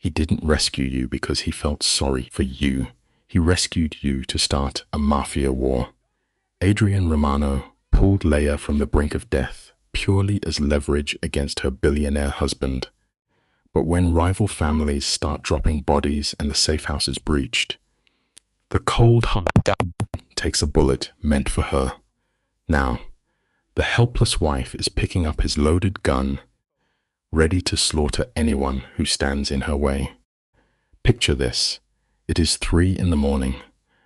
He didn't rescue you because he felt sorry for you. He rescued you to start a mafia war. Adrian Romano pulled Leia from the brink of death purely as leverage against her billionaire husband. But when rival families start dropping bodies and the safe house is breached, the cold heart takes a bullet meant for her. Now, the helpless wife is picking up his loaded gun, ready to slaughter anyone who stands in her way. Picture this. It is 3 in the morning,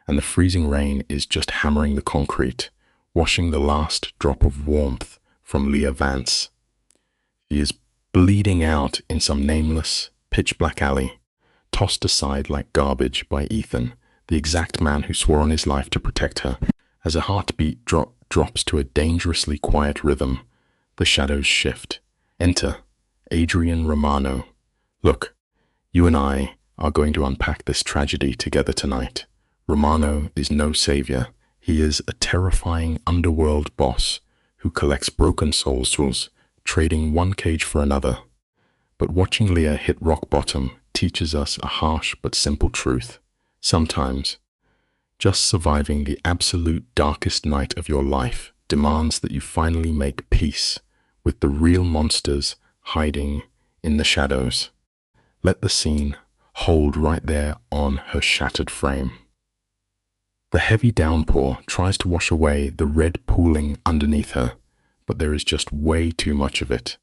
and the freezing rain is just hammering the concrete, washing the last drop of warmth from Leah Vance. She is bleeding out in some nameless, pitch-black alley, tossed aside like garbage by Ethan, the exact man who swore on his life to protect her. As a heartbeat drops to a dangerously quiet rhythm, the shadows shift. Enter Adrian Romano. Look, you and I are going to unpack this tragedy together tonight. Romano is no savior. He is a terrifying underworld boss who collects broken souls, trading one cage for another. But watching Leah hit rock bottom teaches us a harsh but simple truth. Sometimes, just surviving the absolute darkest night of your life demands that you finally make peace with the real monsters hiding in the shadows. Let the scene hold right there on her shattered frame. The heavy downpour tries to wash away the red pooling underneath her, but there is just way too much of it.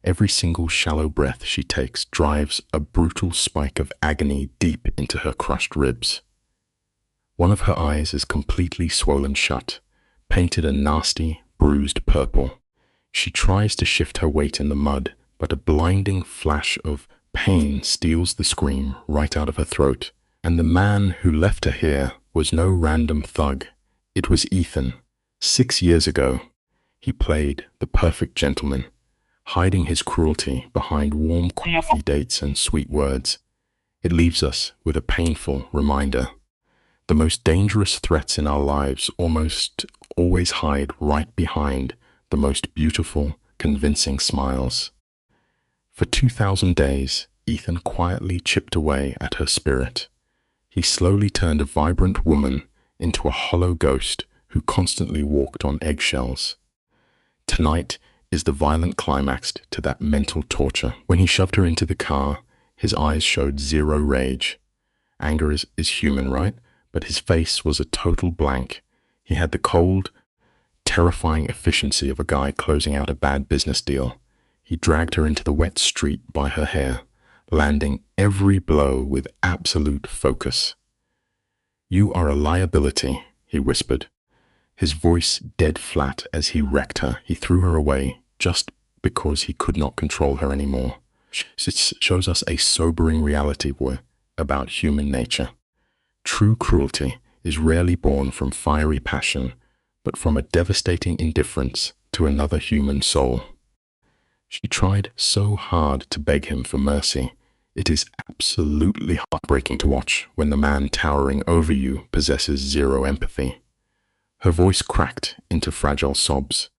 Every single shallow breath she takes drives a brutal spike of agony deep into her crushed ribs. One of her eyes is completely swollen shut, painted a nasty, bruised purple. She tries to shift her weight in the mud, but a blinding flash of pain steals the scream right out of her throat. And the man who left her here was no random thug. It was Ethan. 6 years ago, he played the perfect gentleman, hiding his cruelty behind warm coffee dates and sweet words. It leaves us with a painful reminder. The most dangerous threats in our lives almost always hide right behind the most beautiful, convincing smiles. For 2,000 days, Ethan quietly chipped away at her spirit. He slowly turned a vibrant woman into a hollow ghost who constantly walked on eggshells. Tonight is the violent climax to that mental torture. When he shoved her into the car, his eyes showed zero rage. Anger is human, right? But his face was a total blank. He had the cold, terrifying efficiency of a guy closing out a bad business deal. He dragged her into the wet street by her hair, landing every blow with absolute focus. "You are a liability," he whispered, his voice dead flat as he wrecked her. He threw her away just because he could not control her anymore. It shows us a sobering reality about human nature. True cruelty is rarely born from fiery passion, but from a devastating indifference to another human soul. She tried so hard to beg him for mercy. It is absolutely heartbreaking to watch when the man towering over you possesses zero empathy. Her voice cracked into fragile sobs,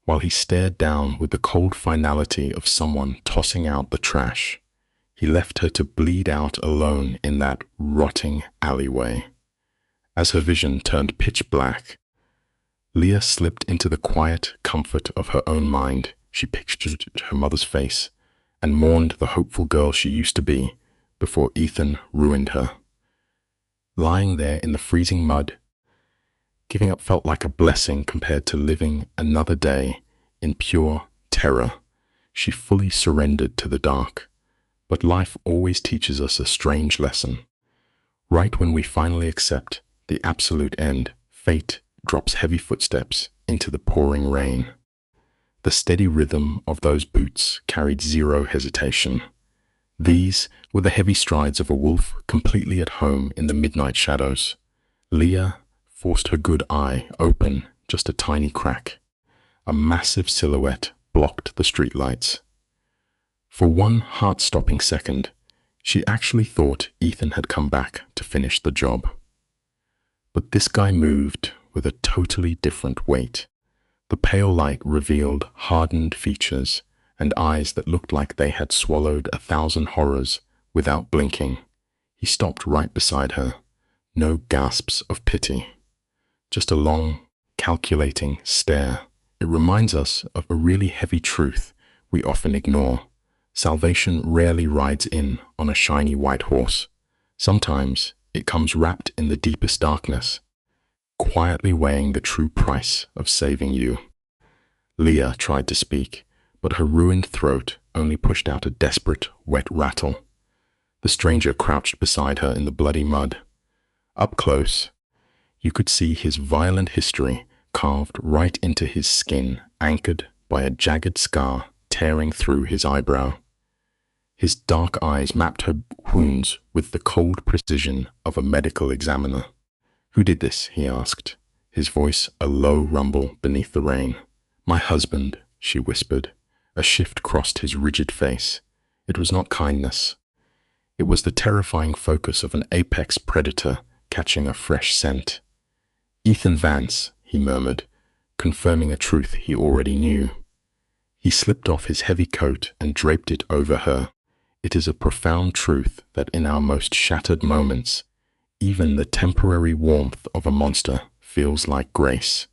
while he stared down with the cold finality of someone tossing out the trash. He left her to bleed out alone in that rotting alleyway. As her vision turned pitch black, Leah slipped into the quiet comfort of her own mind. She pictured her mother's face and mourned the hopeful girl she used to be before Ethan ruined her. Lying there in the freezing mud, giving up felt like a blessing compared to living another day in pure terror. She fully surrendered to the dark. But life always teaches us a strange lesson. Right when we finally accept the absolute end, fate drops heavy footsteps into the pouring rain. The steady rhythm of those boots carried zero hesitation. These were the heavy strides of a wolf completely at home in the midnight shadows. Leah forced her good eye open just a tiny crack. A massive silhouette blocked the streetlights. For one heart-stopping second, she actually thought Ethan had come back to finish the job. But this guy moved with a totally different weight. The pale light revealed hardened features and eyes that looked like they had swallowed 1,000 horrors Without blinking, he stopped right beside her. No gasps of pity, just a long, calculating stare. It reminds us of a really heavy truth we often ignore. Salvation rarely rides in on a shiny white horse. Sometimes it comes wrapped in the deepest darkness, quietly weighing the true price of saving you. Leah tried to speak, but her ruined throat only pushed out a desperate, wet rattle. The stranger crouched beside her in the bloody mud. Up close, you could see his violent history carved right into his skin, anchored by a jagged scar tearing through his eyebrow. His dark eyes mapped her wounds with the cold precision of a medical examiner. "Who did this?" he asked, his voice a low rumble beneath the rain. "My husband," she whispered. A shift crossed his rigid face. It was not kindness. It was the terrifying focus of an apex predator catching a fresh scent. "Ethan Vance," he murmured, confirming a truth he already knew. He slipped off his heavy coat and draped it over her. It is a profound truth that in our most shattered moments, even the temporary warmth of a monster feels like grace.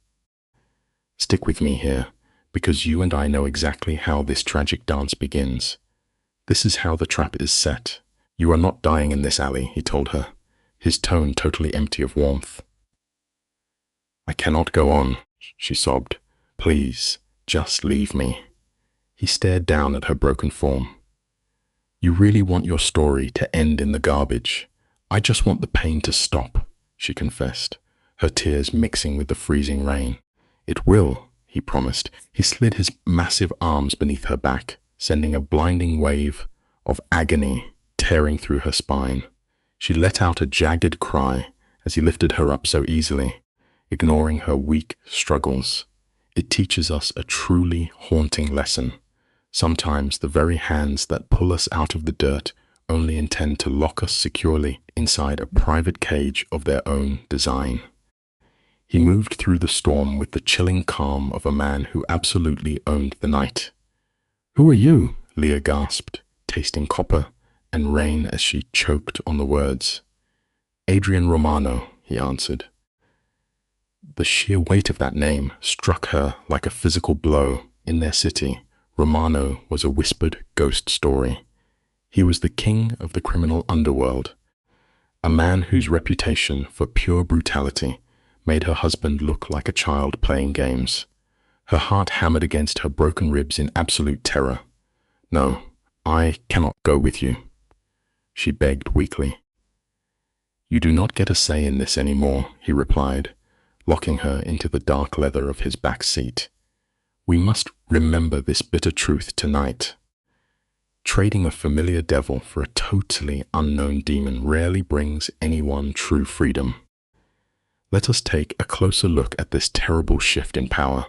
"Stick with me here, because you and I know exactly how this tragic dance begins. This is how the trap is set. You are not dying in this alley," he told her, his tone totally empty of warmth. "I cannot go on," she sobbed. "Please, just leave me." He stared down at her broken form. "You really want your story to end in the garbage? I just want the pain to stop," she confessed, her tears mixing with the freezing rain. "It will," he promised. He slid his massive arms beneath her back, sending a blinding wave of agony tearing through her spine. She let out a jagged cry as he lifted her up so easily, ignoring her weak struggles. It teaches us a truly haunting lesson. Sometimes the very hands that pull us out of the dirt only intend to lock us securely inside a private cage of their own design. He moved through the storm with the chilling calm of a man who absolutely owned the night. "Who are you?" Leah gasped, tasting copper and rain as she choked on the words. "Adrian Romano," he answered. The sheer weight of that name struck her like a physical blow. In their city, Romano was a whispered ghost story. He was the king of the criminal underworld, a man whose reputation for pure brutality made her husband look like a child playing games. Her heart hammered against her broken ribs in absolute terror. "No, I cannot go with you," she begged weakly. "You do not get a say in this anymore," he replied, locking her into the dark leather of his back seat. "We must remember this bitter truth tonight. Trading a familiar devil for a totally unknown demon rarely brings anyone true freedom. Let us take a closer look at this terrible shift in power."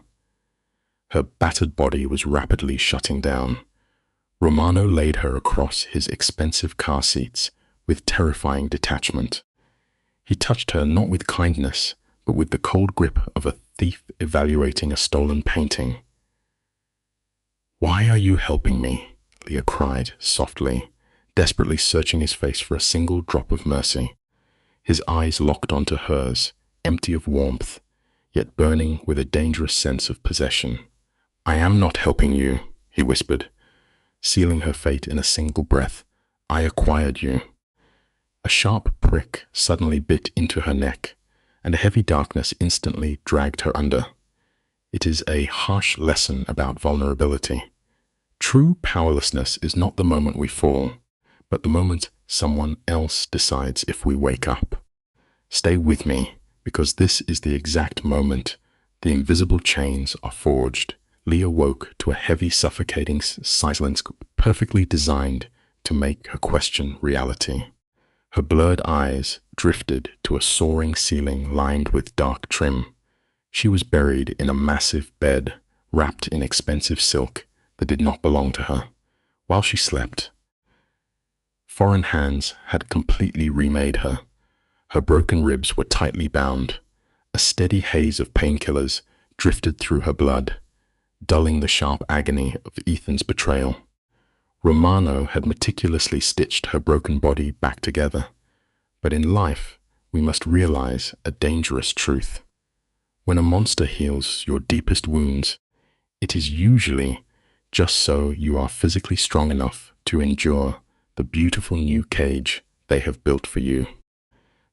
Her battered body was rapidly shutting down. Romano laid her across his expensive car seats with terrifying detachment. He touched her not with kindness, but with the cold grip of a thief evaluating a stolen painting. "Why are you helping me?" Leah cried softly, desperately searching his face for a single drop of mercy. His eyes locked onto hers, empty of warmth, yet burning with a dangerous sense of possession. "I am not helping you," he whispered, sealing her fate in a single breath. "I acquired you." A sharp prick suddenly bit into her neck, and a heavy darkness instantly dragged her under. It is a harsh lesson about vulnerability. True powerlessness is not the moment we fall, but the moment someone else decides if we wake up. Stay with me, because this is the exact moment the invisible chains are forged. Leah woke to a heavy, suffocating silence perfectly designed to make her question reality. Her blurred eyes drifted to a soaring ceiling lined with dark trim. She was buried in a massive bed, wrapped in expensive silk that did not belong to her. While she slept, foreign hands had completely remade her. Her broken ribs were tightly bound. A steady haze of painkillers drifted through her blood, dulling the sharp agony of Ethan's betrayal. Romano had meticulously stitched her broken body back together. But in life, we must realize a dangerous truth. When a monster heals your deepest wounds, it is usually just so you are physically strong enough to endure the beautiful new cage they have built for you.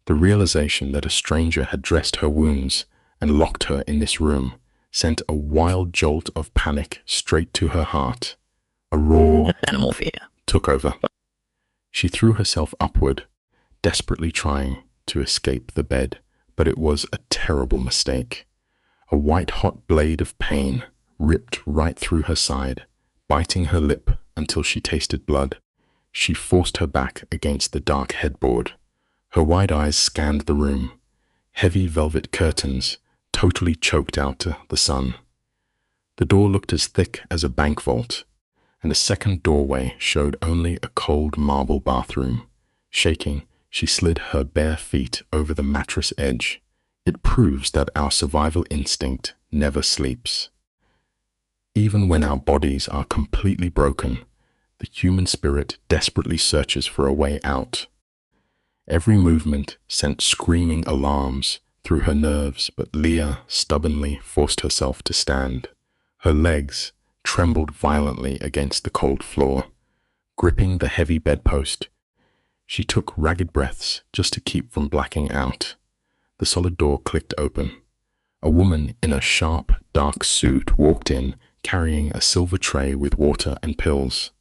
The realization that a stranger had dressed her wounds and locked her in this room sent a wild jolt of panic straight to her heart. A raw animal fear took over. She threw herself upward, desperately trying to escape the bed, but it was a terrible mistake. A white-hot blade of pain ripped right through her side, biting her lip until she tasted blood. She forced her back against the dark headboard. Her wide eyes scanned the room. Heavy velvet curtains totally choked out the sun. The door looked as thick as a bank vault, and a second doorway showed only a cold marble bathroom. Shaking, she slid her bare feet over the mattress edge. It proves that our survival instinct never sleeps. Even when our bodies are completely broken, the human spirit desperately searches for a way out. Every movement sent screaming alarms through her nerves, but Leah stubbornly forced herself to stand. Her legs trembled violently against the cold floor. Gripping the heavy bedpost, she took ragged breaths just to keep from blacking out. The solid door clicked open. A woman in a sharp, dark suit walked in, carrying a silver tray with water and pills.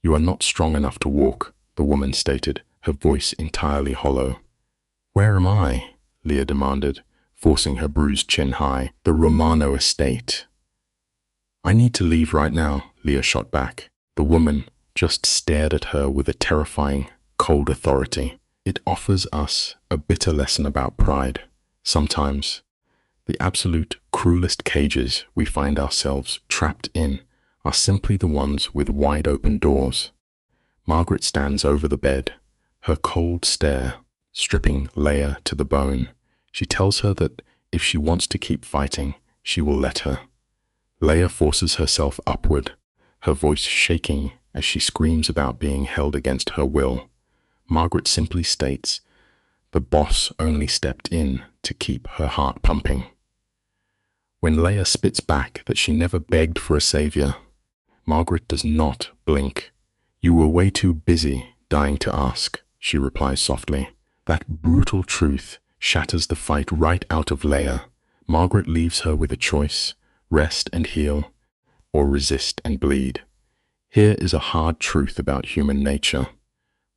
"You are not strong enough to walk," the woman stated, her voice entirely hollow. "Where am I?" Leah demanded, forcing her bruised chin high. "The Romano estate." "I need to leave right now," Leah shot back. The woman just stared at her with a terrifying, cold authority. It offers us a bitter lesson about pride. Sometimes, the absolute cruelest cages we find ourselves trapped in are simply the ones with wide open doors. Margaret stands over the bed, her cold stare stripping Leah to the bone. She tells her that if she wants to keep fighting, she will let her. Leah forces herself upward, her voice shaking as she screams about being held against her will. Margaret simply states, "The boss only stepped in to keep her heart pumping." When Leah spits back that she never begged for a savior, Margaret does not blink. "You were way too busy dying to ask," she replies softly. That brutal truth shatters the fight right out of Leah. Margaret leaves her with a choice: rest and heal, or resist and bleed. Here is a hard truth about human nature.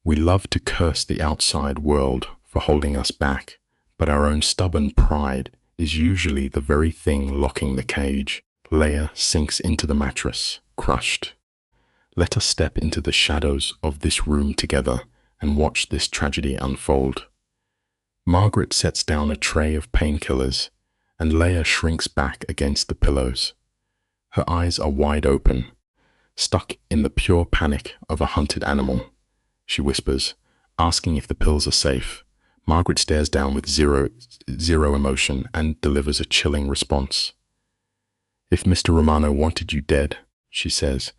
We love to curse the outside world for holding us back, but our own stubborn pride is usually the very thing locking the cage. Leah sinks into the mattress, crushed. Let us step into the shadows of this room together and watch this tragedy unfold. Margaret sets down a tray of painkillers, and Leah shrinks back against the pillows. Her eyes are wide open, stuck in the pure panic of a hunted animal. She whispers, asking if the pills are safe. Margaret stares down with zero emotion and delivers a chilling response. "If Mr. Romano wanted you dead," she says,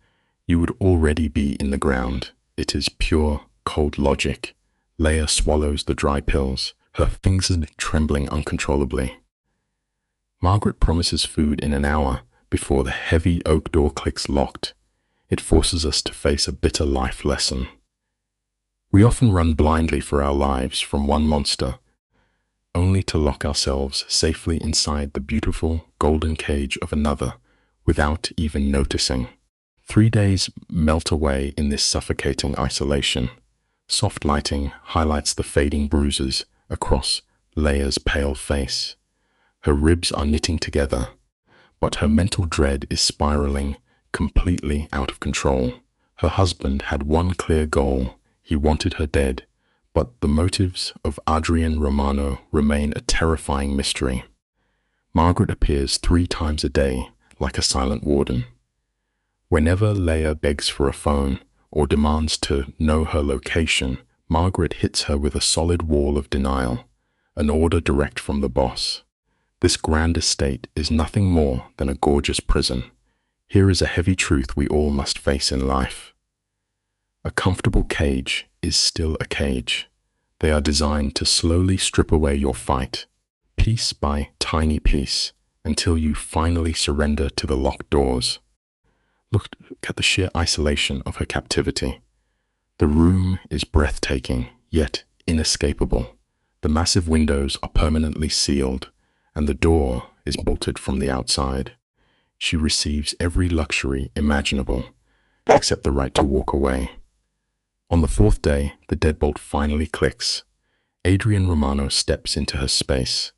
"you would already be in the ground. It is pure, cold logic." Leah swallows the dry pills, her fingers trembling uncontrollably. Margaret promises food in an hour before the heavy oak door clicks locked. It forces us to face a bitter life lesson. We often run blindly for our lives from one monster, only to lock ourselves safely inside the beautiful golden cage of another without even noticing. 3 days melt away in this suffocating isolation. Soft lighting highlights the fading bruises across Leah's pale face. Her ribs are knitting together, but her mental dread is spiraling completely out of control. Her husband had one clear goal. He wanted her dead, but the motives of Adrian Romano remain a terrifying mystery. Margaret appears 3 times a day, like a silent warden. Whenever Leah begs for a phone or demands to know her location, Margaret hits her with a solid wall of denial, an order direct from the boss. This grand estate is nothing more than a gorgeous prison. Here is a heavy truth we all must face in life. A comfortable cage is still a cage. They are designed to slowly strip away your fight, piece by tiny piece, until you finally surrender to the locked doors. Look at the sheer isolation of her captivity. The room is breathtaking, yet inescapable. The massive windows are permanently sealed, and the door is bolted from the outside. She receives every luxury imaginable, except the right to walk away. On the fourth day, the deadbolt finally clicks. Adrian Romano steps into her space.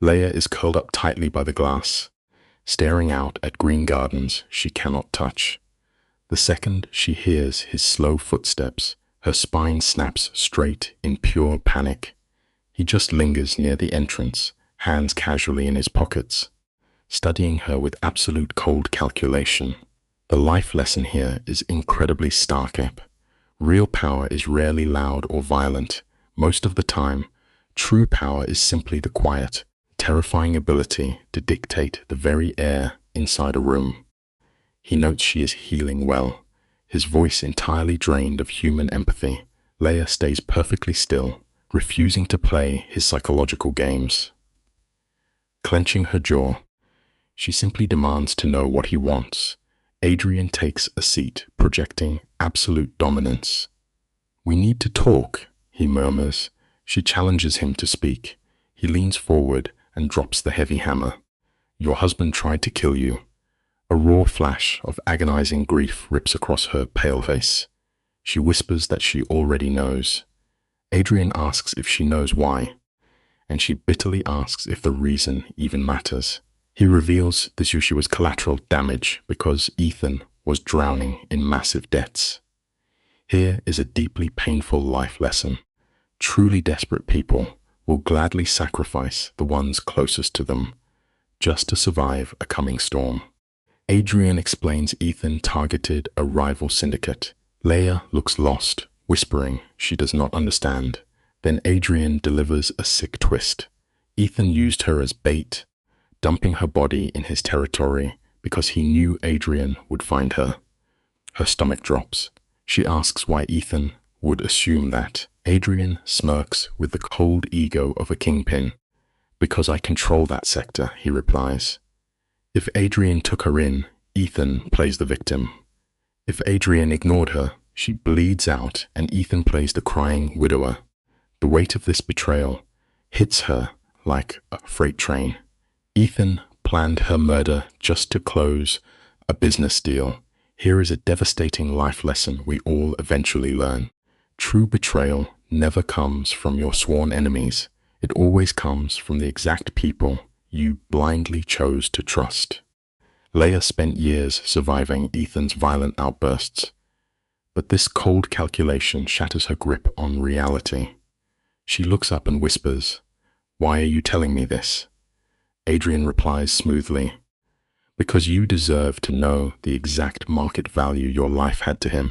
Leia is curled up tightly by the glass, staring out at green gardens she cannot touch. The second she hears his slow footsteps, her spine snaps straight in pure panic. He just lingers near the entrance, hands casually in his pockets, studying her with absolute cold calculation. The life lesson here is incredibly stark. Real power is rarely loud or violent. Most of the time, true power is simply the quiet, terrifying ability to dictate the very air inside a room. He notes she is healing well, his voice entirely drained of human empathy. Leia stays perfectly still, refusing to play his psychological games. Clenching her jaw, she simply demands to know what he wants. Adrian takes a seat, projecting absolute dominance. "We need to talk," he murmurs. She challenges him to speak. He leans forward and drops the heavy hammer. "Your husband tried to kill you." A raw flash of agonizing grief rips across her pale face. She whispers that she already knows. Adrian asks if she knows why, and she bitterly asks if the reason even matters. He reveals this issue was collateral damage because Ethan was drowning in massive debts. Here is a deeply painful life lesson. Truly desperate people will gladly sacrifice the ones closest to them just to survive a coming storm. Adrian explains Ethan targeted a rival syndicate. Leia looks lost, whispering she does not understand. Then Adrian delivers a sick twist. Ethan used her as bait, dumping her body in his territory because he knew Adrian would find her. Her stomach drops. She asks why Ethan would assume that. Adrian smirks with the cold ego of a kingpin. "Because I control that sector," he replies. If Adrian took her in, Ethan plays the victim. If Adrian ignored her, she bleeds out and Ethan plays the crying widower. The weight of this betrayal hits her like a freight train. Ethan planned her murder just to close a business deal. Here is a devastating life lesson we all eventually learn. True betrayal never comes from your sworn enemies. It always comes from the exact people you blindly chose to trust. Leia spent years surviving Ethan's violent outbursts, but this cold calculation shatters her grip on reality. She looks up and whispers, "Why are you telling me this?" Adrian replies smoothly, "Because you deserve to know the exact market value your life had to him."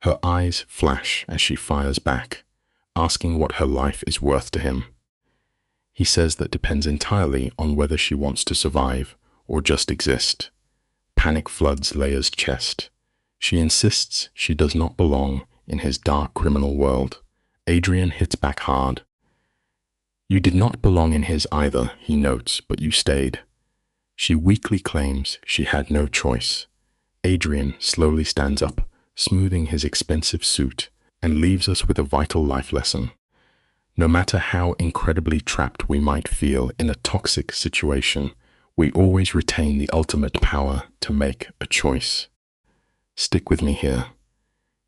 Her eyes flash as she fires back, asking what her life is worth to him. He says that depends entirely on whether she wants to survive or just exist. Panic floods Leia's chest. She insists she does not belong in his dark criminal world. Adrian hits back hard. "You did not belong in his either," he notes, "but you stayed." She weakly claims she had no choice. Adrian slowly stands up, smoothing his expensive suit, and leaves us with a vital life lesson. No matter how incredibly trapped we might feel in a toxic situation, we always retain the ultimate power to make a choice. Stick with me here.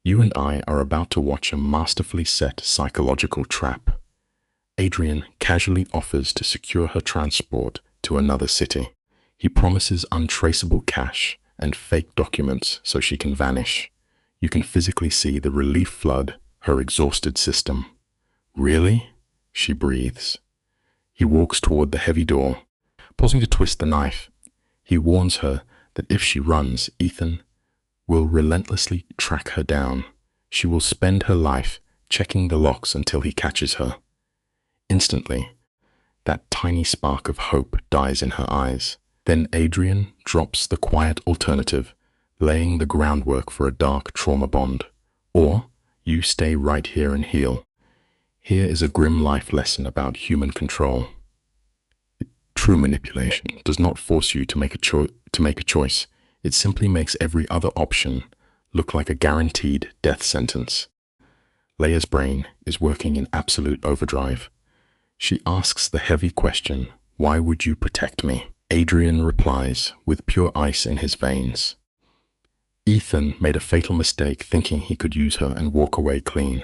You and I are about to watch a masterfully set psychological trap. Adrian casually offers to secure her transport to another city. He promises untraceable cash and fake documents so she can vanish. You can physically see the relief flood her exhausted system. "Really?" she breathes. He walks toward the heavy door, pausing to twist the knife. He warns her that if she runs, Ethan will relentlessly track her down. She will spend her life checking the locks until he catches her. Instantly, that tiny spark of hope dies in her eyes. Then Adrian drops the quiet alternative, laying the groundwork for a dark trauma bond. Or you stay right here and heal. Here is a grim life lesson about human control. True manipulation does not force you to make a choice. It simply makes every other option look like a guaranteed death sentence. Leia's brain is working in absolute overdrive. She asks the heavy question, "Why would you protect me?" Adrian replies with pure ice in his veins. Ethan made a fatal mistake thinking he could use her and walk away clean.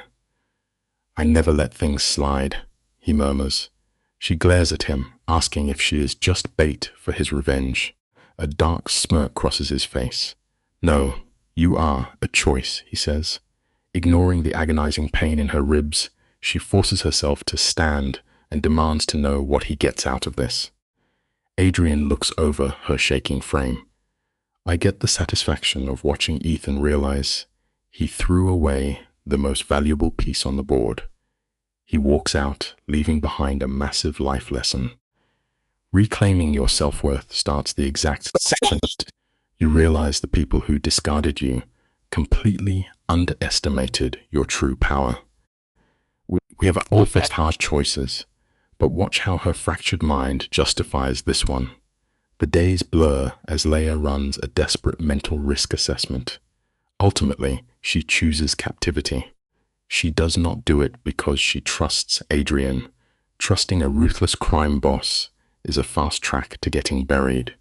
"I never let things slide," he murmurs. She glares at him, asking if she is just bait for his revenge. A dark smirk crosses his face. "No, you are a choice," he says. Ignoring the agonizing pain in her ribs, she forces herself to stand and demands to know what he gets out of this. Adrian looks over her shaking frame. "I get the satisfaction of watching Ethan realize he threw away the most valuable piece on the board." He walks out, leaving behind a massive life lesson. Reclaiming your self-worth starts the exact second you realize the people who discarded you completely underestimated your true power. We have all faced hard choices, but watch how her fractured mind justifies this one. The days blur as Leia runs a desperate mental risk assessment. Ultimately, she chooses captivity. She does not do it because she trusts Adrian. Trusting a ruthless crime boss is a fast track to getting buried.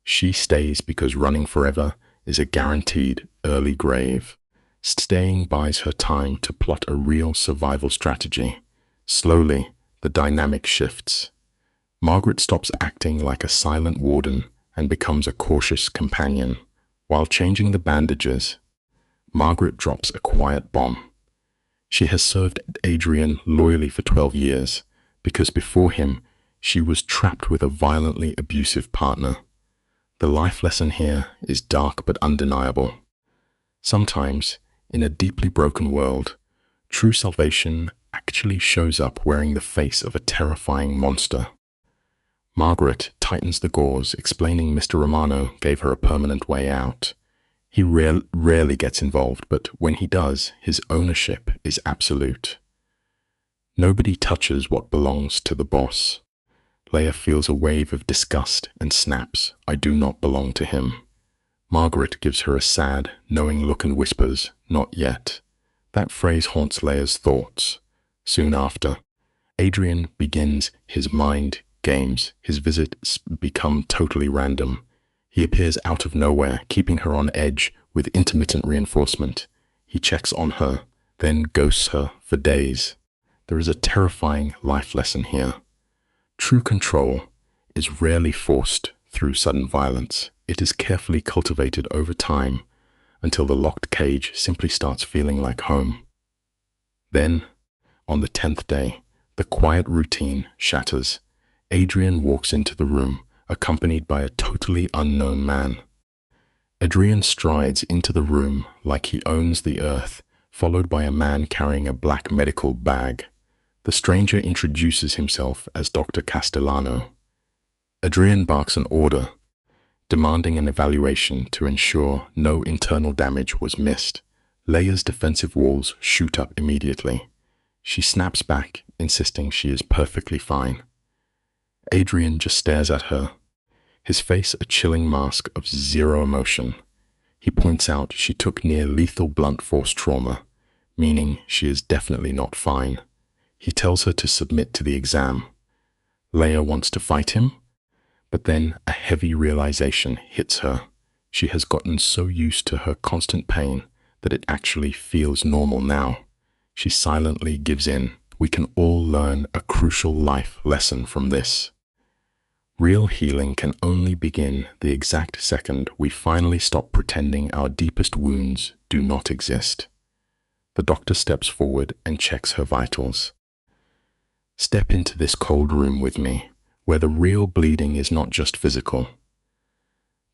She stays because running forever is a guaranteed early grave. Staying buys her time to plot a real survival strategy. Slowly, the dynamic shifts. Margaret stops acting like a silent warden and becomes a cautious companion. While changing the bandages, Margaret drops a quiet bomb. She has served Adrian loyally for 12 years because before him, she was trapped with a violently abusive partner. The life lesson here is dark but undeniable. Sometimes, in a deeply broken world, true salvation actually shows up wearing the face of a terrifying monster. Margaret tightens the gauze, explaining Mr. Romano gave her a permanent way out. He rarely gets involved, but when he does, his ownership is absolute. Nobody touches what belongs to the boss. Leia feels a wave of disgust and snaps, "I do not belong to him." Margaret gives her a sad, knowing look and whispers, "Not yet." That phrase haunts Leia's thoughts. Soon after, Adrian begins his mind games. His visits become totally random. He appears out of nowhere, keeping her on edge with intermittent reinforcement. He checks on her, then ghosts her for days. There is a terrifying life lesson here. True control is rarely forced through sudden violence. It is carefully cultivated over time until the locked cage simply starts feeling like home. Then, on the 10th day, the quiet routine shatters. Adrian walks into the room, accompanied by a totally unknown man. Adrian strides into the room like he owns the earth, followed by a man carrying a black medical bag. The stranger introduces himself as Dr. Castellano. Adrian barks an order, demanding an evaluation to ensure no internal damage was missed. Leia's defensive walls shoot up immediately. She snaps back, insisting she is perfectly fine. Adrian just stares at her, his face a chilling mask of zero emotion. He points out she took near-lethal blunt force trauma, meaning she is definitely not fine. He tells her to submit to the exam. Leia wants to fight him, but then a heavy realization hits her. She has gotten so used to her constant pain that it actually feels normal now. She silently gives in. We can all learn a crucial life lesson from this. Real healing can only begin the exact second we finally stop pretending our deepest wounds do not exist. The doctor steps forward and checks her vitals. Step into this cold room with me, where the real bleeding is not just physical.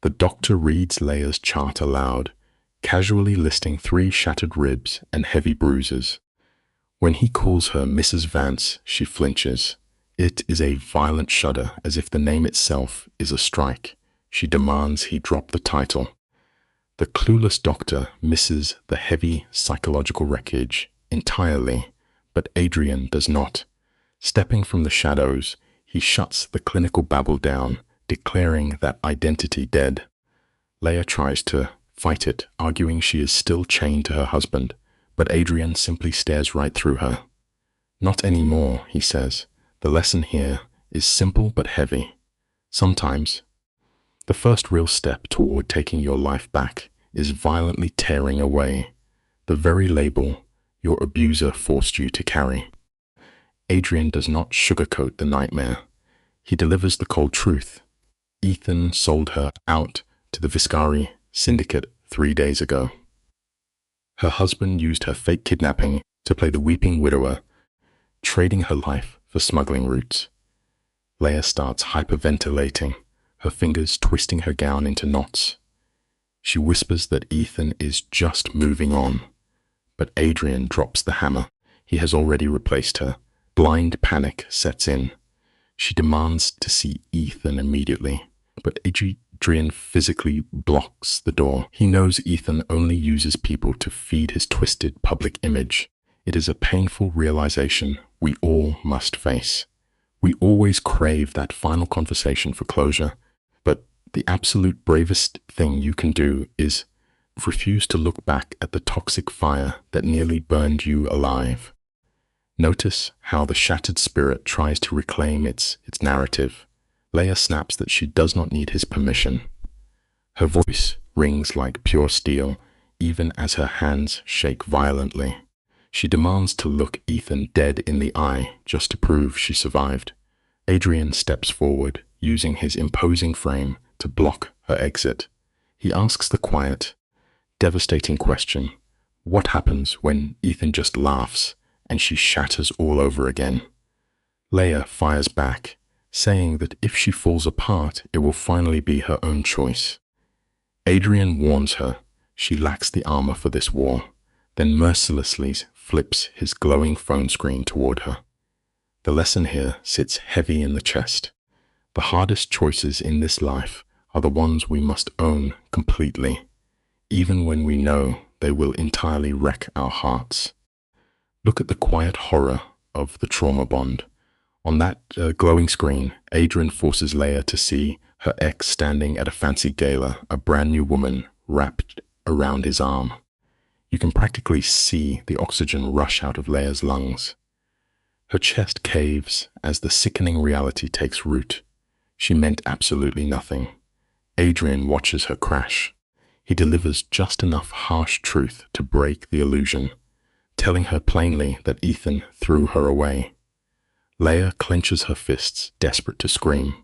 The doctor reads Leia's chart aloud, casually listing 3 shattered ribs and heavy bruises. When he calls her Mrs. Vance, she flinches. It is a violent shudder, as if the name itself is a strike. She demands he drop the title. The clueless doctor misses the heavy psychological wreckage entirely, but Adrian does not. Stepping from the shadows, he shuts the clinical babble down, declaring that identity dead. Leia tries to fight it, arguing she is still chained to her husband, but Adrian simply stares right through her. Not anymore, he says. The lesson here is simple but heavy. Sometimes, the first real step toward taking your life back is violently tearing away the very label your abuser forced you to carry. Adrian does not sugarcoat the nightmare. He delivers the cold truth. Ethan sold her out to the Viscari syndicate 3 days ago. Her husband used her fake kidnapping to play the weeping widower, trading her life for smuggling routes. Leia starts hyperventilating, her fingers twisting her gown into knots. She whispers that Ethan is just moving on, but Adrian drops the hammer. He has already replaced her. Blind panic sets in. She demands to see Ethan immediately, but Adrian physically blocks the door. He knows Ethan only uses people to feed his twisted public image. It is a painful realization we all must face. We always crave that final conversation for closure, but the absolute bravest thing you can do is refuse to look back at the toxic fire that nearly burned you alive. Notice how the shattered spirit tries to reclaim its narrative. Leia snaps that she does not need his permission. Her voice rings like pure steel, even as her hands shake violently. She demands to look Ethan dead in the eye just to prove she survived. Adrian steps forward, using his imposing frame to block her exit. He asks the quiet, devastating question, what happens when Ethan just laughs and she shatters all over again? Leia fires back, saying that if she falls apart, it will finally be her own choice. Adrian warns her she lacks the armor for this war, then mercilessly flips his glowing phone screen toward her. The lesson here sits heavy in the chest. The hardest choices in this life are the ones we must own completely, even when we know they will entirely wreck our hearts. Look at the quiet horror of the trauma bond. On that glowing screen, Adrian forces Leia to see her ex standing at a fancy gala, a brand new woman wrapped around his arm. You can practically see the oxygen rush out of Leia's lungs. Her chest caves as the sickening reality takes root. She meant absolutely nothing. Adrian watches her crash. He delivers just enough harsh truth to break the illusion, telling her plainly that Ethan threw her away. Leia clenches her fists, desperate to scream.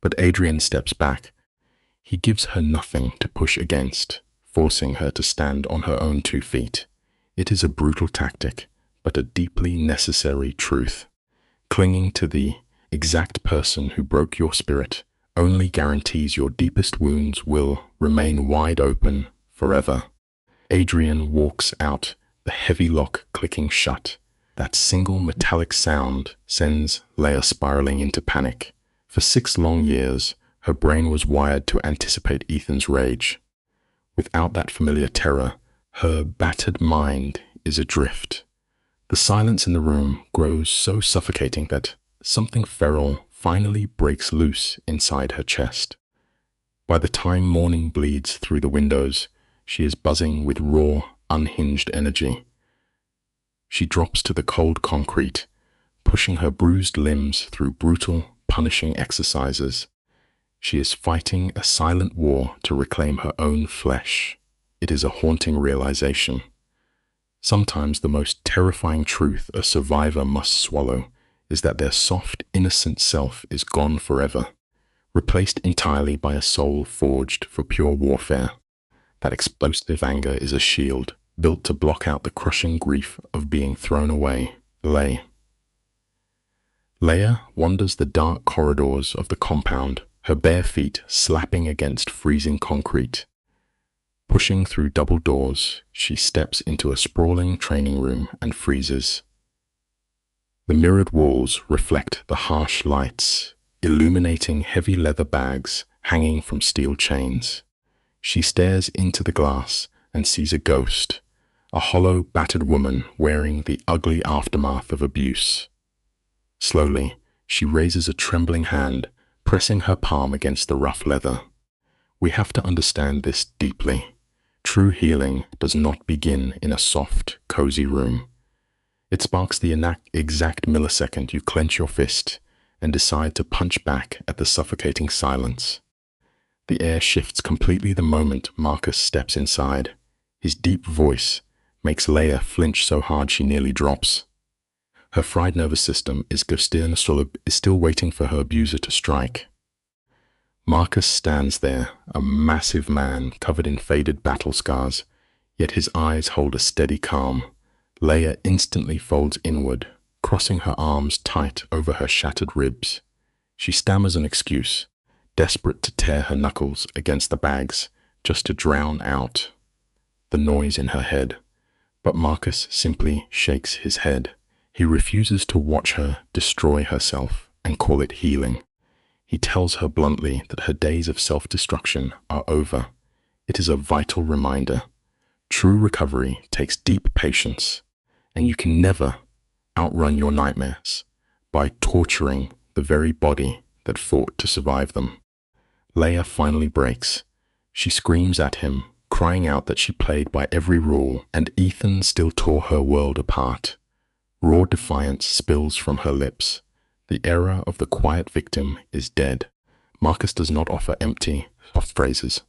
But Adrian steps back. He gives her nothing to push against, forcing her to stand on her own 2 feet. It is a brutal tactic, but a deeply necessary truth. Clinging to the exact person who broke your spirit only guarantees your deepest wounds will remain wide open forever. Adrian walks out, the heavy lock clicking shut. That single metallic sound sends Leia spiraling into panic. For 6 long years, her brain was wired to anticipate Ethan's rage. Without that familiar terror, her battered mind is adrift. The silence in the room grows so suffocating that something feral finally breaks loose inside her chest. By the time morning bleeds through the windows, she is buzzing with raw, unhinged energy. She drops to the cold concrete, pushing her bruised limbs through brutal, punishing exercises. She is fighting a silent war to reclaim her own flesh. It is a haunting realization. Sometimes the most terrifying truth a survivor must swallow is that their soft, innocent self is gone forever, replaced entirely by a soul forged for pure warfare. That explosive anger is a shield, built to block out the crushing grief of being thrown away. Leia wanders the dark corridors of the compound, her bare feet slapping against freezing concrete. Pushing through double doors, she steps into a sprawling training room and freezes. The mirrored walls reflect the harsh lights, illuminating heavy leather bags hanging from steel chains. She stares into the glass and sees a ghost, a hollow, battered woman wearing the ugly aftermath of abuse. Slowly, she raises a trembling hand, pressing her palm against the rough leather. We have to understand this deeply. True healing does not begin in a soft, cozy room. It sparks the exact millisecond you clench your fist and decide to punch back at the suffocating silence. The air shifts completely the moment Marcus steps inside. His deep voice makes Leia flinch so hard she nearly drops. Her fried nervous system is still waiting for her abuser to strike. Marcus stands there, a massive man covered in faded battle scars, yet his eyes hold a steady calm. Leia instantly folds inward, crossing her arms tight over her shattered ribs. She stammers an excuse, desperate to tear her knuckles against the bags just to drown out the noise in her head. But Marcus simply shakes his head. He refuses to watch her destroy herself and call it healing. He tells her bluntly that her days of self-destruction are over. It is a vital reminder. True recovery takes deep patience, and you can never outrun your nightmares by torturing the very body that fought to survive them. Leia finally breaks. She screams at him, crying out that she played by every rule, and Ethan still tore her world apart. Raw defiance spills from her lips. The era of the quiet victim is dead. Marcus does not offer empty, soft phrases.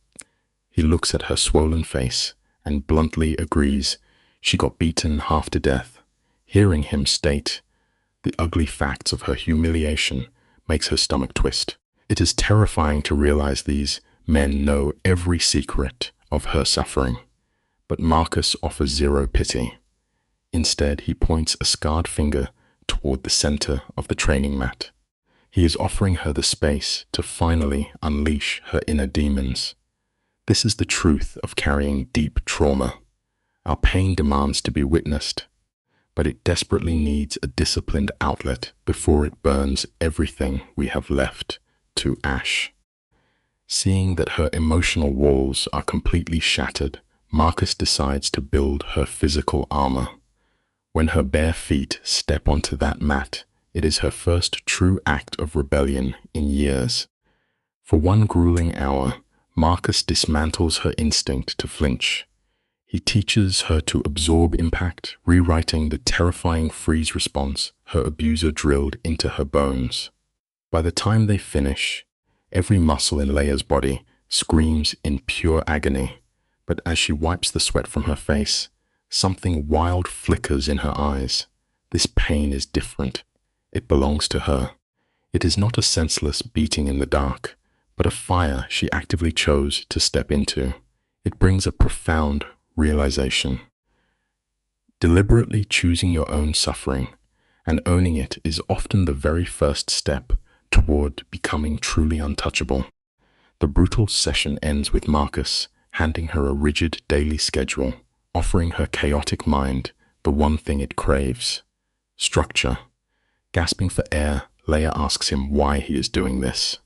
He looks at her swollen face and bluntly agrees she got beaten half to death. Hearing him state the ugly facts of her humiliation makes her stomach twist. It is terrifying to realize these men know every secret of her suffering. But Marcus offers zero pity. Instead, he points a scarred finger toward the center of the training mat. He is offering her the space to finally unleash her inner demons. This is the truth of carrying deep trauma. Our pain demands to be witnessed, but it desperately needs a disciplined outlet before it burns everything we have left to ash. Seeing that her emotional walls are completely shattered, Marcus decides to build her physical armor. When her bare feet step onto that mat, it is her first true act of rebellion in years. For one grueling hour, Marcus dismantles her instinct to flinch. He teaches her to absorb impact, rewriting the terrifying freeze response her abuser drilled into her bones. By the time they finish, every muscle in Leia's body screams in pure agony, but as she wipes the sweat from her face, something wild flickers in her eyes. This pain is different. It belongs to her. It is not a senseless beating in the dark, but a fire she actively chose to step into. It brings a profound realization. Deliberately choosing your own suffering and owning it is often the very first step toward becoming truly untouchable. The brutal session ends with Marcus handing her a rigid daily schedule, offering her chaotic mind the one thing it craves: structure. Gasping for air, Leia asks him why he is doing this.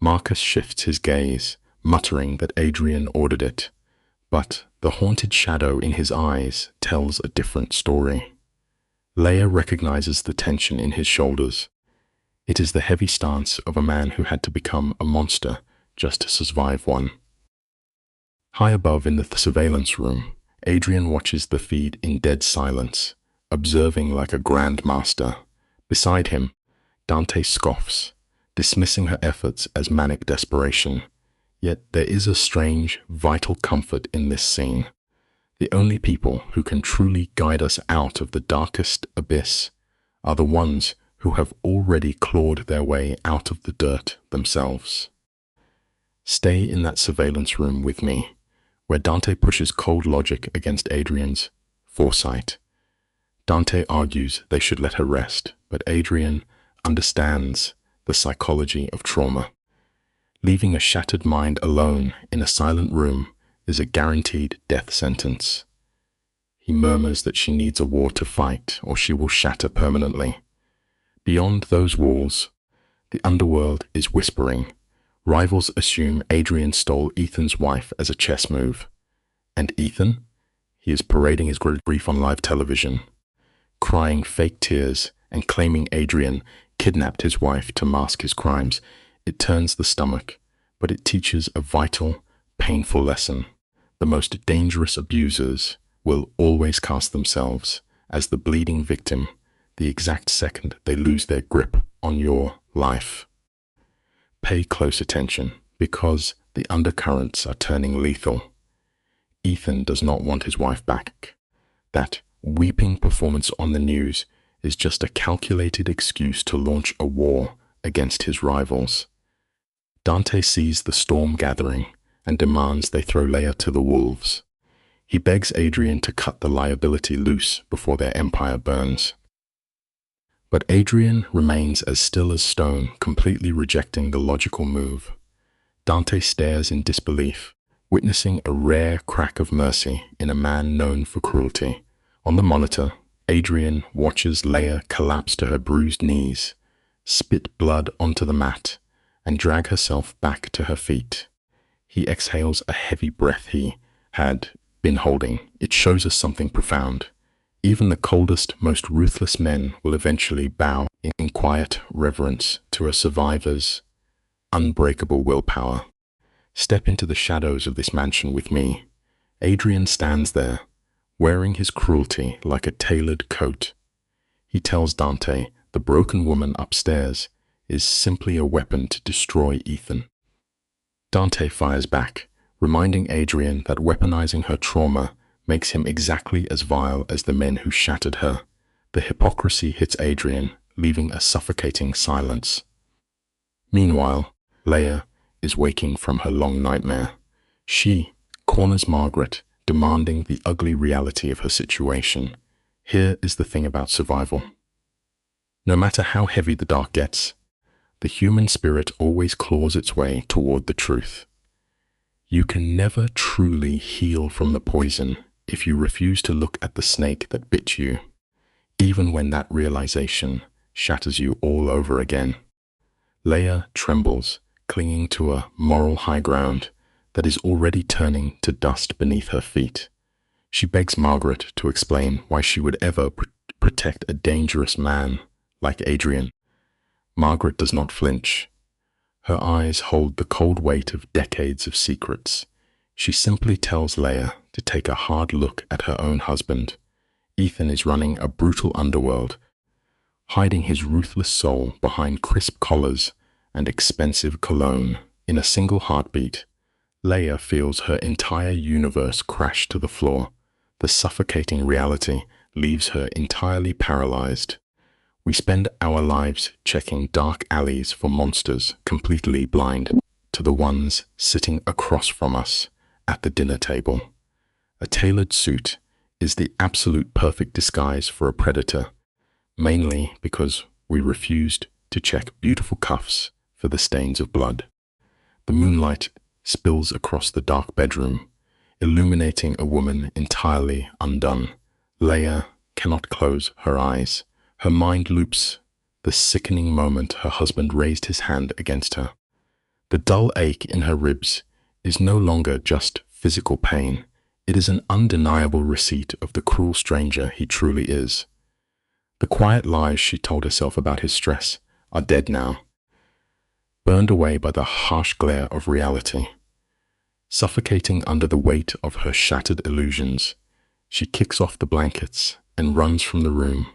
Marcus shifts his gaze, muttering that Adrian ordered it, but the haunted shadow in his eyes tells a different story. Leia recognizes the tension in his shoulders. It is the heavy stance of a man who had to become a monster just to survive one. High above in the surveillance room, Adrian watches the feed in dead silence, observing like a grand master. Beside him, Dante scoffs, dismissing her efforts as manic desperation. Yet there is a strange, vital comfort in this scene. The only people who can truly guide us out of the darkest abyss are the ones who have already clawed their way out of the dirt themselves. Stay in that surveillance room with me, where Dante pushes cold logic against Adrian's foresight. Dante argues they should let her rest, but Adrian understands the psychology of trauma. Leaving a shattered mind alone in a silent room is a guaranteed death sentence. He murmurs that she needs a war to fight or she will shatter permanently. Beyond those walls, the underworld is whispering, Rivals assume Adrian stole Ethan's wife as a chess move. And Ethan? He is parading his grief on live television, crying fake tears and claiming Adrian kidnapped his wife to mask his crimes. It turns the stomach, but it teaches a vital, painful lesson. The most dangerous abusers will always cast themselves as the bleeding victim the exact second they lose their grip on your life. Pay close attention, because the undercurrents are turning lethal. Ethan does not want his wife back. That weeping performance on the news is just a calculated excuse to launch a war against his rivals. Dante sees the storm gathering and demands they throw Leia to the wolves. He begs Adrian to cut the liability loose before their empire burns. But Adrian remains as still as stone, completely rejecting the logical move. Dante stares in disbelief, witnessing a rare crack of mercy in a man known for cruelty. On the monitor, Adrian watches Leia collapse to her bruised knees, spit blood onto the mat, and drag herself back to her feet. He exhales a heavy breath he had been holding. It shows us something profound. Even the coldest, most ruthless men will eventually bow in quiet reverence to a survivor's unbreakable willpower. Step into the shadows of this mansion with me. Adrian stands there, wearing his cruelty like a tailored coat. He tells Dante the broken woman upstairs is simply a weapon to destroy Ethan. Dante fires back, reminding Adrian that weaponizing her trauma makes him exactly as vile as the men who shattered her. The hypocrisy hits Adrian, leaving a suffocating silence. Meanwhile, Leia is waking from her long nightmare. She corners Margaret, demanding the ugly reality of her situation. Here is the thing about survival. No matter how heavy the dark gets, the human spirit always claws its way toward the truth. You can never truly heal from the poison if you refuse to look at the snake that bit you, even when that realization shatters you all over again. Leia trembles, clinging to a moral high ground that is already turning to dust beneath her feet. She begs Margaret to explain why she would ever protect a dangerous man like Adrian. Margaret does not flinch. Her eyes hold the cold weight of decades of secrets. She simply tells Leia to take a hard look at her own husband. Ethan is running a brutal underworld, hiding his ruthless soul behind crisp collars and expensive cologne. In a single heartbeat, Leia feels her entire universe crash to the floor. The suffocating reality leaves her entirely paralyzed. We spend our lives checking dark alleys for monsters, completely blind to the ones sitting across from us at the dinner table. A tailored suit is the absolute perfect disguise for a predator, mainly because we refused to check beautiful cuffs for the stains of blood. The moonlight spills across the dark bedroom, illuminating a woman entirely undone. Leia cannot close her eyes. Her mind loops the sickening moment her husband raised his hand against her. The dull ache in her ribs is no longer just physical pain. It is an undeniable receipt of the cruel stranger he truly is. The quiet lies she told herself about his stress are dead now, burned away by the harsh glare of reality. Suffocating under the weight of her shattered illusions, she kicks off the blankets and runs from the room,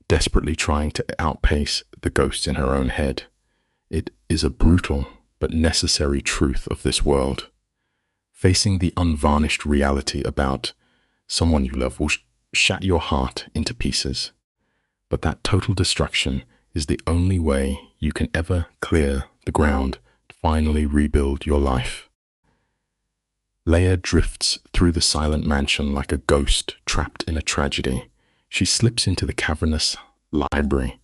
desperately trying to outpace the ghosts in her own head. It is a brutal but necessary truth of this world. Facing the unvarnished reality about someone you love will shatter your heart into pieces. But that total destruction is the only way you can ever clear the ground to finally rebuild your life. Leia drifts through the silent mansion like a ghost trapped in a tragedy. She slips into the cavernous library,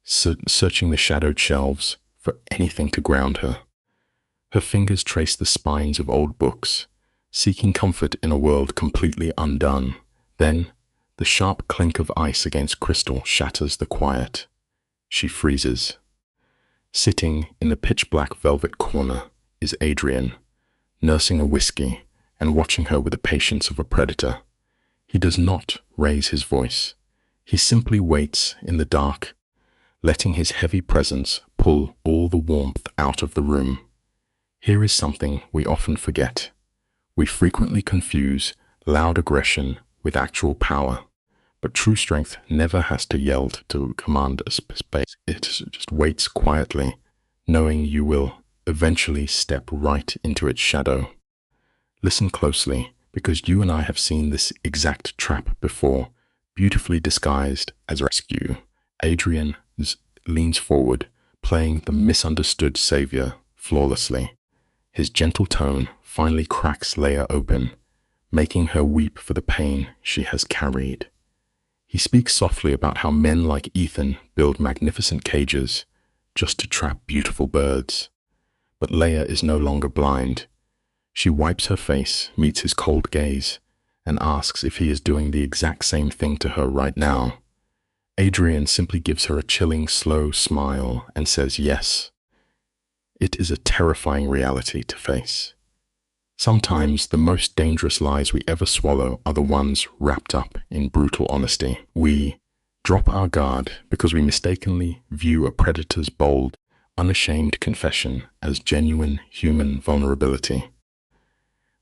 searching the shadowed shelves for anything to ground her. Her fingers trace the spines of old books, seeking comfort in a world completely undone. Then, the sharp clink of ice against crystal shatters the quiet. She freezes. Sitting in the pitch-black velvet corner is Adrian, nursing a whiskey and watching her with the patience of a predator. He does not raise his voice. He simply waits in the dark, letting his heavy presence pull all the warmth out of the room. Here is something we often forget. We frequently confuse loud aggression with actual power, but true strength never has to yell to command a space. It just waits quietly, knowing you will eventually step right into its shadow. Listen closely, because you and I have seen this exact trap before, beautifully disguised as rescue. Adrian leans forward, playing the misunderstood savior flawlessly. His gentle tone finally cracks Leia open, making her weep for the pain she has carried. He speaks softly about how men like Ethan build magnificent cages just to trap beautiful birds. But Leia is no longer blind. She wipes her face, meets his cold gaze, and asks if he is doing the exact same thing to her right now. Adrian simply gives her a chilling, slow smile and says yes. It is a terrifying reality to face. Sometimes the most dangerous lies we ever swallow are the ones wrapped up in brutal honesty. We drop our guard because we mistakenly view a predator's bold, unashamed confession as genuine human vulnerability.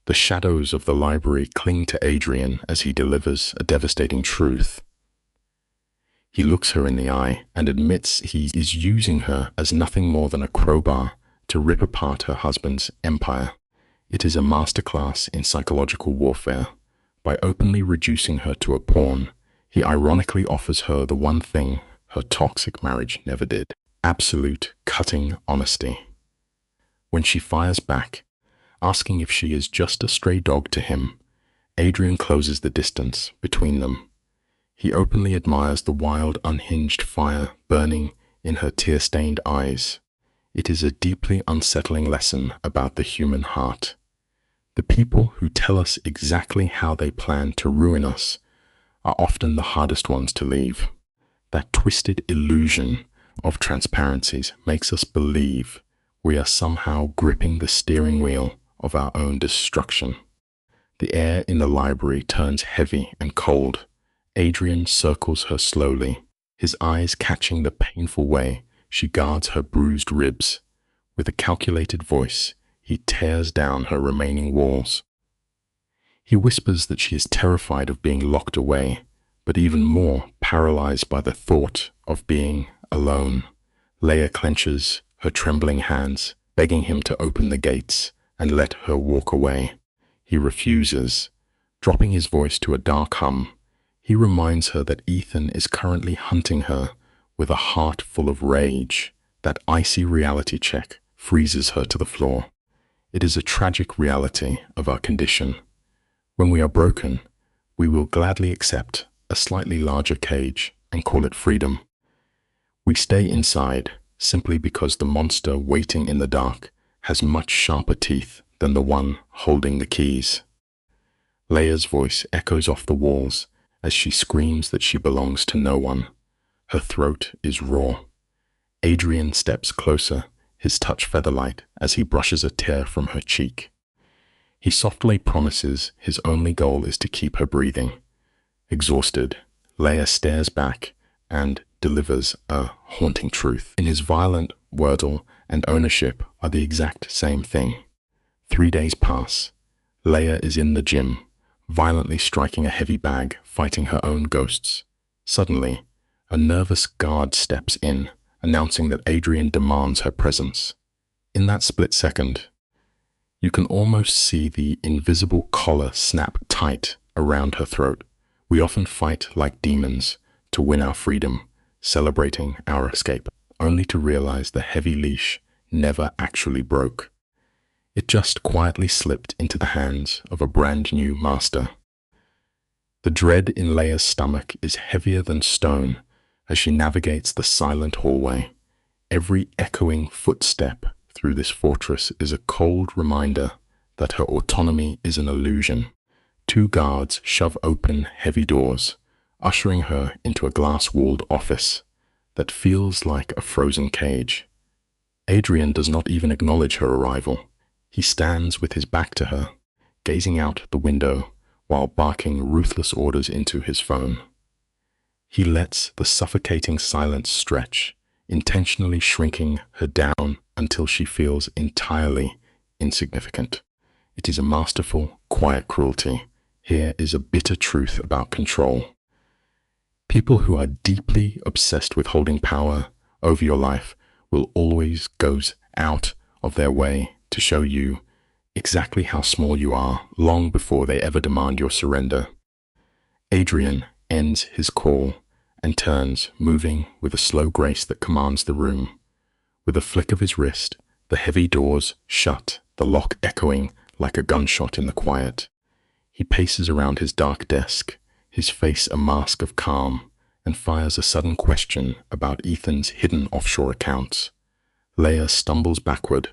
The shadows of the library cling to Adrian as he delivers a devastating truth. He looks her in the eye and admits he is using her as nothing more than a crowbar to rip apart her husband's empire. It is a masterclass in psychological warfare. By openly reducing her to a pawn, he ironically offers her the one thing her toxic marriage never did: absolute, cutting honesty. When she fires back, asking if she is just a stray dog to him, Adrian closes the distance between them. He openly admires the wild, unhinged fire burning in her tear-stained eyes. It is a deeply unsettling lesson about the human heart. The people who tell us exactly how they plan to ruin us are often the hardest ones to leave. That twisted illusion of transparencies makes us believe we are somehow gripping the steering wheel of our own destruction. The air in the library turns heavy and cold. Adrian circles her slowly, his eyes catching the painful way she guards her bruised ribs. With a calculated voice, he tears down her remaining walls. He whispers that she is terrified of being locked away, but even more paralyzed by the thought of being alone. Leia clenches her trembling hands, begging him to open the gates and let her walk away. He refuses. Dropping his voice to a dark hum, he reminds her that Ethan is currently hunting her with a heart full of rage. That icy reality check freezes her to the floor. It is a tragic reality of our condition. When we are broken, we will gladly accept a slightly larger cage and call it freedom. We stay inside simply because the monster waiting in the dark has much sharper teeth than the one holding the keys. Leia's voice echoes off the walls as she screams that she belongs to no one. Her throat is raw. Adrian steps closer, his touch feather-light as he brushes a tear from her cheek. He softly promises his only goal is to keep her breathing. Exhausted, Leia stares back and delivers a haunting truth. In his violent wordle and ownership are the exact same thing. 3 days pass. Leia is in the gym, violently striking a heavy bag, fighting her own ghosts. Suddenly, a nervous guard steps in, announcing that Adrian demands her presence. In that split second, you can almost see the invisible collar snap tight around her throat. We often fight like demons to win our freedom, celebrating our escape, only to realize the heavy leash never actually broke. It just quietly slipped into the hands of a brand new master. The dread in Leia's stomach is heavier than stone as she navigates the silent hallway. Every echoing footstep through this fortress is a cold reminder that her autonomy is an illusion. 2 guards shove open heavy doors, ushering her into a glass-walled office that feels like a frozen cage. Adrian does not even acknowledge her arrival. He stands with his back to her, gazing out the window while barking ruthless orders into his phone. He lets the suffocating silence stretch, intentionally shrinking her down until she feels entirely insignificant. It is a masterful, quiet cruelty. Here is a bitter truth about control. People who are deeply obsessed with holding power over your life will always go out of their way to show you exactly how small you are long before they ever demand your surrender. Adrian ends his call and turns, moving with a slow grace that commands the room. With a flick of his wrist, the heavy doors shut, the lock echoing like a gunshot in the quiet. He paces around his dark desk, his face a mask of calm, and fires a sudden question about Ethan's hidden offshore accounts. Leia stumbles backward,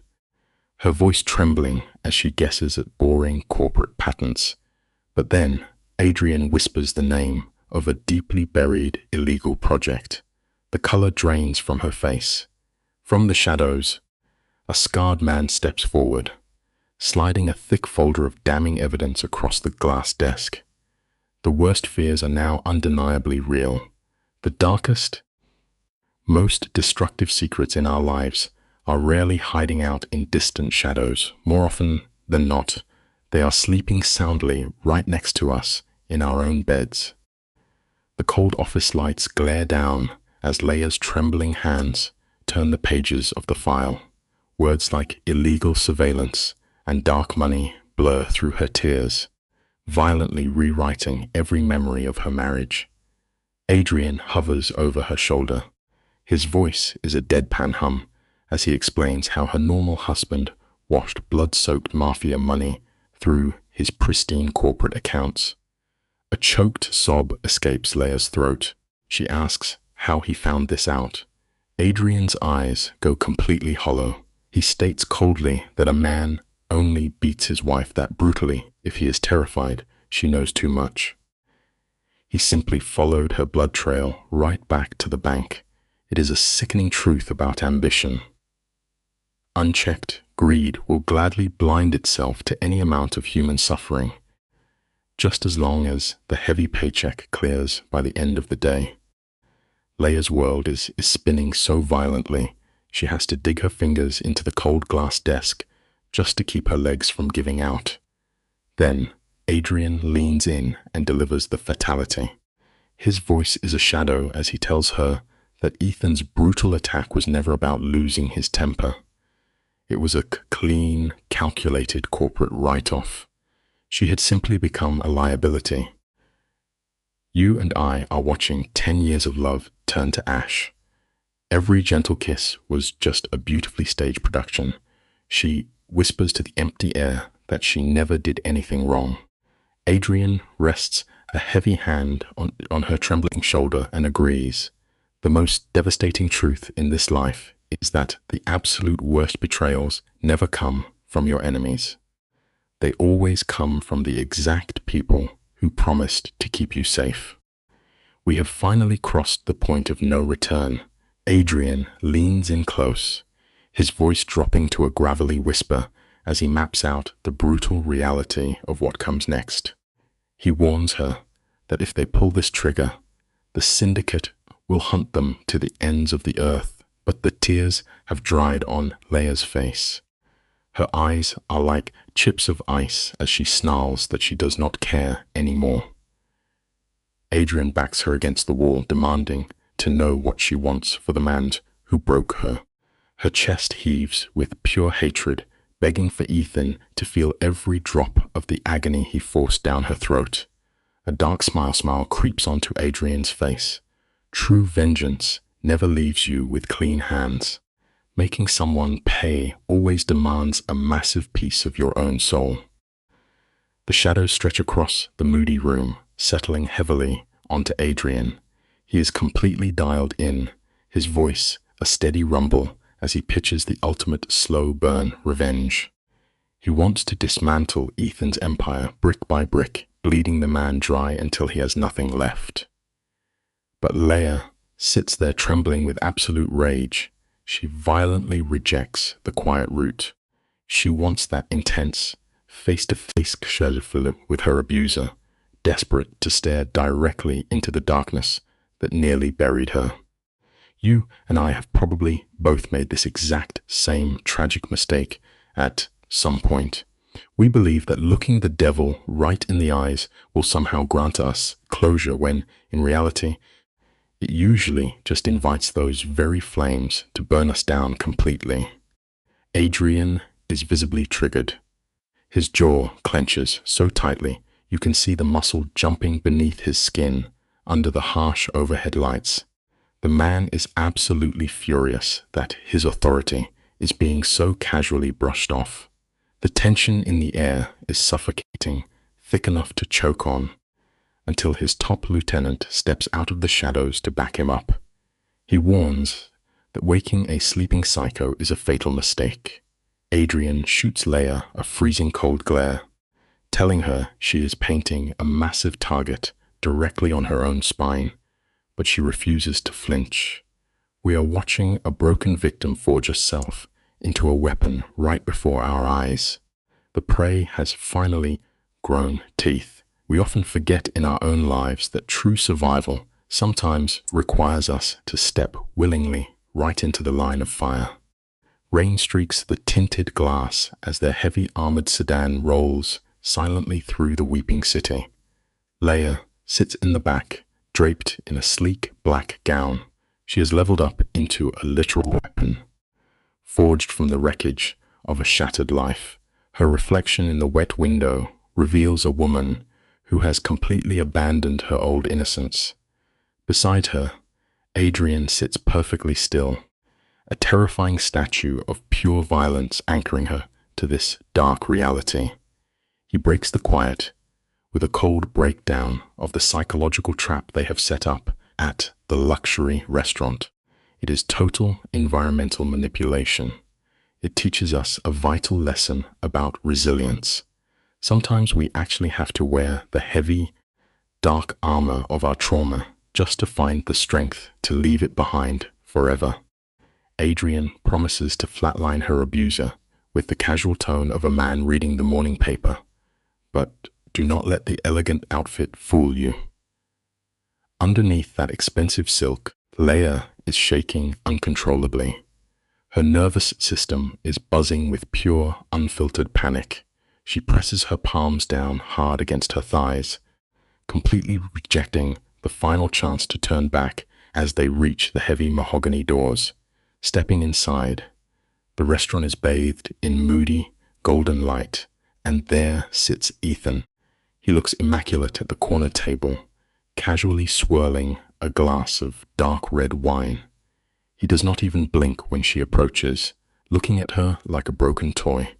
her voice trembling as she guesses at boring corporate patterns. But then Adrian whispers the name of a deeply buried illegal project. The color drains from her face. From the shadows, a scarred man steps forward, sliding a thick folder of damning evidence across the glass desk. The worst fears are now undeniably real. The darkest, most destructive secrets in our lives are rarely hiding out in distant shadows. More often than not, they are sleeping soundly right next to us in our own beds. The cold office lights glare down as Leia's trembling hands turn the pages of the file. Words like illegal surveillance and dark money blur through her tears, violently rewriting every memory of her marriage. Adrian hovers over her shoulder. His voice is a deadpan hum as he explains how her normal husband washed blood-soaked mafia money through his pristine corporate accounts. A choked sob escapes Leia's throat. She asks how he found this out. Adrian's eyes go completely hollow. He states coldly that a man only beats his wife that brutally if he is terrified she knows too much. He simply followed her blood trail right back to the bank. It is a sickening truth about ambition. Unchecked greed will gladly blind itself to any amount of human suffering, just as long as the heavy paycheck clears by the end of the day. Leia's world is spinning so violently, she has to dig her fingers into the cold glass desk just to keep her legs from giving out. Then Adrian leans in and delivers the fatality. His voice is a shadow as he tells her that Ethan's brutal attack was never about losing his temper. It was a clean, calculated corporate write-off. She had simply become a liability. You and I are watching 10 years of love turn to ash. Every gentle kiss was just a beautifully staged production. She whispers to the empty air that she never did anything wrong. Adrian rests a heavy hand on her trembling shoulder and agrees. The most devastating truth in this life is that the absolute worst betrayals never come from your enemies. They always come from the exact people who promised to keep you safe. We have finally crossed the point of no return. Adrian leans in close, his voice dropping to a gravelly whisper as he maps out the brutal reality of what comes next. He warns her that if they pull this trigger, the syndicate will hunt them to the ends of the earth. But the tears have dried on Leia's face. Her eyes are like chips of ice as she snarls that she does not care anymore. Adrian backs her against the wall, demanding to know what she wants for the man who broke her. Her chest heaves with pure hatred, begging for Ethan to feel every drop of the agony he forced down her throat. A dark smile creeps onto Adrian's face. True vengeance never leaves you with clean hands. Making someone pay always demands a massive piece of your own soul. The shadows stretch across the moody room, settling heavily onto Adrian. He is completely dialed in, his voice a steady rumble as he pitches the ultimate slow burn revenge. He wants to dismantle Ethan's empire brick by brick, bleeding the man dry until he has nothing left. But Leia sits there trembling with absolute rage. She violently rejects the quiet route. She wants that intense, face-to-face exchange with her abuser, desperate to stare directly into the darkness that nearly buried her. You and I have probably both made this exact same tragic mistake at some point. We believe that looking the devil right in the eyes will somehow grant us closure when, in reality, it usually just invites those very flames to burn us down completely. Adrian is visibly triggered. His jaw clenches so tightly you can see the muscle jumping beneath his skin under the harsh overhead lights. The man is absolutely furious that his authority is being so casually brushed off. The tension in the air is suffocating, thick enough to choke on, until his top lieutenant steps out of the shadows to back him up. He warns that waking a sleeping psycho is a fatal mistake. Adrian shoots Leia a freezing cold glare, telling her she is painting a massive target directly on her own spine, but she refuses to flinch. We are watching a broken victim forge herself into a weapon right before our eyes. The prey has finally grown teeth. We often forget in our own lives that true survival sometimes requires us to step willingly right into the line of fire. Rain streaks the tinted glass as their heavy armored sedan rolls silently through the weeping city. Leia sits in the back, draped in a sleek black gown. She has leveled up into a literal weapon, forged from the wreckage of a shattered life. Her reflection in the wet window reveals a woman who has completely abandoned her old innocence. Beside her, Adrian sits perfectly still, a terrifying statue of pure violence anchoring her to this dark reality. He breaks the quiet with a cold breakdown of the psychological trap they have set up at the luxury restaurant. It is total environmental manipulation. It teaches us a vital lesson about resilience. Sometimes we actually have to wear the heavy, dark armor of our trauma just to find the strength to leave it behind forever. Adrian promises to flatline her abuser with the casual tone of a man reading the morning paper. But do not let the elegant outfit fool you. Underneath that expensive silk, Leia is shaking uncontrollably. Her nervous system is buzzing with pure, unfiltered panic. She presses her palms down hard against her thighs, completely rejecting the final chance to turn back as they reach the heavy mahogany doors. Stepping inside, the restaurant is bathed in moody, golden light, and there sits Ethan. He looks immaculate at the corner table, casually swirling a glass of dark red wine. He does not even blink when she approaches, looking at her like a broken toy.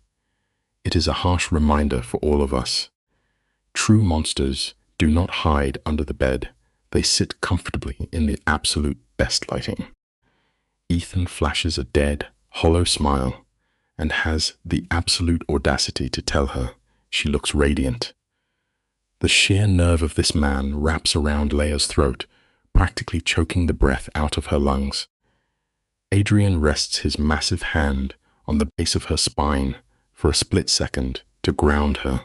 It is a harsh reminder for all of us. True monsters do not hide under the bed. They sit comfortably in the absolute best lighting. Ethan flashes a dead, hollow smile and has the absolute audacity to tell her she looks radiant. The sheer nerve of this man wraps around Leia's throat, practically choking the breath out of her lungs. Adrian rests his massive hand on the base of her spine for a split second to ground her,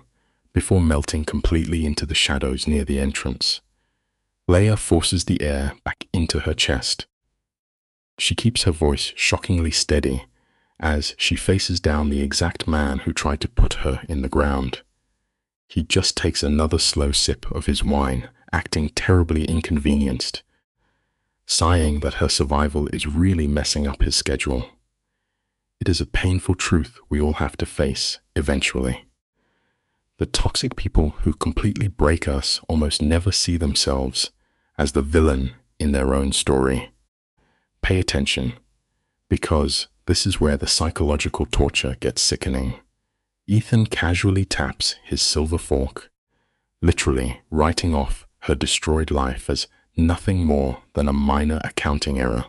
before melting completely into the shadows near the entrance. Leia forces the air back into her chest. She keeps her voice shockingly steady as she faces down the exact man who tried to put her in the ground. He just takes another slow sip of his wine, acting terribly inconvenienced, sighing that her survival is really messing up his schedule. It is a painful truth we all have to face eventually. The toxic people who completely break us almost never see themselves as the villain in their own story. Pay attention, because this is where the psychological torture gets sickening. Ethan casually taps his silver fork, literally writing off her destroyed life as nothing more than a minor accounting error.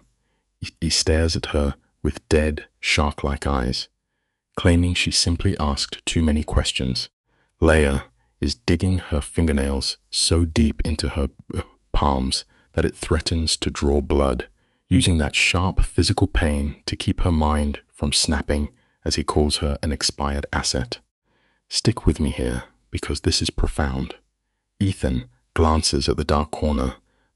He stares at her with dead, shark-like eyes, claiming she simply asked too many questions. Leia is digging her fingernails so deep into her palms that it threatens to draw blood. using that sharp physical pain to keep her mind from snapping as he calls her an expired asset. Stick with me here, because this is profound. Ethan glances at the dark corner,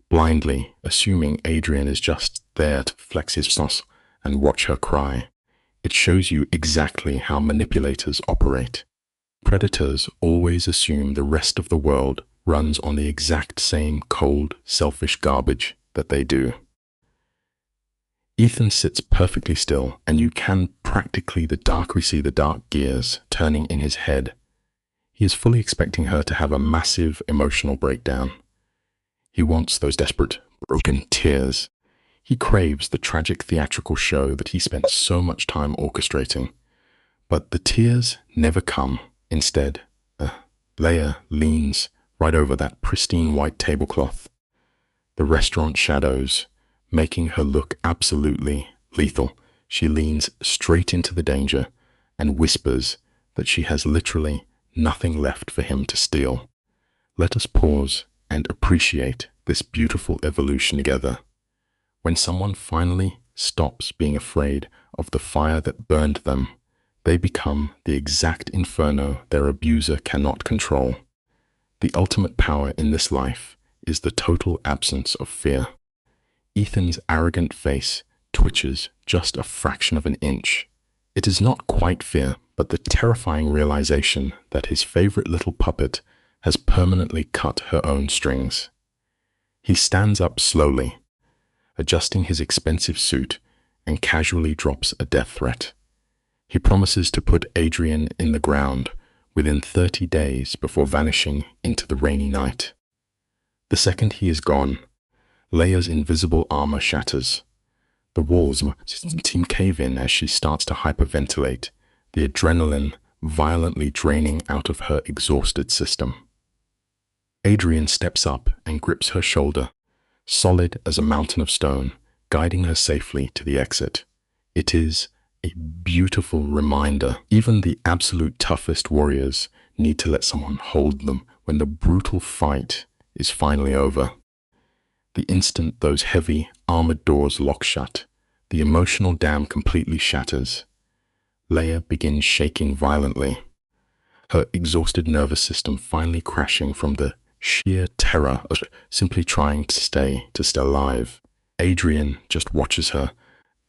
blindly assuming Adrian is just there to flex his sauce and watch her cry. It shows you exactly how manipulators operate. Predators always assume the rest of the world runs on the exact same cold, selfish garbage that they do. Ethan sits perfectly still, and you can practically see the dark gears turning in his head. He is fully expecting her to have a massive emotional breakdown. He wants those desperate, broken tears. He craves the tragic theatrical show that he spent so much time orchestrating. But the tears never come. Instead, Leia leans right over that pristine white tablecloth. The restaurant shadows, making her look absolutely lethal. She leans straight into the danger and whispers that she has literally nothing left for him to steal. Let us pause and appreciate this beautiful evolution together. When someone finally stops being afraid of the fire that burned them, they become the exact inferno their abuser cannot control. The ultimate power in this life is the total absence of fear. Ethan's arrogant face twitches just a fraction of an inch. It is not quite fear, but the terrifying realization that his favorite little puppet has permanently cut her own strings. He stands up slowly, adjusting his expensive suit, and casually drops a death threat. He promises to put Adrian in the ground within 30 days before vanishing into the rainy night. The second he is gone, Leia's invisible armor shatters. The walls seem to cave in as she starts to hyperventilate, the adrenaline violently draining out of her exhausted system. Adrian steps up and grips her shoulder, solid as a mountain of stone, guiding her safely to the exit. It is a beautiful reminder. Even the absolute toughest warriors need to let someone hold them when the brutal fight is finally over. The instant those heavy, armored doors lock shut, the emotional dam completely shatters. Leia begins shaking violently, her exhausted nervous system finally crashing from the sheer terror of simply trying to stay alive. Adrian just watches her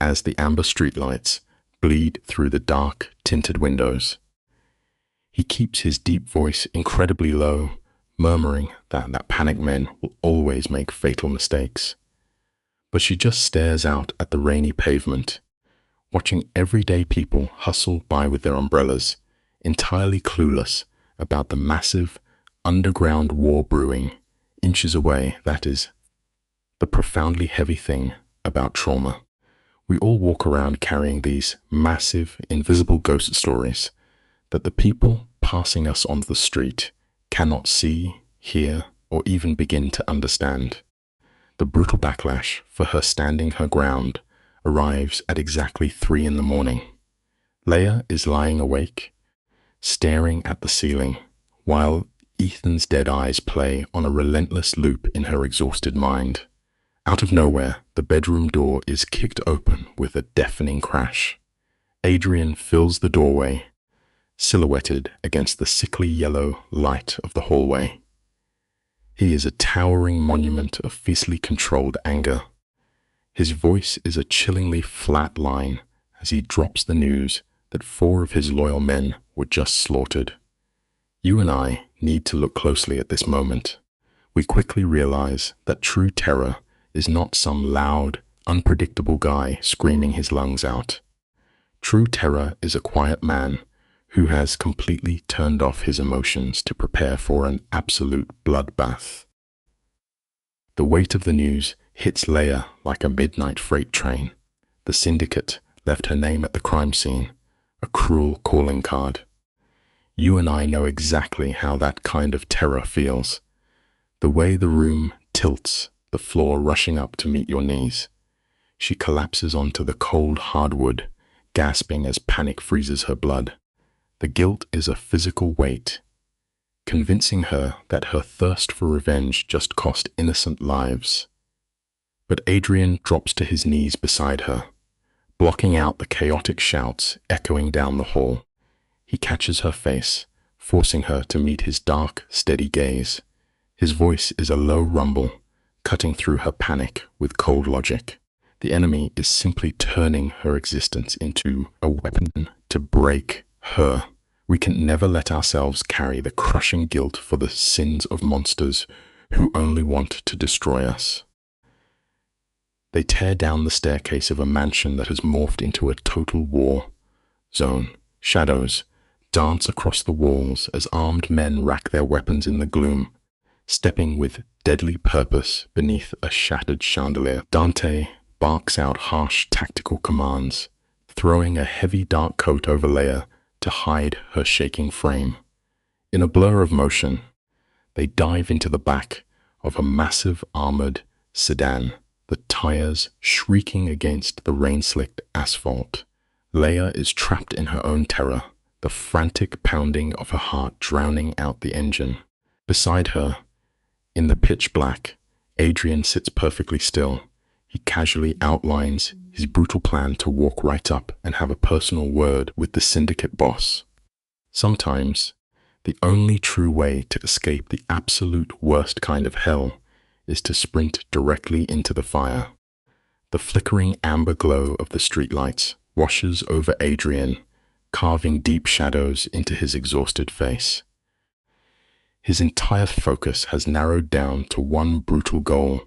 as the amber streetlights bleed through the dark, tinted windows. He keeps his deep voice incredibly low, murmuring that panicked men will always make fatal mistakes. But she just stares out at the rainy pavement, watching everyday people hustle by with their umbrellas, entirely clueless about the massive, underground war brewing inches away. That is the profoundly heavy thing about trauma. We all walk around carrying these massive, invisible ghost stories that the people passing us on the street cannot see, hear, or even begin to understand. The brutal backlash for her standing her ground arrives at exactly 3 a.m. Leia is lying awake, staring at the ceiling, while Ethan's dead eyes play on a relentless loop in her exhausted mind. Out of nowhere, the bedroom door is kicked open with a deafening crash. Adrian fills the doorway, silhouetted against the sickly yellow light of the hallway. He is a towering monument of fiercely controlled anger. His voice is a chillingly flat line as he drops the news that 4 of his loyal men were just slaughtered. You and I need to look closely at this moment. We quickly realize that true terror is not some loud, unpredictable guy screaming his lungs out. True terror is a quiet man who has completely turned off his emotions to prepare for an absolute bloodbath. The weight of the news hits Leia like a midnight freight train. The syndicate left her name at the crime scene, a cruel calling card. You and I know exactly how that kind of terror feels. The way the room tilts, the floor rushing up to meet your knees. She collapses onto the cold hardwood, gasping as panic freezes her blood. The guilt is a physical weight, convincing her that her thirst for revenge just cost innocent lives. But Adrian drops to his knees beside her, blocking out the chaotic shouts echoing down the hall. He catches her face, forcing her to meet his dark, steady gaze. His voice is a low rumble, cutting through her panic with cold logic. The enemy is simply turning her existence into a weapon to break her. We can never let ourselves carry the crushing guilt for the sins of monsters who only want to destroy us. They tear down the staircase of a mansion that has morphed into a total war zone. Shadows dance across the walls as armed men rack their weapons in the gloom, stepping with deadly purpose beneath a shattered chandelier. Dante barks out harsh tactical commands, throwing a heavy dark coat over Leia to hide her shaking frame. In a blur of motion, they dive into the back of a massive armored sedan, the tires shrieking against the rain-slicked asphalt. Leia is trapped in her own terror, the frantic pounding of her heart drowning out the engine. Beside her, in the pitch black, Adrian sits perfectly still. He casually outlines his brutal plan to walk right up and have a personal word with the syndicate boss. Sometimes, the only true way to escape the absolute worst kind of hell is to sprint directly into the fire. The flickering amber glow of the streetlights washes over Adrian, carving deep shadows into his exhausted face. His entire focus has narrowed down to one brutal goal: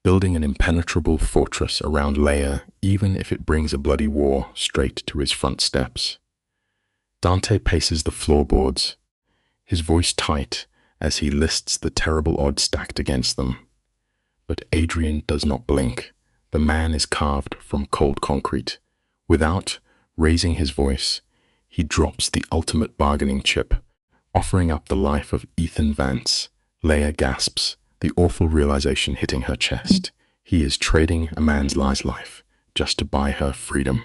building an impenetrable fortress around Leia, even if it brings a bloody war straight to his front steps. Dante paces the floorboards, his voice tight as he lists the terrible odds stacked against them. But Adrian does not blink. The man is carved from cold concrete. Without raising his voice, he drops the ultimate bargaining chip, offering up the life of Ethan Vance. Leia gasps, the awful realization hitting her chest. He is trading a man's life just to buy her freedom.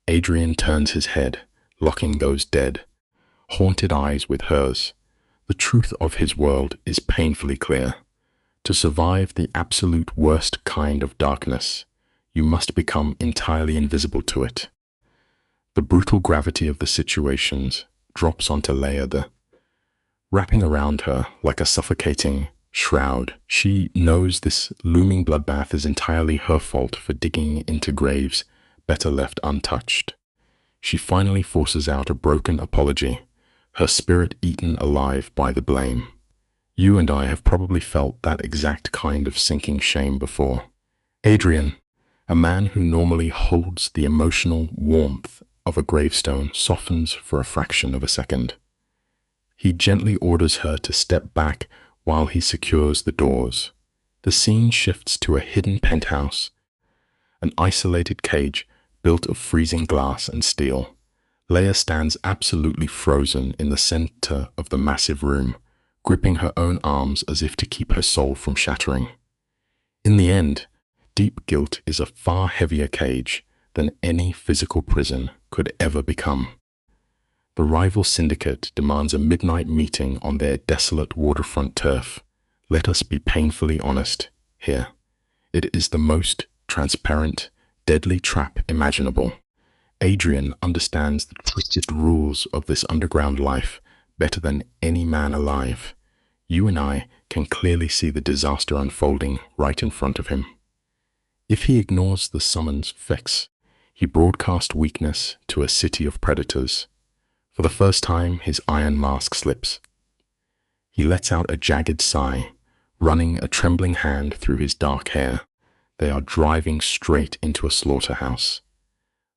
Adrian turns his head, locking those dead, haunted eyes with hers. The truth of his world is painfully clear. To survive the absolute worst kind of darkness, you must become entirely invisible to it. The brutal gravity of the situations drops onto Leia, wrapping around her like a suffocating shroud. She knows this looming bloodbath is entirely her fault for digging into graves better left untouched. She finally forces out a broken apology, her spirit eaten alive by the blame. You and I have probably felt that exact kind of sinking shame before. Adrian, a man who normally holds the emotional warmth of a gravestone, softens for a fraction of a second. He gently orders her to step back while he secures the doors. The scene shifts to a hidden penthouse, an isolated cage built of freezing glass and steel. Leia stands absolutely frozen in the center of the massive room, gripping her own arms as if to keep her soul from shattering. In the end, deep guilt is a far heavier cage than any physical prison could ever become. The rival syndicate demands a midnight meeting on their desolate waterfront turf. Let us be painfully honest here. It is the most transparent, deadly trap imaginable. Adrian understands the twisted rules of this underground life better than any man alive. You and I can clearly see the disaster unfolding right in front of him. If he ignores the summons fix, he broadcasts weakness to a city of predators. For the first time, his iron mask slips. He lets out a jagged sigh, running a trembling hand through his dark hair. They are driving straight into a slaughterhouse.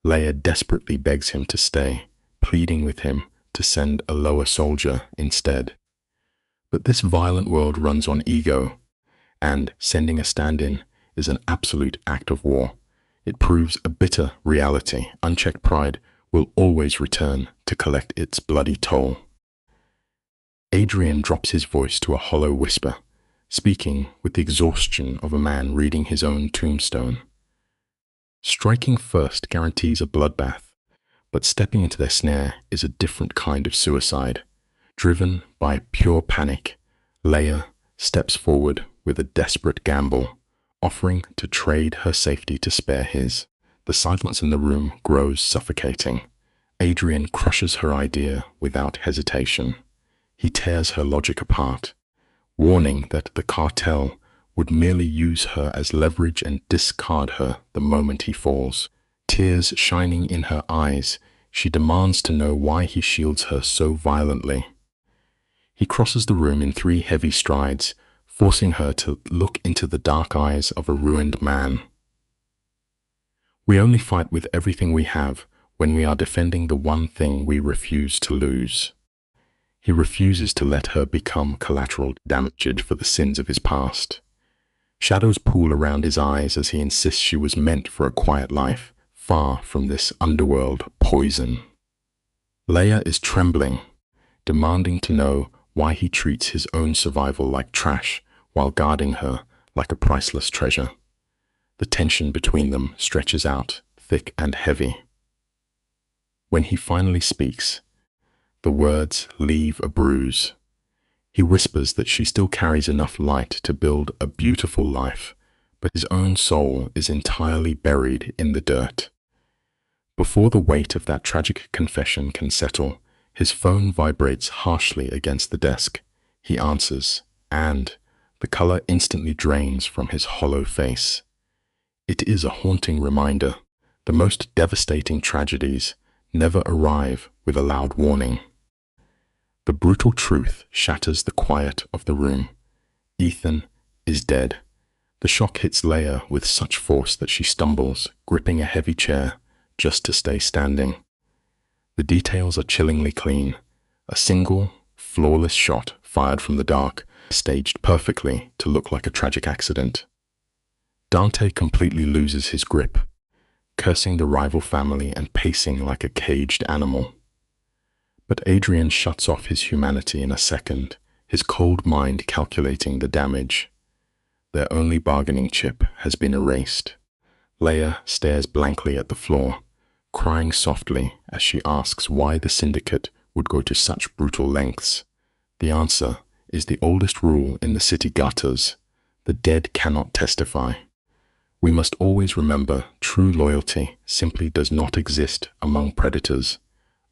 Leia desperately begs him to stay, pleading with him to send a lower soldier instead. But this violent world runs on ego, and sending a stand-in is an absolute act of war. It proves a bitter reality. Unchecked pride will always return to collect its bloody toll. Adrian drops his voice to a hollow whisper, speaking with the exhaustion of a man reading his own tombstone. Striking first guarantees a bloodbath, but stepping into their snare is a different kind of suicide. Driven by pure panic, Leia steps forward with a desperate gamble, offering to trade her safety to spare his. The silence in the room grows suffocating. Adrian crushes her idea without hesitation. He tears her logic apart, warning that the cartel would merely use her as leverage and discard her the moment he falls. Tears shining in her eyes, she demands to know why he shields her so violently. He crosses the room in 3 heavy strides, forcing her to look into the dark eyes of a ruined man. We only fight with everything we have when we are defending the one thing we refuse to lose. He refuses to let her become collateral damage for the sins of his past. Shadows pool around his eyes as he insists she was meant for a quiet life, far from this underworld poison. Leia is trembling, demanding to know why he treats his own survival like trash while guarding her like a priceless treasure. The tension between them stretches out, thick and heavy. When he finally speaks, the words leave a bruise. He whispers that she still carries enough light to build a beautiful life, but his own soul is entirely buried in the dirt. Before the weight of that tragic confession can settle, his phone vibrates harshly against the desk. He answers, and the color instantly drains from his hollow face. It is a haunting reminder. The most devastating tragedies never arrive with a loud warning. The brutal truth shatters the quiet of the room. Ethan is dead. The shock hits Leia with such force that she stumbles, gripping a heavy chair just to stay standing. The details are chillingly clean. A single, flawless shot fired from the dark, staged perfectly to look like a tragic accident. Dante completely loses his grip, cursing the rival family and pacing like a caged animal. But Adrian shuts off his humanity in a second, his cold mind calculating the damage. Their only bargaining chip has been erased. Leia stares blankly at the floor, crying softly as she asks why the syndicate would go to such brutal lengths. The answer is the oldest rule in the city gutters: the dead cannot testify. We must always remember true loyalty simply does not exist among predators,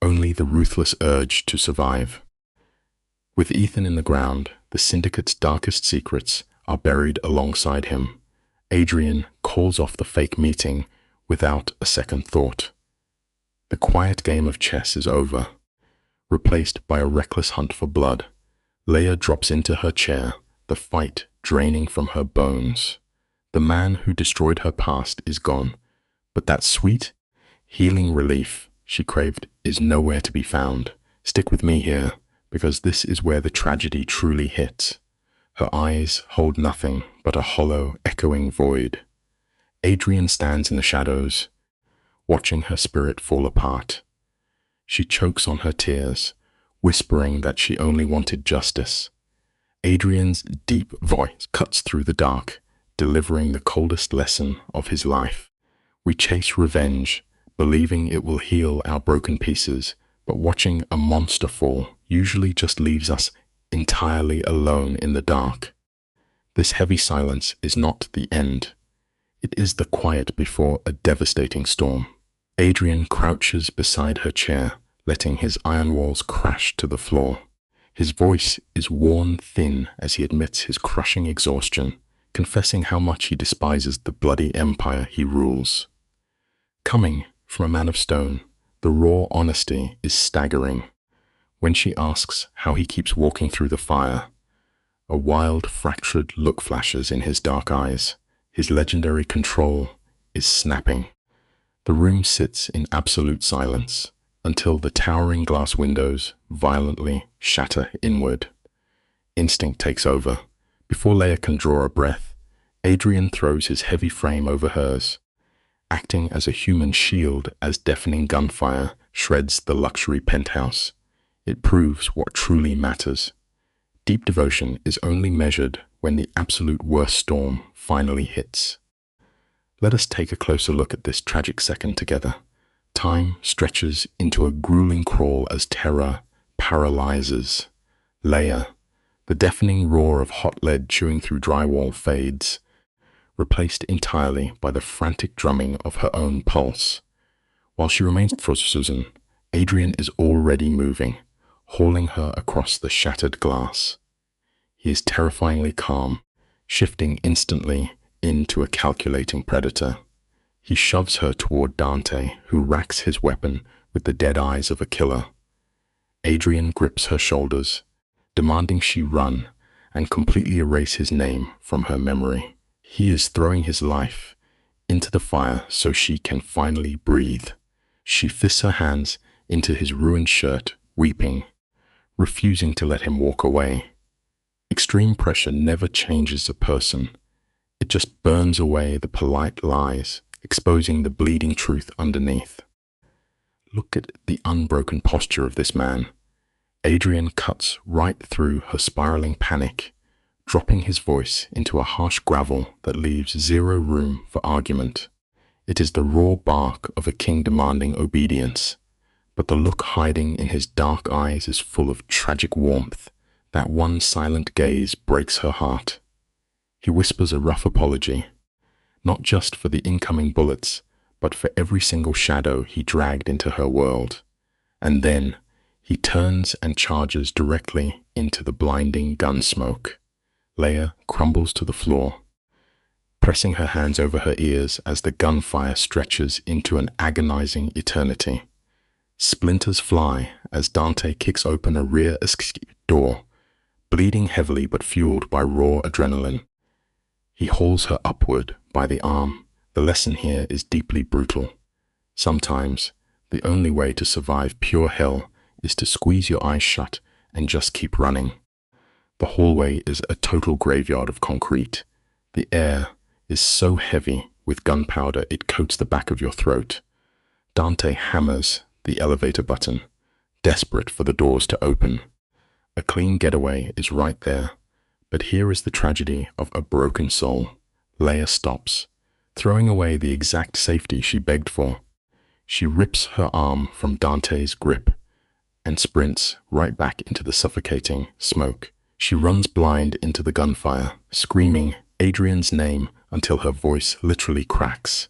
only the ruthless urge to survive. With Ethan in the ground, the syndicate's darkest secrets are buried alongside him. Adrian calls off the fake meeting without a second thought. The quiet game of chess is over, replaced by a reckless hunt for blood. Leia drops into her chair, the fight draining from her bones. The man who destroyed her past is gone, but that sweet, healing relief she craved is nowhere to be found. Stick with me here, because this is where the tragedy truly hits. Her eyes hold nothing but a hollow, echoing void. Adrian stands in the shadows, watching her spirit fall apart. She chokes on her tears, whispering that she only wanted justice. Adrian's deep voice cuts through the dark, delivering the coldest lesson of his life. We chase revenge, believing it will heal our broken pieces, but watching a monster fall usually just leaves us entirely alone in the dark. This heavy silence is not the end. It is the quiet before a devastating storm. Adrian crouches beside her chair, letting his iron walls crash to the floor. His voice is worn thin as he admits his crushing exhaustion, confessing how much he despises the bloody empire he rules. Coming from a man of stone, the raw honesty is staggering. When she asks how he keeps walking through the fire, a wild, fractured look flashes in his dark eyes. His legendary control is snapping. The room sits in absolute silence until the towering glass windows violently shatter inward. Instinct takes over. Before Leia can draw a breath, Adrian throws his heavy frame over hers, acting as a human shield as deafening gunfire shreds the luxury penthouse. It proves what truly matters. Deep devotion is only measured when the absolute worst storm finally hits. Let us take a closer look at this tragic second together. Time stretches into a grueling crawl as terror paralyzes. Leia, the deafening roar of hot lead chewing through drywall fades, replaced entirely by the frantic drumming of her own pulse. While she remains frozen, Adrian is already moving, hauling her across the shattered glass. He is terrifyingly calm, shifting instantly into a calculating predator. He shoves her toward Dante, who racks his weapon with the dead eyes of a killer. Adrian grips her shoulders, demanding she run and completely erase his name from her memory. He is throwing his life into the fire so she can finally breathe. She fists her hands into his ruined shirt, weeping, refusing to let him walk away. Extreme pressure never changes a person. It just burns away the polite lies, exposing the bleeding truth underneath. Look at the unbroken posture of this man. Adrian cuts right through her spiraling panic, dropping his voice into a harsh gravel that leaves zero room for argument. It is the raw bark of a king demanding obedience, but the look hiding in his dark eyes is full of tragic warmth. That one silent gaze breaks her heart. He whispers a rough apology, not just for the incoming bullets, but for every single shadow he dragged into her world. And then he turns and charges directly into the blinding gun smoke. Leia crumbles to the floor, pressing her hands over her ears as the gunfire stretches into an agonizing eternity. Splinters fly as Dante kicks open a rear escape door, bleeding heavily but fueled by raw adrenaline. He hauls her upward by the arm. The lesson here is deeply brutal. Sometimes, the only way to survive pure hell is to squeeze your eyes shut and just keep running. The hallway is a total graveyard of concrete. The air is so heavy with gunpowder it coats the back of your throat. Dante hammers the elevator button, desperate for the doors to open. A clean getaway is right there, but here is the tragedy of a broken soul. Leia stops, throwing away the exact safety she begged for. She rips her arm from Dante's grip and sprints right back into the suffocating smoke. She runs blind into the gunfire, screaming Adrian's name until her voice literally cracks.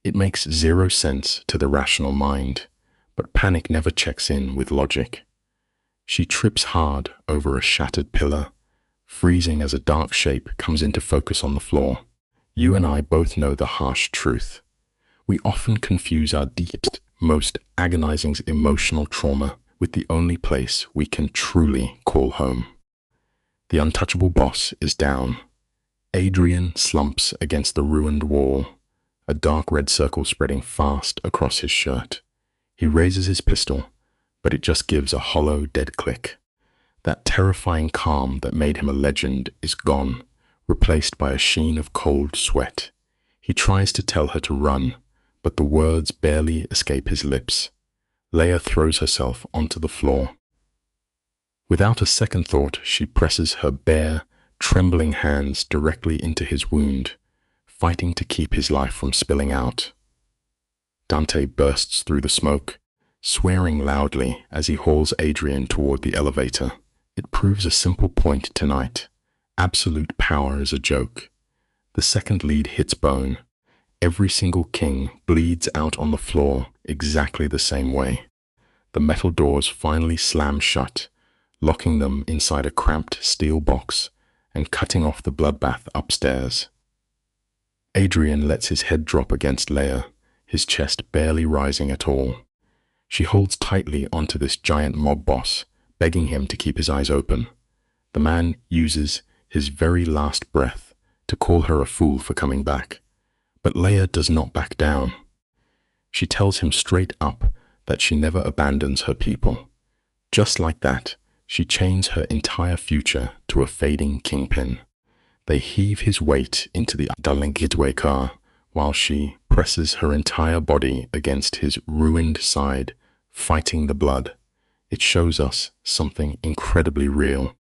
It makes zero sense to the rational mind, but panic never checks in with logic. She trips hard over a shattered pillar, freezing as a dark shape comes into focus on the floor. You and I both know the harsh truth. We often confuse our deepest, most agonizing emotional trauma with the only place we can truly call home. The untouchable boss is down. Adrian slumps against the ruined wall, a dark red circle spreading fast across his shirt. He raises his pistol, but it just gives a hollow, dead click. That terrifying calm that made him a legend is gone, replaced by a sheen of cold sweat. He tries to tell her to run, but the words barely escape his lips. Leia throws herself onto the floor. Without a second thought, she presses her bare, trembling hands directly into his wound, fighting to keep his life from spilling out. Dante bursts through the smoke, swearing loudly as he hauls Adrian toward the elevator. It proves a simple point tonight. Absolute power is a joke. The second lead hits bone. Every single king bleeds out on the floor exactly the same way. The metal doors finally slam shut, locking them inside a cramped steel box and cutting off the bloodbath upstairs. Adrian lets his head drop against Leia, his chest barely rising at all. She holds tightly onto this giant mob boss, begging him to keep his eyes open. The man uses his very last breath to call her a fool for coming back. But Leia does not back down. She tells him straight up that she never abandons her people. Just like that, she chains her entire future to a fading kingpin. They heave his weight into the getaway car while she presses her entire body against his ruined side, fighting the blood. It shows us something incredibly real.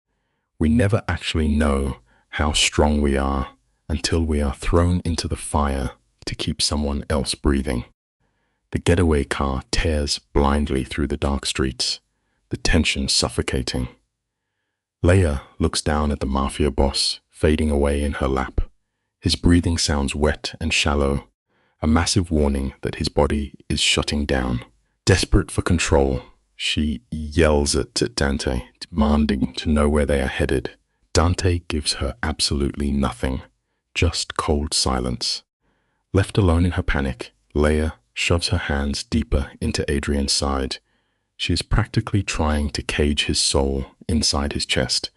We never actually know how strong we are until we are thrown into the fire to keep someone else breathing. The getaway car tears blindly through the dark streets, the tension suffocating. Leia looks down at the mafia boss fading away in her lap. His breathing sounds wet and shallow, a massive warning that his body is shutting down. Desperate for control, she yells at Dante, demanding to know where they are headed. Dante gives her absolutely nothing, just cold silence. Left alone in her panic, Leia shoves her hands deeper into Adrian's side. She is practically trying to cage his soul inside his chest,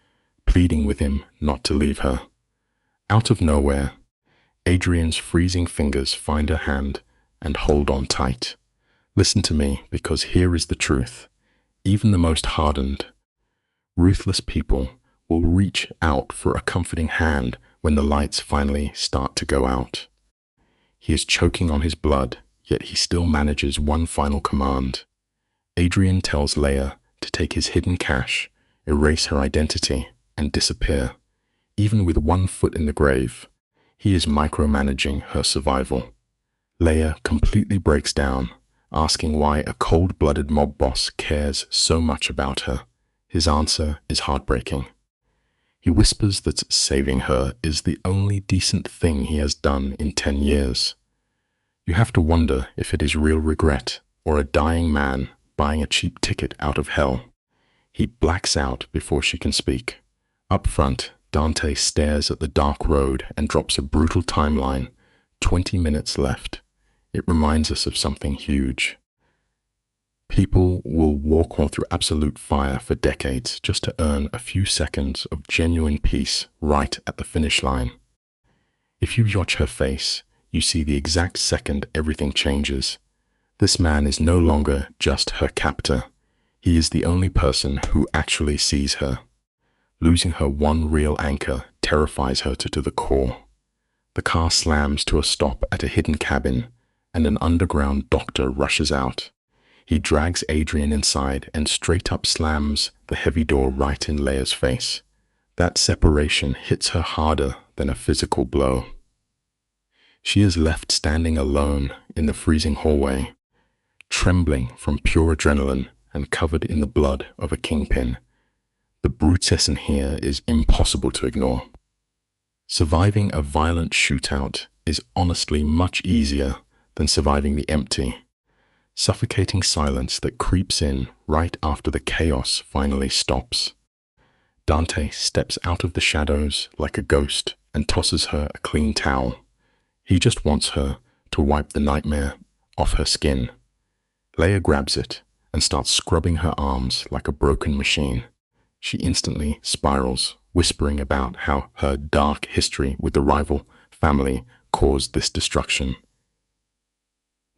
pleading with him not to leave her. Out of nowhere, Adrian's freezing fingers find her hand and hold on tight. Listen to me, because here is the truth. Even the most hardened, ruthless people will reach out for a comforting hand when the lights finally start to go out. He is choking on his blood, yet he still manages one final command. Adrian tells Leia to take his hidden cache, erase her identity, and disappear. Even with one foot in the grave, he is micromanaging her survival. Leia completely breaks down, asking why a cold-blooded mob boss cares so much about her. His answer is heartbreaking. He whispers that saving her is the only decent thing he has done in 10 years. You have to wonder if it is real regret or a dying man buying a cheap ticket out of hell. He blacks out before she can speak. Up front, Dante stares at the dark road and drops a brutal timeline. 20 minutes left. It reminds us of something huge. People will walk on through absolute fire for decades just to earn a few seconds of genuine peace right at the finish line. If you watch her face, you see the exact second everything changes. This man is no longer just her captor. He is the only person who actually sees her. Losing her one real anchor terrifies her to the core. The car slams to a stop at a hidden cabin, and an underground doctor rushes out. He drags Adrian inside and straight up slams the heavy door right in Leia's face. That separation hits her harder than a physical blow. She is left standing alone in the freezing hallway, trembling from pure adrenaline and covered in the blood of a kingpin. The brutality here is impossible to ignore. Surviving a violent shootout is honestly much easier than surviving the empty, suffocating silence that creeps in right after the chaos finally stops. Dante steps out of the shadows like a ghost and tosses her a clean towel. He just wants her to wipe the nightmare off her skin. Leia grabs it and starts scrubbing her arms like a broken machine. She instantly spirals, whispering about how her dark history with the rival family caused this destruction.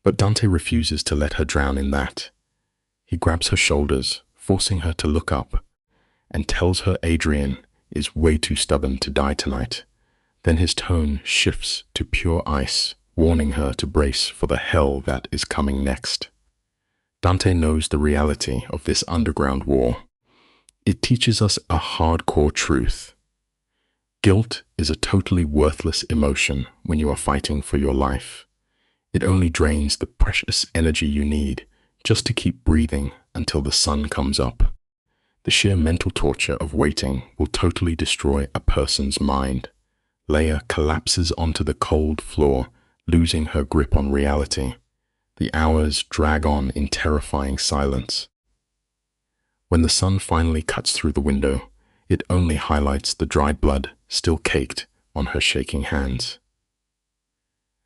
But Dante refuses to let her drown in that. He grabs her shoulders, forcing her to look up, and tells her Adrian is way too stubborn to die tonight. Then his tone shifts to pure ice, warning her to brace for the hell that is coming next. Dante knows the reality of this underground war. It teaches us a hardcore truth. Guilt is a totally worthless emotion when you are fighting for your life. It only drains the precious energy you need just to keep breathing until the sun comes up. The sheer mental torture of waiting will totally destroy a person's mind. Leia collapses onto the cold floor, losing her grip on reality. The hours drag on in terrifying silence. When the sun finally cuts through the window, it only highlights the dried blood still caked on her shaking hands.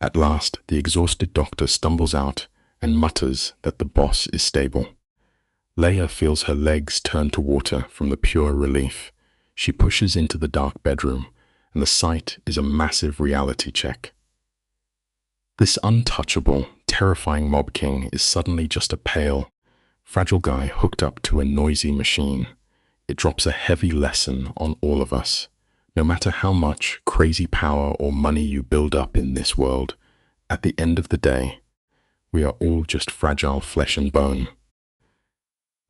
At last, the exhausted doctor stumbles out and mutters that the boss is stable. Leia feels her legs turn to water from the pure relief. She pushes into the dark bedroom, and the sight is a massive reality check. This untouchable, terrifying mob king is suddenly just a pale, fragile guy hooked up to a noisy machine. It drops a heavy lesson on all of us. No matter how much crazy power or money you build up in this world, at the end of the day, we are all just fragile flesh and bone.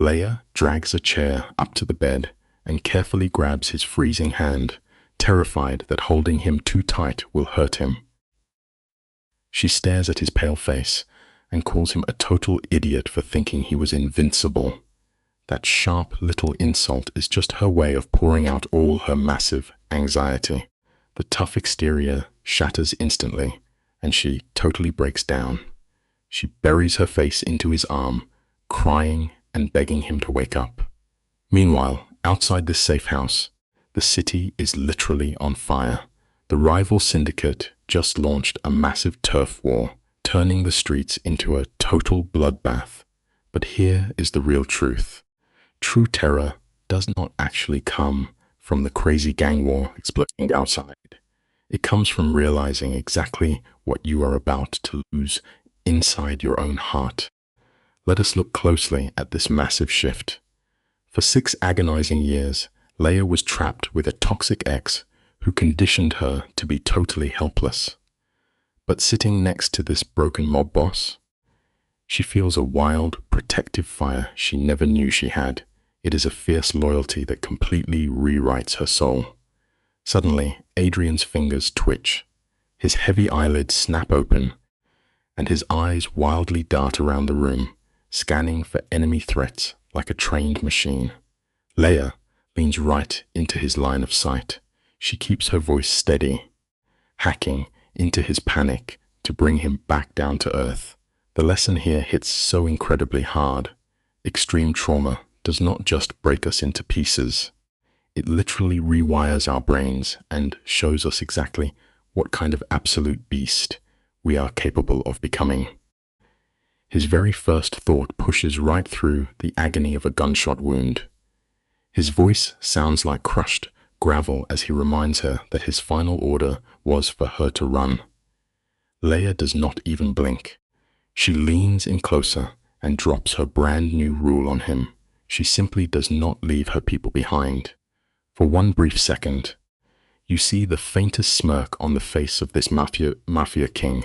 Leia drags a chair up to the bed and carefully grabs his freezing hand, terrified that holding him too tight will hurt him. She stares at his pale face and calls him a total idiot for thinking he was invincible. That sharp little insult is just her way of pouring out all her massive anxiety. The tough exterior shatters instantly, and she totally breaks down. She buries her face into his arm, crying and begging him to wake up. Meanwhile, outside this safe house, the city is literally on fire. The rival syndicate just launched a massive turf war, turning the streets into a total bloodbath. But here is the real truth. True terror does not actually come from the crazy gang war exploding outside. It comes from realizing exactly what you are about to lose inside your own heart. Let us look closely at this massive shift. For 6 agonizing years, Leia was trapped with a toxic ex who conditioned her to be totally helpless. But sitting next to this broken mob boss, she feels a wild, protective fire she never knew she had. It is a fierce loyalty that completely rewrites her soul. Suddenly, Adrian's fingers twitch. His heavy eyelids snap open, and his eyes wildly dart around the room, scanning for enemy threats like a trained machine. Leia leans right into his line of sight. She keeps her voice steady, hacking into his panic to bring him back down to earth. The lesson here hits so incredibly hard. Extreme trauma does not just break us into pieces. It literally rewires our brains and shows us exactly what kind of absolute beast we are capable of becoming. His very first thought pushes right through the agony of a gunshot wound. His voice sounds like crushed gravel as he reminds her that his final order was for her to run. Leia does not even blink. She leans in closer and drops her brand new rule on him. She simply does not leave her people behind. For one brief second, you see the faintest smirk on the face of this Mafia King,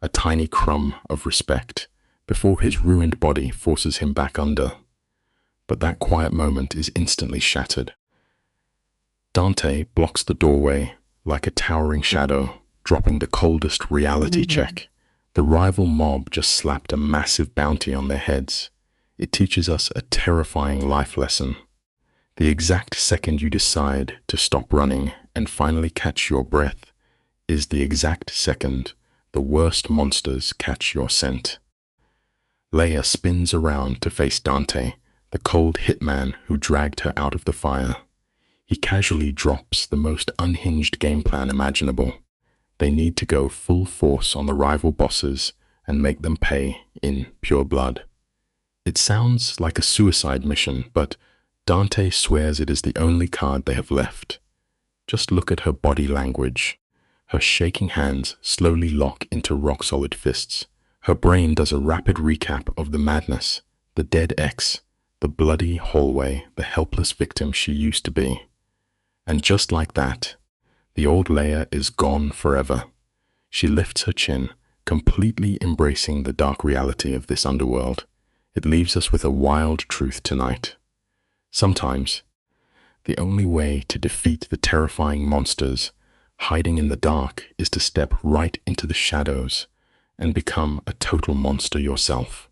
a tiny crumb of respect, before his ruined body forces him back under. But that quiet moment is instantly shattered. Dante blocks the doorway like a towering shadow, dropping the coldest reality check. The rival mob just slapped a massive bounty on their heads. It teaches us a terrifying life lesson. The exact second you decide to stop running and finally catch your breath is the exact second the worst monsters catch your scent. Leia spins around to face Dante, the cold hitman who dragged her out of the fire. He casually drops the most unhinged game plan imaginable. They need to go full force on the rival bosses and make them pay in pure blood. It sounds like a suicide mission, but Dante swears it is the only card they have left. Just look at her body language. Her shaking hands slowly lock into rock-solid fists. Her brain does a rapid recap of the madness, the dead ex, the bloody hallway, the helpless victim she used to be. And just like that, the old Leia is gone forever. She lifts her chin, completely embracing the dark reality of this underworld. It leaves us with a wild truth tonight. Sometimes, the only way to defeat the terrifying monsters hiding in the dark is to step right into the shadows and become a total monster yourself.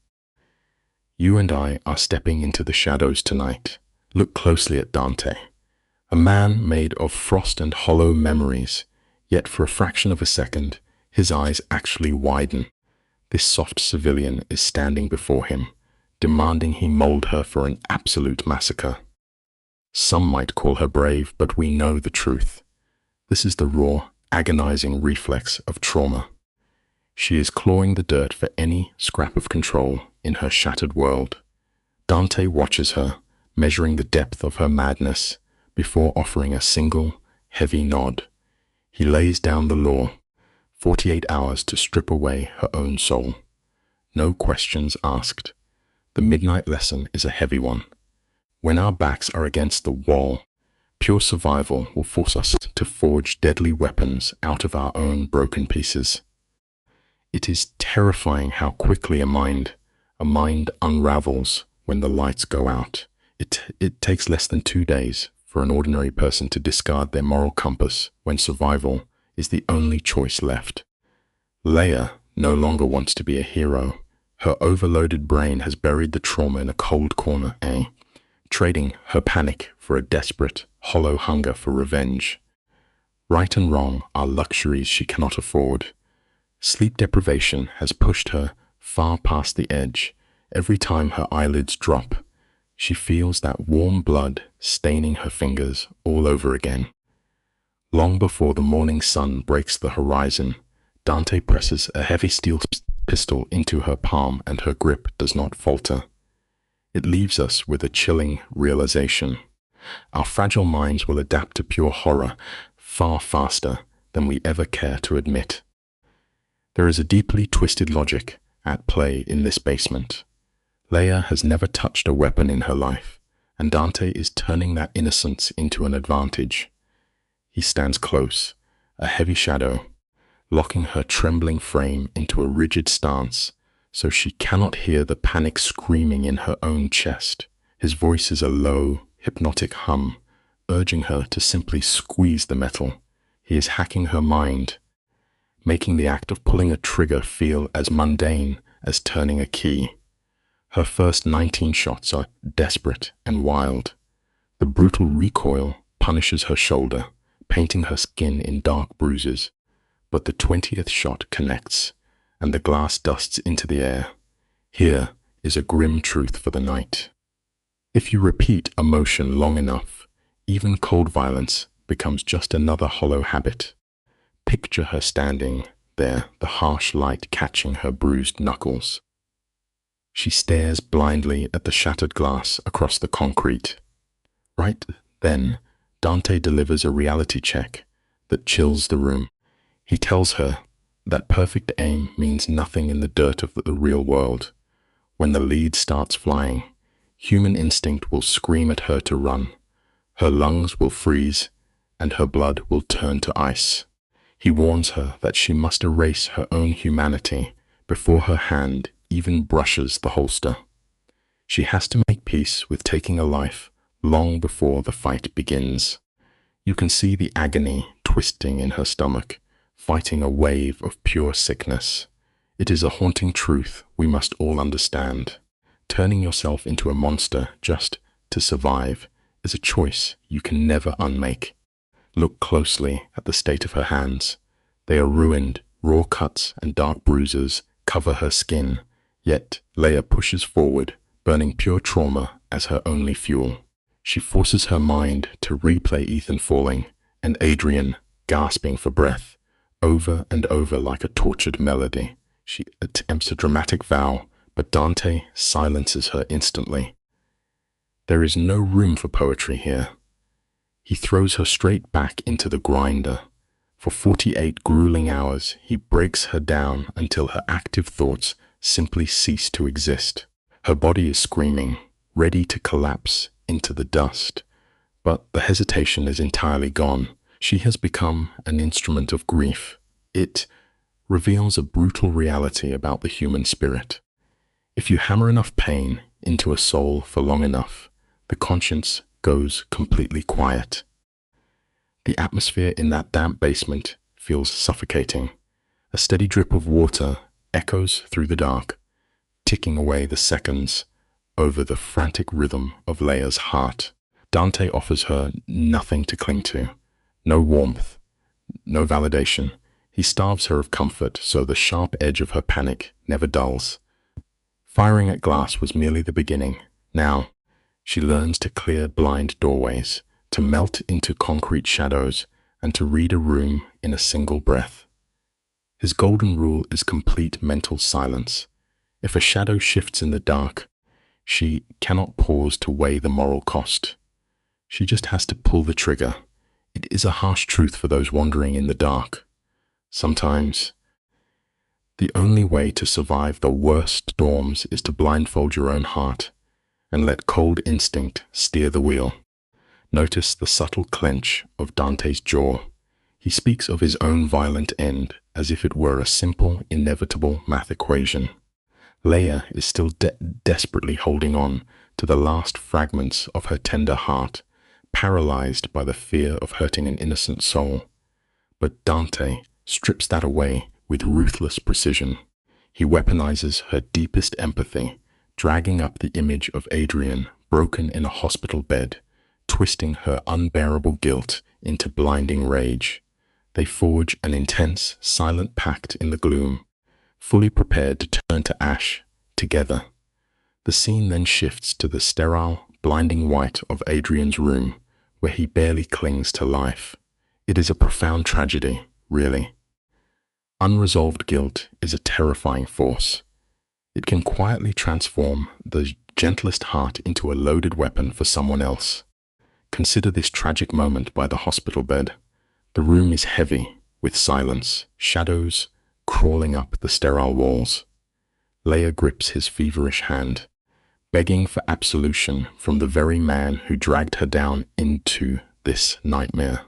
You and I are stepping into the shadows tonight. Look closely at Dante, a man made of frost and hollow memories, yet for a fraction of a second, his eyes actually widen. This soft civilian is standing before him, demanding he mold her for an absolute massacre. Some might call her brave, but we know the truth. This is the raw, agonizing reflex of trauma. She is clawing the dirt for any scrap of control in her shattered world. Dante watches her, measuring the depth of her madness, before offering a single, heavy nod. He lays down the law, 48 hours to strip away her own soul. No questions asked. The midnight lesson is a heavy one. When our backs are against the wall, pure survival will force us to forge deadly weapons out of our own broken pieces. It is terrifying how quickly a mind unravels when the lights go out. It takes less than 2 days for an ordinary person to discard their moral compass when survival is the only choice left. Leia no longer wants to be a hero. Her overloaded brain has buried the trauma in a cold corner, trading her panic for a desperate, hollow hunger for revenge. Right and wrong are luxuries she cannot afford. Sleep deprivation has pushed her far past the edge. Every time her eyelids drop, she feels that warm blood staining her fingers all over again. Long before the morning sun breaks the horizon, Dante presses a heavy steel pistol into her palm and her grip does not falter. It leaves us with a chilling realization. Our fragile minds will adapt to pure horror far faster than we ever care to admit. There is a deeply twisted logic at play in this basement. Leia has never touched a weapon in her life, and Dante is turning that innocence into an advantage. He stands close, a heavy shadow, locking her trembling frame into a rigid stance so she cannot hear the panic screaming in her own chest. His voice is a low, hypnotic hum, urging her to simply squeeze the metal. He is hacking her mind, making the act of pulling a trigger feel as mundane as turning a key. Her first 19 shots are desperate and wild. The brutal recoil punishes her shoulder, painting her skin in dark bruises. But the 20th shot connects, and the glass dusts into the air. Here is a grim truth for the night. If you repeat a motion long enough, even cold violence becomes just another hollow habit. Picture her standing there, the harsh light catching her bruised knuckles. She stares blindly at the shattered glass across the concrete. Right then, Dante delivers a reality check that chills the room. He tells her that perfect aim means nothing in the dirt of the real world. When the lead starts flying, human instinct will scream at her to run. Her lungs will freeze, and her blood will turn to ice. He warns her that she must erase her own humanity before her hand even brushes the holster. She has to make peace with taking a life long before the fight begins. You can see the agony twisting in her stomach, fighting a wave of pure sickness. It is a haunting truth we must all understand. Turning yourself into a monster just to survive is a choice you can never unmake. Look closely at the state of her hands. They are ruined, raw cuts and dark bruises cover her skin, yet Leia pushes forward, burning pure trauma as her only fuel. She forces her mind to replay Ethan falling and Adrian gasping for breath, over and over like a tortured melody. She attempts a dramatic vow, but Dante silences her instantly. There is no room for poetry here. He throws her straight back into the grinder. For 48 grueling hours, he breaks her down until her active thoughts simply cease to exist. Her body is screaming, ready to collapse into the dust. But the hesitation is entirely gone. She has become an instrument of grief. It reveals a brutal reality about the human spirit. If you hammer enough pain into a soul for long enough, the conscience goes completely quiet. The atmosphere in that damp basement feels suffocating. A steady drip of water echoes through the dark, ticking away the seconds over the frantic rhythm of Leia's heart. Dante offers her nothing to cling to, no warmth, no validation. He starves her of comfort so the sharp edge of her panic never dulls. Firing at glass was merely the beginning. Now, she learns to clear blind doorways, to melt into concrete shadows, and to read a room in a single breath. His golden rule is complete mental silence. If a shadow shifts in the dark, she cannot pause to weigh the moral cost. She just has to pull the trigger. It is a harsh truth for those wandering in the dark. Sometimes, the only way to survive the worst storms is to blindfold your own heart and let cold instinct steer the wheel. Notice the subtle clench of Dante's jaw. He speaks of his own violent end as if it were a simple, inevitable math equation. Leia is still desperately holding on to the last fragments of her tender heart, paralyzed by the fear of hurting an innocent soul. But Dante strips that away with ruthless precision. He weaponizes her deepest empathy, dragging up the image of Adrian broken in a hospital bed, twisting her unbearable guilt into blinding rage. They forge an intense, silent pact in the gloom, fully prepared to turn to ash together. The scene then shifts to the sterile, blinding white of Adrian's room, where he barely clings to life. It is a profound tragedy, really. Unresolved guilt is a terrifying force. It can quietly transform the gentlest heart into a loaded weapon for someone else. Consider this tragic moment by the hospital bed. The room is heavy with silence, shadows crawling up the sterile walls. Leia grips his feverish hand, begging for absolution from the very man who dragged her down into this nightmare.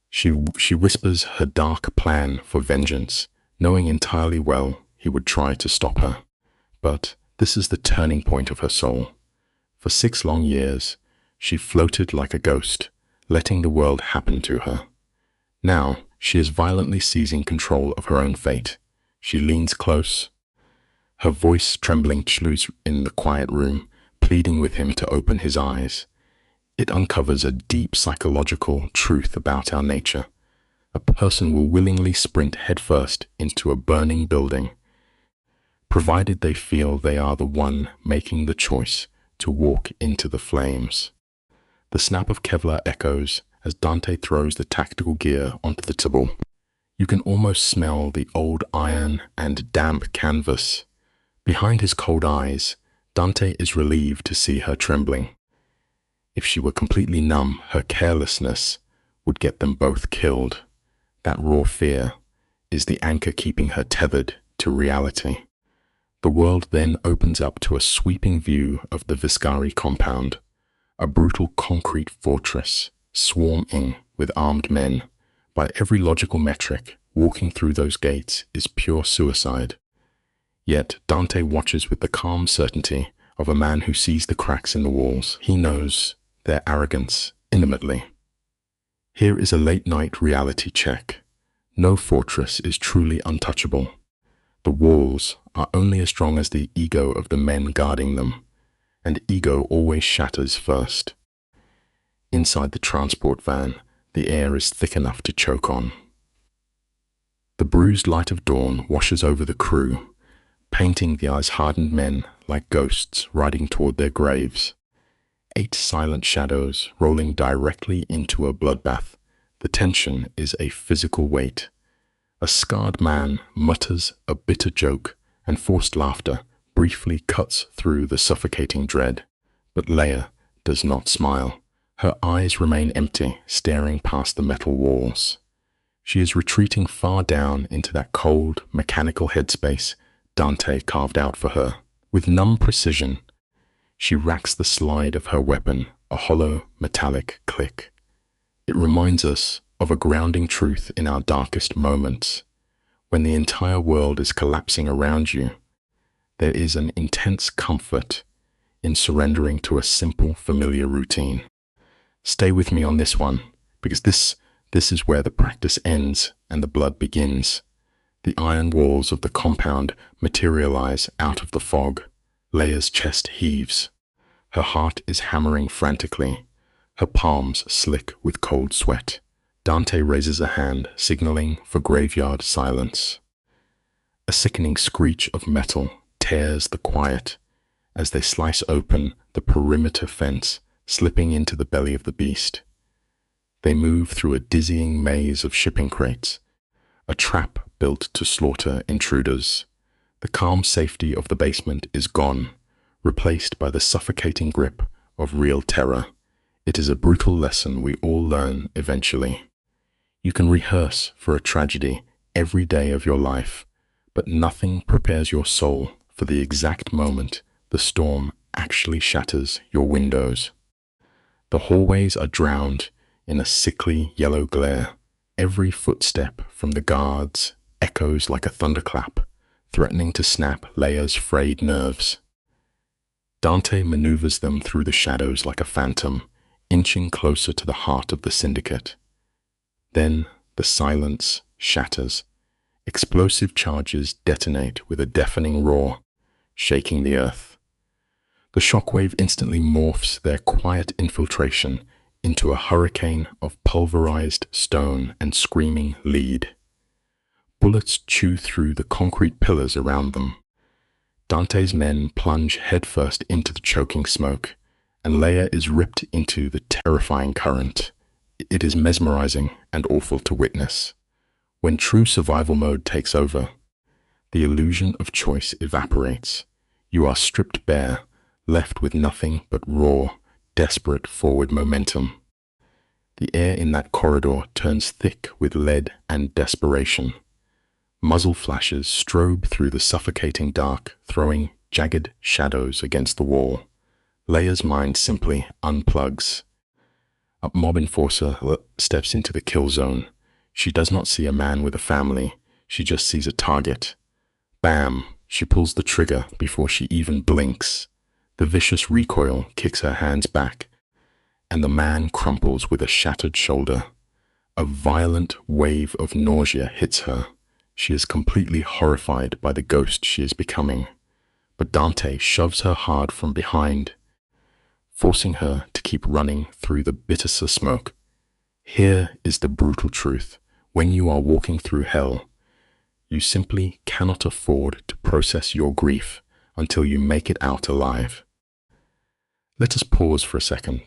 She whispers her dark plan for vengeance, knowing entirely well he would try to stop her. But this is the turning point of her soul. For 6 long years, she floated like a ghost, letting the world happen to her. Now, she is violently seizing control of her own fate. She leans close, her voice trembling in the quiet room, pleading with him to open his eyes. It uncovers a deep psychological truth about our nature. A person will willingly sprint headfirst into a burning building, provided they feel they are the one making the choice to walk into the flames. The snap of Kevlar echoes as Dante throws the tactical gear onto the table. You can almost smell the old iron and damp canvas. Behind his cold eyes, Dante is relieved to see her trembling. If she were completely numb, her carelessness would get them both killed. That raw fear is the anchor keeping her tethered to reality. The world then opens up to a sweeping view of the Viscari compound, a brutal concrete fortress swarming with armed men. By every logical metric, walking through those gates is pure suicide. Yet Dante watches with the calm certainty of a man who sees the cracks in the walls. He knows their arrogance intimately. Here is a late-night reality check. No fortress is truly untouchable. The walls are only as strong as the ego of the men guarding them, and ego always shatters first. Inside the transport van, the air is thick enough to choke on. The bruised light of dawn washes over the crew, painting the ice-hardened men like ghosts riding toward their graves. 8 silent shadows rolling directly into a bloodbath. The tension is a physical weight. A scarred man mutters a bitter joke, and forced laughter briefly cuts through the suffocating dread. But Leia does not smile. Her eyes remain empty, staring past the metal walls. She is retreating far down into that cold, mechanical headspace Dante carved out for her. With numb precision, she racks the slide of her weapon, a hollow, metallic click. It reminds us of a grounding truth in our darkest moments. When the entire world is collapsing around you, there is an intense comfort in surrendering to a simple, familiar routine. Stay with me on this one, because this is where the practice ends and the blood begins. The iron walls of the compound materialize out of the fog. Leia's chest heaves. Her heart is hammering frantically, her palms slick with cold sweat. Dante raises a hand, signaling for graveyard silence. A sickening screech of metal tears the quiet as they slice open the perimeter fence, slipping into the belly of the beast. They move through a dizzying maze of shipping crates, a trap built to slaughter intruders. The calm safety of the basement is gone, replaced by the suffocating grip of real terror. It is a brutal lesson we all learn eventually. You can rehearse for a tragedy every day of your life, but nothing prepares your soul for the exact moment the storm actually shatters your windows. The hallways are drowned in a sickly yellow glare. Every footstep from the guards echoes like a thunderclap, threatening to snap Leia's frayed nerves. Dante maneuvers them through the shadows like a phantom, inching closer to the heart of the syndicate. Then the silence shatters. Explosive charges detonate with a deafening roar, shaking the earth. The shockwave instantly morphs their quiet infiltration into a hurricane of pulverized stone and screaming lead. Bullets chew through the concrete pillars around them. Dante's men plunge headfirst into the choking smoke, and Leia is ripped into the terrifying current. It is mesmerizing and awful to witness. When true survival mode takes over, the illusion of choice evaporates. You are stripped bare, left with nothing but raw, desperate forward momentum. The air in that corridor turns thick with lead and desperation. Muzzle flashes strobe through the suffocating dark, throwing jagged shadows against the wall. Leia's mind simply unplugs. A mob enforcer steps into the kill zone. She does not see a man with a family. She just sees a target. Bam! She pulls the trigger before she even blinks. The vicious recoil kicks her hands back, and the man crumples with a shattered shoulder. A violent wave of nausea hits her. She is completely horrified by the ghost she is becoming. But Dante shoves her hard from behind, forcing her to keep running through the bitter smoke. Here is the brutal truth. When you are walking through hell, you simply cannot afford to process your grief until you make it out alive. Let us pause for a second,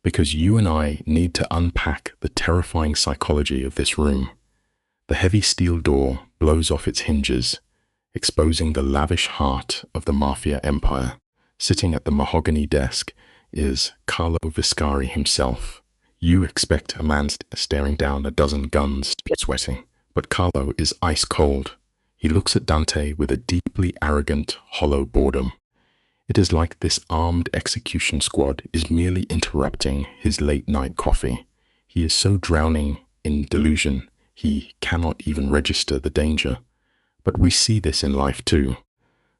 because you and I need to unpack the terrifying psychology of this room. The heavy steel door blows off its hinges, exposing the lavish heart of the Mafia empire. Sitting at the mahogany desk is Carlo Viscari himself. You expect a man staring down a dozen guns, sweating, but Carlo is ice cold. He looks at Dante with a deeply arrogant, hollow boredom. It is like this armed execution squad is merely interrupting his late-night coffee. He is so drowning in delusion, he cannot even register the danger. But we see this in life too.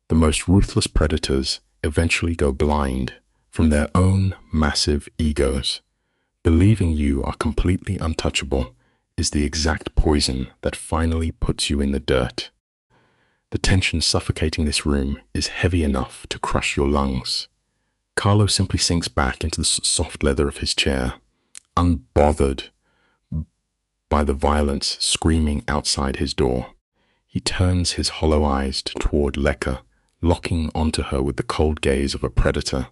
The most ruthless predators eventually go blind from their own massive egos. Believing you are completely untouchable is the exact poison that finally puts you in the dirt. The tension suffocating this room is heavy enough to crush your lungs. Carlo simply sinks back into the soft leather of his chair, unbothered by the violence screaming outside his door. He turns his hollow eyes toward Lecca, locking onto her with the cold gaze of a predator.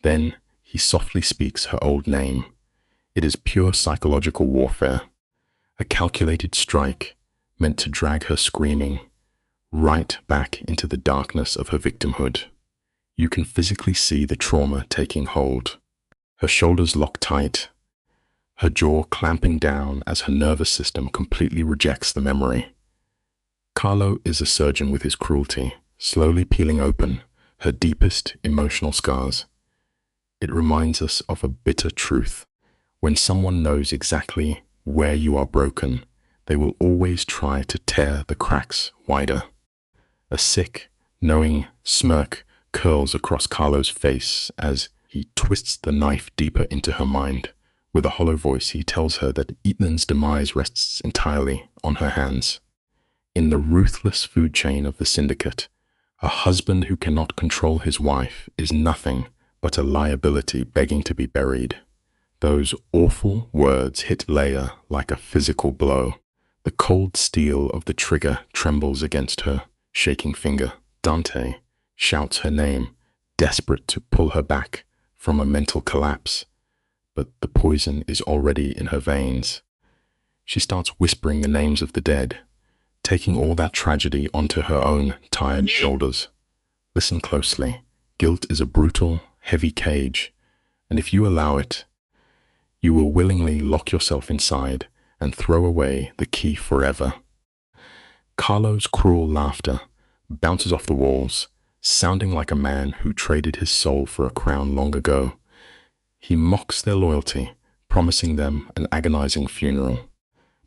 Then he softly speaks her old name. It is pure psychological warfare, a calculated strike meant to drag her screaming right back into the darkness of her victimhood. You can physically see the trauma taking hold. Her shoulders lock tight, her jaw clamping down as her nervous system completely rejects the memory. Carlo is a surgeon with his cruelty, slowly peeling open her deepest emotional scars. It reminds us of a bitter truth. When someone knows exactly where you are broken, they will always try to tear the cracks wider. A sick, knowing smirk curls across Carlo's face as he twists the knife deeper into her mind. With a hollow voice, he tells her that Ethan's demise rests entirely on her hands. In the ruthless food chain of the syndicate, a husband who cannot control his wife is nothing but a liability begging to be buried. Those awful words hit Leia like a physical blow. The cold steel of the trigger trembles against her shaking finger. Dante shouts her name, desperate to pull her back from a mental collapse. But the poison is already in her veins. She starts whispering the names of the dead, taking all that tragedy onto her own tired shoulders. Listen closely. Guilt is a brutal, heavy cage, and if you allow it, you will willingly lock yourself inside and throw away the key forever. Carlo's cruel laughter bounces off the walls, sounding like a man who traded his soul for a crown long ago. He mocks their loyalty, promising them an agonizing funeral.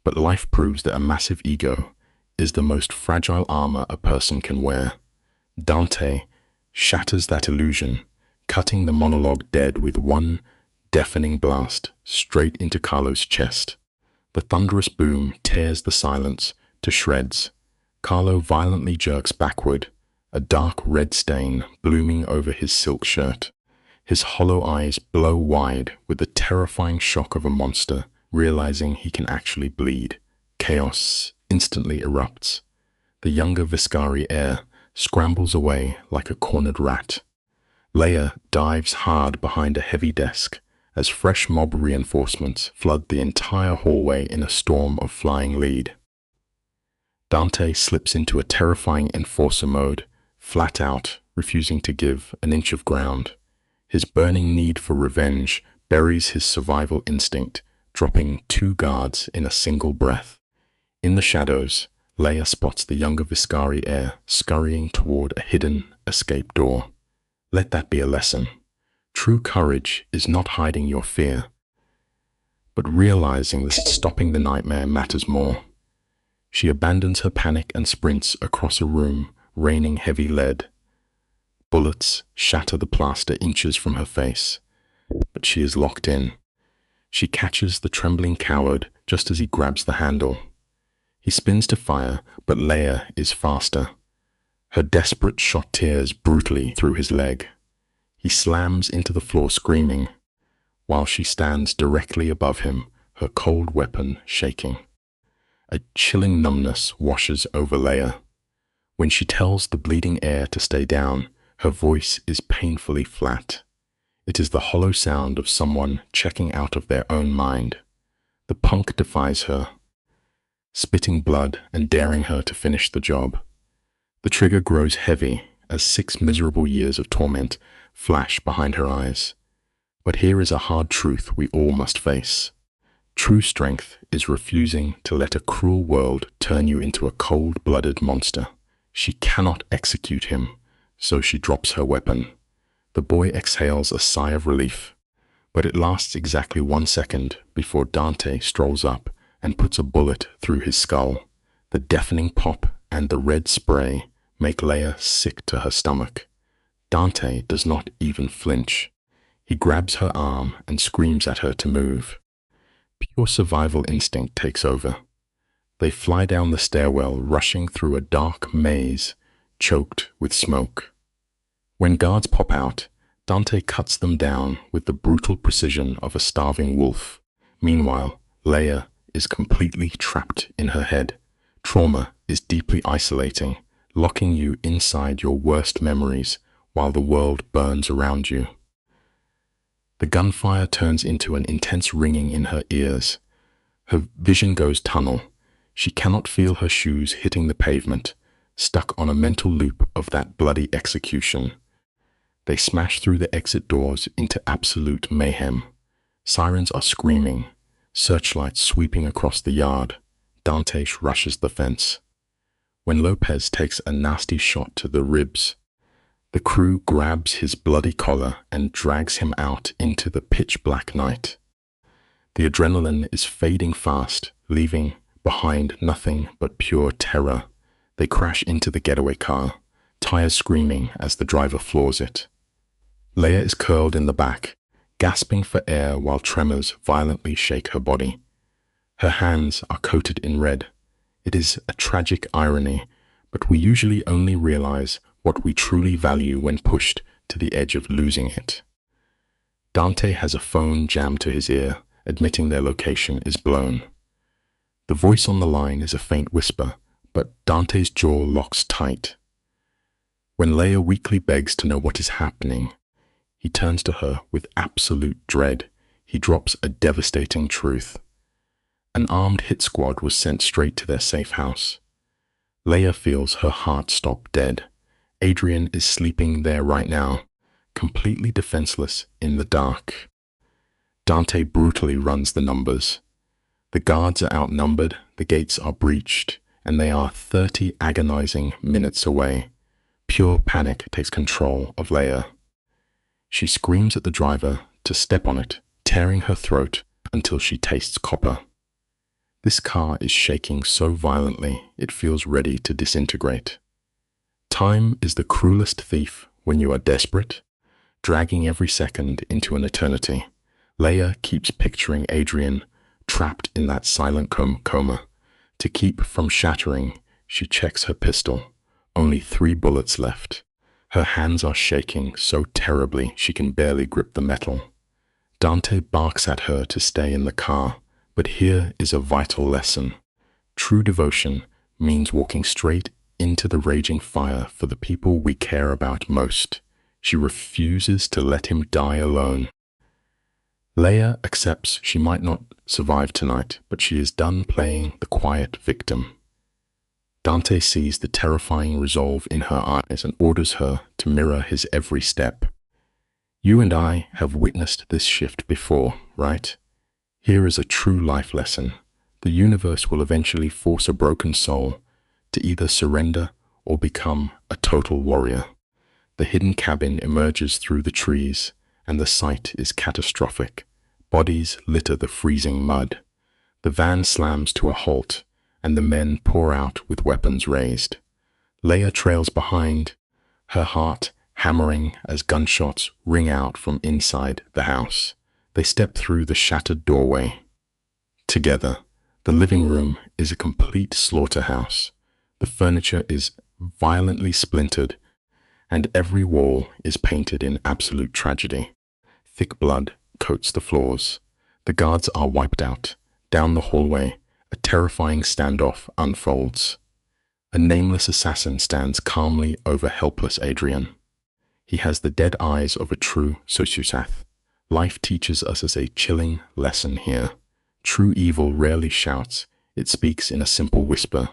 But life proves that a massive ego is the most fragile armor a person can wear. Dante shatters that illusion, cutting the monologue dead with one deafening blast straight into Carlo's chest. The thunderous boom tears the silence to shreds. Carlo violently jerks backward, a dark red stain blooming over his silk shirt. His hollow eyes blow wide with the terrifying shock of a monster realizing he can actually bleed. Chaos instantly erupts. The younger Viscari heir scrambles away like a cornered rat. Leia dives hard behind a heavy desk as fresh mob reinforcements flood the entire hallway in a storm of flying lead. Dante slips into a terrifying enforcer mode, flat out, refusing to give an inch of ground. His burning need for revenge buries his survival instinct, dropping 2 guards in a single breath. In the shadows, Leia spots the younger Viscari heir scurrying toward a hidden escape door. Let that be a lesson. True courage is not hiding your fear, but realizing that stopping the nightmare matters more. She abandons her panic and sprints across a room, raining heavy lead. Bullets shatter the plaster inches from her face, but she is locked in. She catches the trembling coward just as he grabs the handle. He spins to fire, but Leia is faster. Her desperate shot tears brutally through his leg. He slams into the floor screaming, while she stands directly above him, her cold weapon shaking. A chilling numbness washes over Leia. When she tells the bleeding heir to stay down, her voice is painfully flat. It is the hollow sound of someone checking out of their own mind. The punk defies her, spitting blood and daring her to finish the job. The trigger grows heavy as 6 miserable years of torment flash behind her eyes. But here is a hard truth we all must face. True strength is refusing to let a cruel world turn you into a cold-blooded monster. She cannot execute him, so she drops her weapon. The boy exhales a sigh of relief, but it lasts exactly 1 second before Dante strolls up and puts a bullet through his skull. The deafening pop and the red spray make Leia sick to her stomach. Dante does not even flinch. He grabs her arm and screams at her to move. Pure survival instinct takes over. They fly down the stairwell, rushing through a dark maze, choked with smoke. When guards pop out, Dante cuts them down with the brutal precision of a starving wolf. Meanwhile, Leia is completely trapped in her head. Trauma is deeply isolating, locking you inside your worst memories while the world burns around you. The gunfire turns into an intense ringing in her ears. Her vision goes tunnel. She cannot feel her shoes hitting the pavement, stuck on a mental loop of that bloody execution. They smash through the exit doors into absolute mayhem. Sirens are screaming, searchlights sweeping across the yard. Dante rushes the fence. When Lopez takes a nasty shot to the ribs, the crew grabs his bloody collar and drags him out into the pitch-black night. The adrenaline is fading fast, leaving behind nothing but pure terror. They crash into the getaway car, tires screaming as the driver floors it. Leia is curled in the back, gasping for air while tremors violently shake her body. Her hands are coated in red. It is a tragic irony, but we usually only realize what we truly value when pushed to the edge of losing it. Dante has a phone jammed to his ear, admitting their location is blown. The voice on the line is a faint whisper, but Dante's jaw locks tight. When Leia weakly begs to know what is happening, he turns to her with absolute dread. He drops a devastating truth. An armed hit squad was sent straight to their safe house. Leia feels her heart stop dead. Adrian is sleeping there right now, completely defenseless in the dark. Dante brutally runs the numbers. The guards are outnumbered, the gates are breached, and they are 30 agonizing minutes away. Pure panic takes control of Leia. She screams at the driver to step on it, tearing her throat until she tastes copper. This car is shaking so violently it feels ready to disintegrate. Time is the cruelest thief when you are desperate, dragging every second into an eternity. Leia keeps picturing Adrian trapped in that silent coma. To keep from shattering, she checks her pistol. Only 3 bullets left. Her hands are shaking so terribly she can barely grip the metal. Dante barks at her to stay in the car, but here is a vital lesson. True devotion means walking straight into the raging fire for the people we care about most. She refuses to let him die alone. Leia accepts she might not survive tonight, but she is done playing the quiet victim. Dante sees the terrifying resolve in her eyes and orders her to mirror his every step. You and I have witnessed this shift before, right? Here is a true life lesson. The universe will eventually force a broken soul to either surrender or become a total warrior. The hidden cabin emerges through the trees, and the sight is catastrophic. Bodies litter the freezing mud. The van slams to a halt, and the men pour out with weapons raised. Leia trails behind, her heart hammering as gunshots ring out from inside the house. They step through the shattered doorway. Together, the living room is a complete slaughterhouse. The furniture is violently splintered, and every wall is painted in absolute tragedy. Thick blood coats the floors. The guards are wiped out. Down the hallway, a terrifying standoff unfolds. A nameless assassin stands calmly over helpless Adrian. He has the dead eyes of a true sociopath. Life teaches us a chilling lesson here. True evil rarely shouts, it speaks in a simple whisper.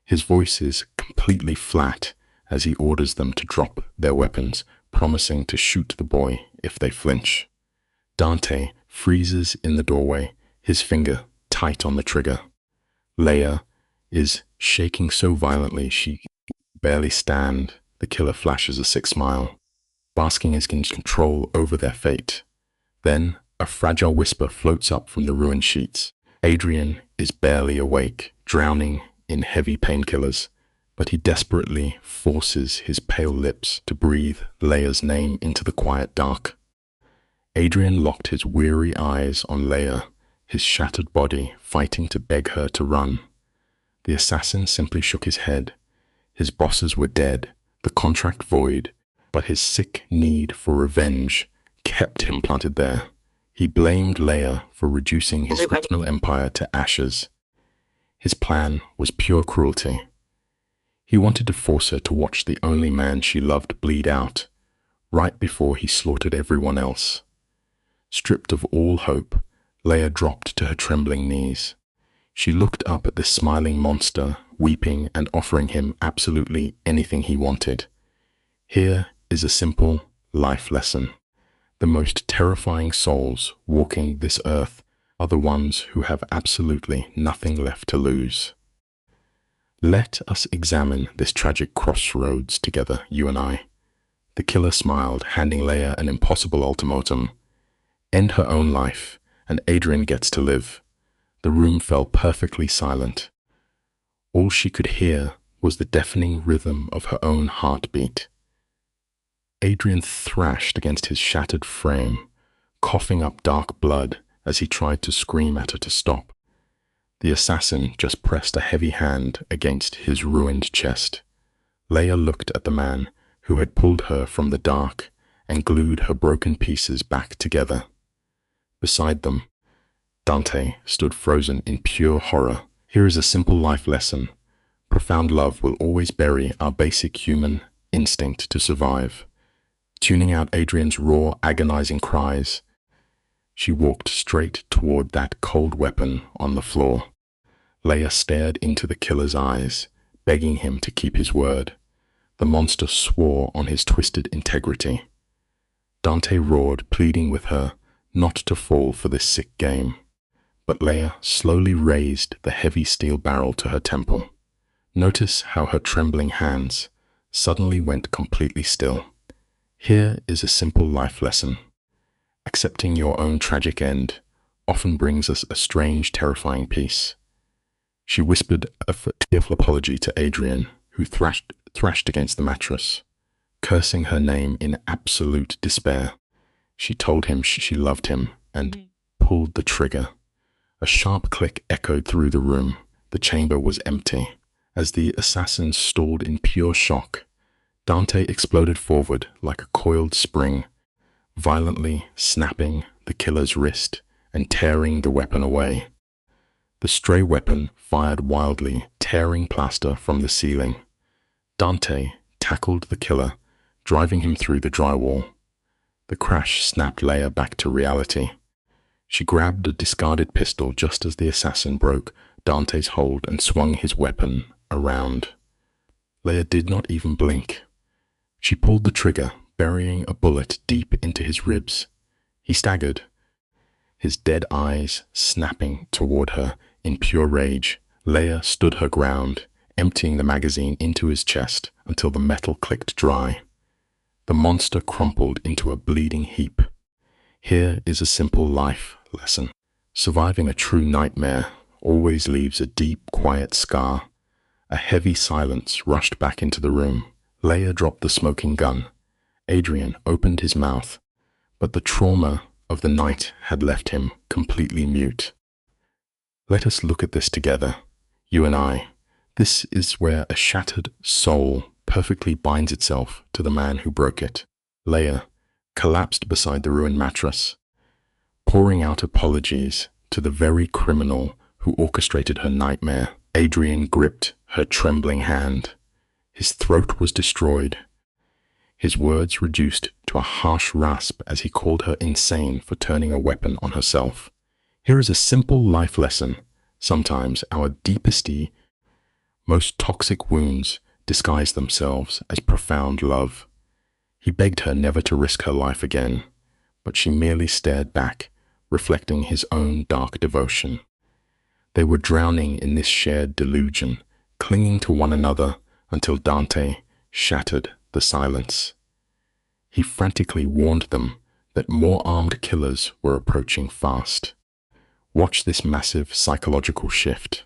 His voice is completely flat as he orders them to drop their weapons, promising to shoot the boy if they flinch. Dante freezes in the doorway, his finger tight on the trigger. Leia is shaking so violently she can barely stand. The killer flashes a sick smile, basking in his control over their fate. Then a fragile whisper floats up from the ruined sheets. Adrian is barely awake, drowning in heavy painkillers, but he desperately forces his pale lips to breathe Leia's name into the quiet dark. Adrian locked his weary eyes on Leia, his shattered body fighting to beg her to run. The assassin simply shook his head. His bosses were dead, the contract void, but his sick need for revenge kept him planted there. He blamed Leia for reducing his criminal empire to ashes. His plan was pure cruelty. He wanted to force her to watch the only man she loved bleed out, right before he slaughtered everyone else. Stripped of all hope, Leia dropped to her trembling knees. She looked up at the smiling monster, weeping and offering him absolutely anything he wanted. Here is a simple life lesson. The most terrifying souls walking this earth are the ones who have absolutely nothing left to lose. Let us examine this tragic crossroads together, you and I. The killer smiled, handing Leia an impossible ultimatum. End her own life, and Adrian gets to live. The room fell perfectly silent. All she could hear was the deafening rhythm of her own heartbeat. Adrian thrashed against his shattered frame, coughing up dark blood as he tried to scream at her to stop. The assassin just pressed a heavy hand against his ruined chest. Leia looked at the man who had pulled her from the dark and glued her broken pieces back together. Beside them, Dante stood frozen in pure horror. Here is a simple life lesson. Profound love will always bury our basic human instinct to survive. Tuning out Adrian's raw, agonizing cries, she walked straight toward that cold weapon on the floor. Leia stared into the killer's eyes, begging him to keep his word. The monster swore on his twisted integrity. Dante roared, pleading with her not to fall for this sick game. But Leia slowly raised the heavy steel barrel to her temple. Notice how her trembling hands suddenly went completely still. Here is a simple life lesson. Accepting your own tragic end often brings us a strange, terrifying peace. She whispered a tearful apology to Adrian, who thrashed against the mattress, cursing her name in absolute despair. She told him she loved him and pulled the trigger. A sharp click echoed through the room. The chamber was empty. As the assassin stalled in pure shock, Dante exploded forward like a coiled spring, violently snapping the killer's wrist and tearing the weapon away. The stray weapon fired wildly, tearing plaster from the ceiling. Dante tackled the killer, driving him through the drywall. The crash snapped Leia back to reality. She grabbed a discarded pistol just as the assassin broke Dante's hold and swung his weapon around. Leia did not even blink. She pulled the trigger, burying a bullet deep into his ribs. He staggered, his dead eyes snapping toward her in pure rage. Leia stood her ground, emptying the magazine into his chest until the metal clicked dry. The monster crumpled into a bleeding heap. Here is a simple life lesson. Surviving a true nightmare always leaves a deep, quiet scar. A heavy silence rushed back into the room. Leia dropped the smoking gun. Adrian opened his mouth, but the trauma of the night had left him completely mute. Let us look at this together, you and I. This is where a shattered soul perfectly binds itself to the man who broke it. Leia collapsed beside the ruined mattress, pouring out apologies to the very criminal who orchestrated her nightmare. Adrian gripped her trembling hand. His throat was destroyed, his words reduced to a harsh rasp as he called her insane for turning a weapon on herself. Here is a simple life lesson. Sometimes our deepest, most toxic wounds disguise themselves as profound love. He begged her never to risk her life again, but she merely stared back, reflecting his own dark devotion. They were drowning in this shared delusion, clinging to one another until Dante shattered the silence. He frantically warned them that more armed killers were approaching fast. Watch this massive psychological shift.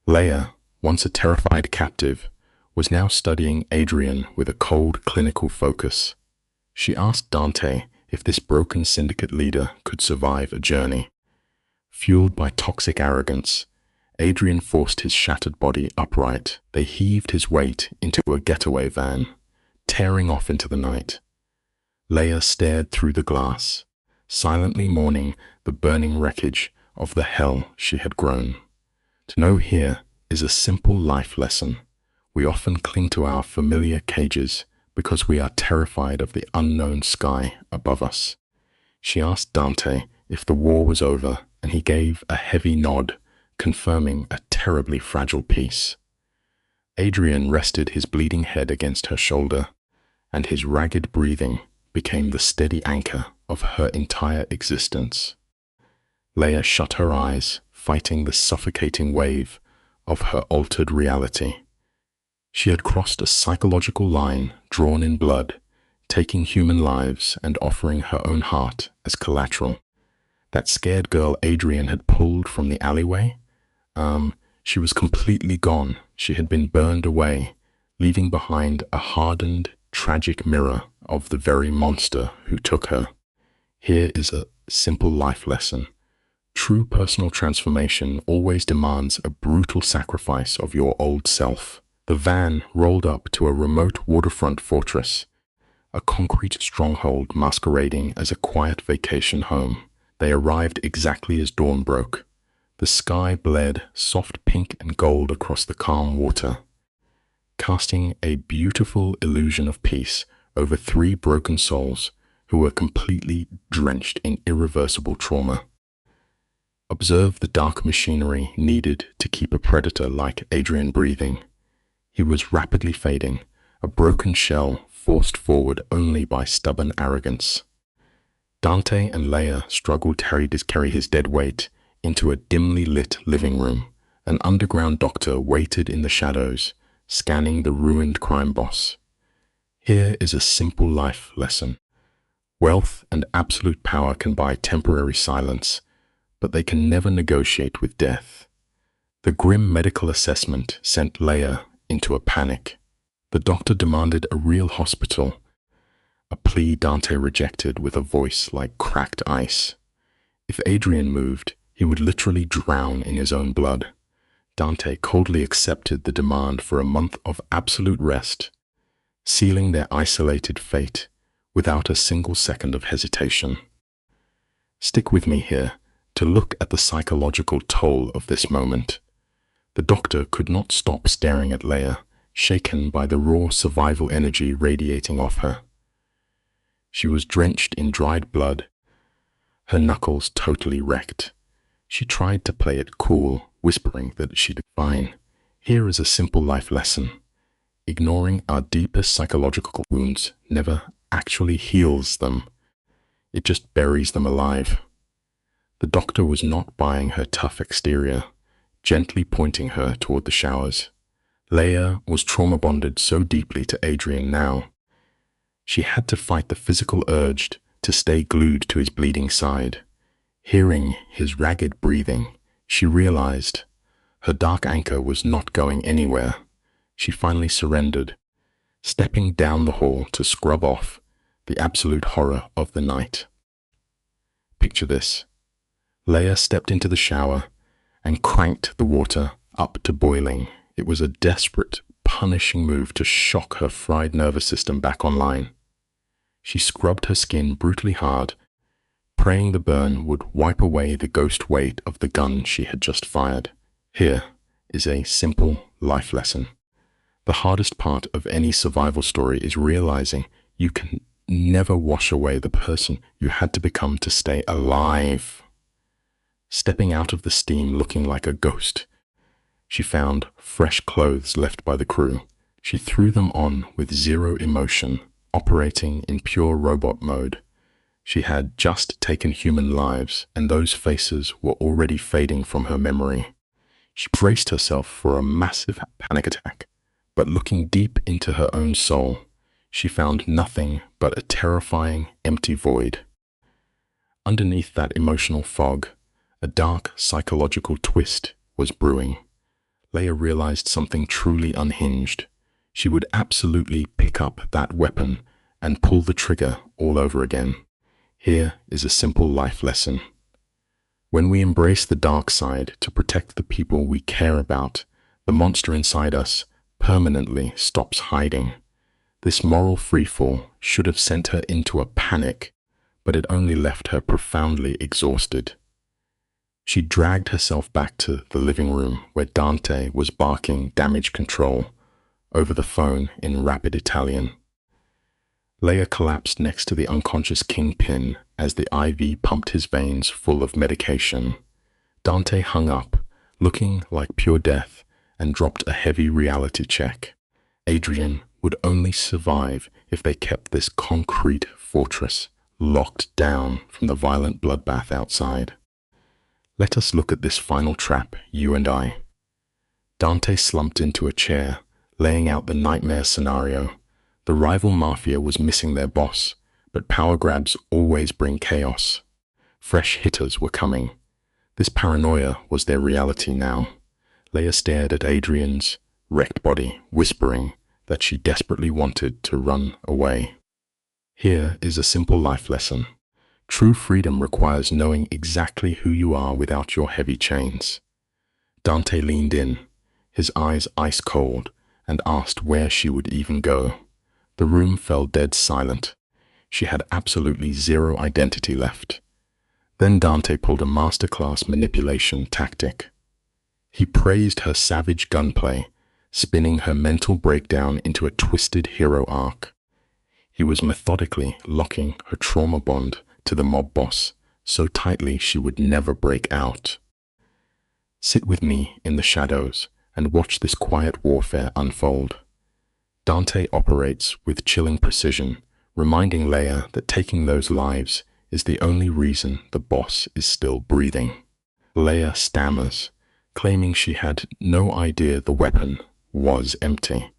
Leia, once a terrified captive, was now studying Adrian with a cold, clinical focus. She asked Dante if this broken syndicate leader could survive a journey. Fueled by toxic arrogance, Adrian forced his shattered body upright. They heaved his weight into a getaway van, tearing off into the night. Leia stared through the glass, silently mourning the burning wreckage of the hell she had grown. To know here is a simple life lesson. We often cling to our familiar cages because we are terrified of the unknown sky above us. She asked Dante if the war was over, and he gave a heavy nod, confirming a terribly fragile peace. Adrian rested his bleeding head against her shoulder, and his ragged breathing became the steady anchor of her entire existence. Leia shut her eyes, fighting the suffocating wave of her altered reality. She had crossed a psychological line drawn in blood, taking human lives and offering her own heart as collateral. That scared girl Adrian had pulled from the alleyway, she was completely gone. She had been burned away, leaving behind a hardened, tragic mirror of the very monster who took her. Here is a simple life lesson. True personal transformation always demands a brutal sacrifice of your old self. The van rolled up to a remote waterfront fortress, a concrete stronghold masquerading as a quiet vacation home. They arrived exactly as dawn broke. The sky bled soft pink and gold across the calm water, casting a beautiful illusion of peace over three broken souls who were completely drenched in irreversible trauma. Observe the dark machinery needed to keep a predator like Adrian breathing. He was rapidly fading, a broken shell forced forward only by stubborn arrogance. Dante and Leia struggled to carry his dead weight into a dimly lit living room. An underground doctor waited in the shadows, scanning the ruined crime boss. Here is a simple life lesson. Wealth and absolute power can buy temporary silence, but they can never negotiate with death. The grim medical assessment sent Leia into a panic. The doctor demanded a real hospital, a plea Dante rejected with a voice like cracked ice. If Adrian moved, he would literally drown in his own blood. Dante coldly accepted the demand for a month of absolute rest. sealing their isolated fate without a single second of hesitation. Stick with me here to look at the psychological toll of this moment. The doctor could not stop staring at Leia, shaken by the raw survival energy radiating off her. She was drenched in dried blood, her knuckles totally wrecked. She tried to play it cool, whispering that she'd be fine. Here is a simple life lesson. Ignoring our deepest psychological wounds never actually heals them. It just buries them alive. The doctor was not buying her tough exterior, gently pointing her toward the showers. Leia was trauma-bonded so deeply to Adrian now. She had to fight the physical urge to stay glued to his bleeding side. Hearing his ragged breathing, she realized her dark anchor was not going anywhere. She finally surrendered, stepping down the hall to scrub off the absolute horror of the night. Picture this. Leia stepped into the shower and cranked the water up to boiling. It was a desperate, punishing move to shock her fried nervous system back online. She scrubbed her skin brutally hard, praying the burn would wipe away the ghost weight of the gun she had just fired. Here is a simple life lesson. The hardest part of any survival story is realizing you can never wash away the person you had to become to stay alive. Stepping out of the steam looking like a ghost, she found fresh clothes left by the crew. She threw them on with zero emotion, operating in pure robot mode. She had just taken human lives, and those faces were already fading from her memory. She braced herself for a massive panic attack, but looking deep into her own soul, she found nothing but a terrifying, empty void. Underneath that emotional fog, a dark psychological twist was brewing. Leia realized something truly unhinged. She would absolutely pick up that weapon and pull the trigger all over again. Here is a simple life lesson. When we embrace the dark side to protect the people we care about, the monster inside us permanently stops hiding. This moral freefall should have sent her into a panic, but it only left her profoundly exhausted. She dragged herself back to the living room where Dante was barking damage control over the phone in rapid Italian. Leia collapsed next to the unconscious Kingpin as the IV pumped his veins full of medication. Dante hung up, looking like pure death, and dropped a heavy reality check. Adrian would only survive if they kept this concrete fortress locked down from the violent bloodbath outside. Let us look at this final trap, you and I. Dante slumped into a chair, laying out the nightmare scenario. The rival mafia was missing their boss, but power grabs always bring chaos. Fresh hitters were coming. This paranoia was their reality now. Leia stared at Adrian's wrecked body, whispering that she desperately wanted to run away. Here is a simple life lesson. True freedom requires knowing exactly who you are without your heavy chains. Dante leaned in, his eyes ice cold, and asked where she would even go. The room fell dead silent. She had absolutely zero identity left. Then Dante pulled a masterclass manipulation tactic. He praised her savage gunplay, spinning her mental breakdown into a twisted hero arc. He was methodically locking her trauma bond to the mob boss so tightly she would never break out. Sit with me in the shadows and watch this quiet warfare unfold. Dante operates with chilling precision, reminding Leia that taking those lives is the only reason the boss is still breathing. Leia stammers, claiming she had no idea the weapon was empty.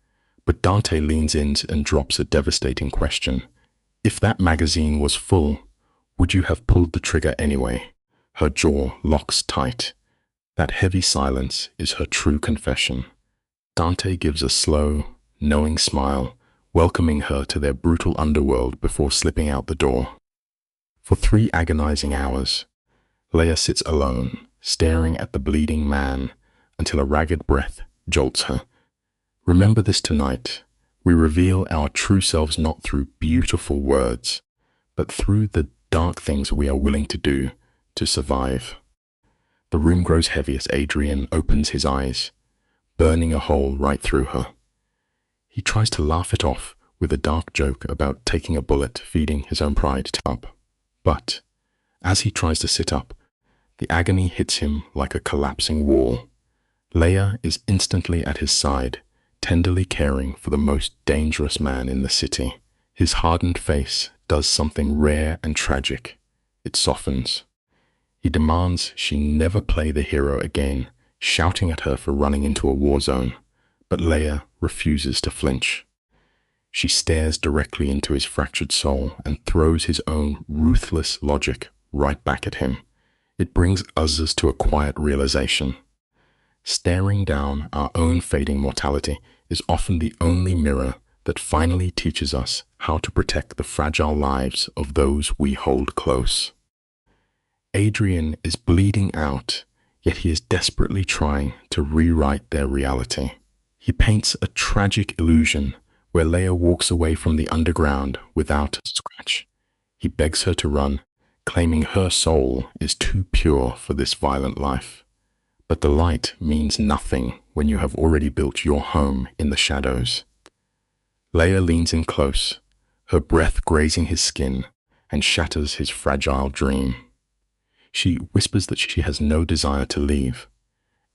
But Dante leans in and drops a devastating question. If that magazine was full, would you have pulled the trigger anyway? Her jaw locks tight. That heavy silence is her true confession. Dante gives a slow, knowing smile, welcoming her to their brutal underworld before slipping out the door. For 3 agonizing hours, Leia sits alone, staring at the bleeding man until a ragged breath jolts her. Remember this tonight. We reveal our true selves not through beautiful words, but through the dark things we are willing to do to survive. The room grows heavy as Adrian opens his eyes, burning a hole right through her. He tries to laugh it off with a dark joke about taking a bullet, feeding his own pride up. But as he tries to sit up, the agony hits him like a collapsing wall. Leia is instantly at his side, tenderly caring for the most dangerous man in the city. His hardened face does something rare and tragic. It softens. He demands she never play the hero again, shouting at her for running into a war zone. But Leia refuses to flinch. She stares directly into his fractured soul and throws his own ruthless logic right back at him. It brings us to a quiet realization. Staring down our own fading mortality is often the only mirror that finally teaches us how to protect the fragile lives of those we hold close. Adrian is bleeding out, yet he is desperately trying to rewrite their reality. He paints a tragic illusion where Leia walks away from the underground without a scratch. He begs her to run, claiming her soul is too pure for this violent life. But the light means nothing when you have already built your home in the shadows. Leia leans in close, her breath grazing his skin, and shatters his fragile dream. She whispers that she has no desire to leave.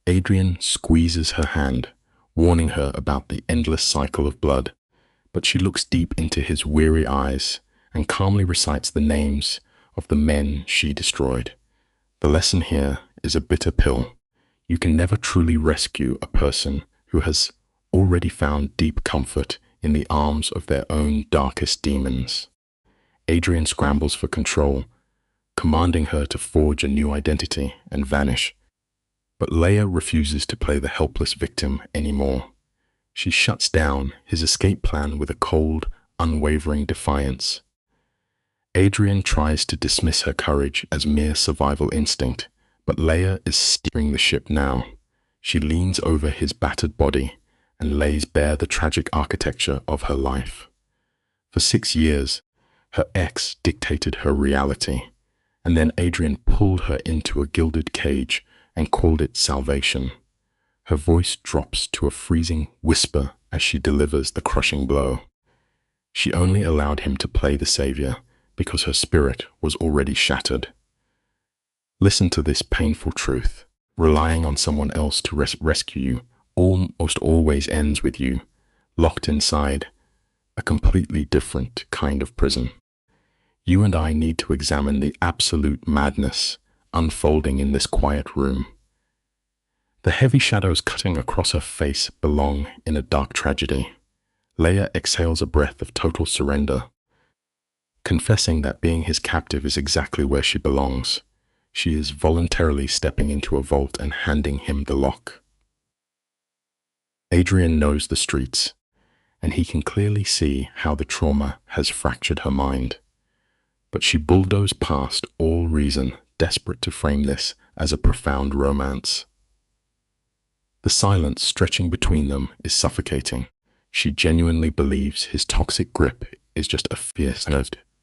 Adrian squeezes her hand, warning her about the endless cycle of blood, but she looks deep into his weary eyes and calmly recites the names of the men she destroyed. The lesson here is a bitter pill. You can never truly rescue a person who has already found deep comfort in the arms of their own darkest demons. Adrian scrambles for control, commanding her to forge a new identity and vanish. But Leia refuses to play the helpless victim anymore. She shuts down his escape plan with a cold, unwavering defiance. Adrian tries to dismiss her courage as mere survival instinct, but Leia is steering the ship now. She leans over his battered body and lays bare the tragic architecture of her life. For 6 years, her ex dictated her reality, and then Adrian pulled her into a gilded cage and called it salvation. Her voice drops to a freezing whisper as she delivers the crushing blow. She only allowed him to play the savior because her spirit was already shattered. Listen to this painful truth. Relying on someone else to rescue you almost always ends with you locked inside a completely different kind of prison. You and I need to examine the absolute madness unfolding in this quiet room. The heavy shadows cutting across her face belong in a dark tragedy. Leia exhales a breath of total surrender, confessing that being his captive is exactly where she belongs. She is voluntarily stepping into a vault and handing him the lock. Adrian knows the streets, and he can clearly see how the trauma has fractured her mind. But she bulldozed past all reason, desperate to frame this as a profound romance. The silence stretching between them is suffocating. She genuinely believes his toxic grip is just a fierce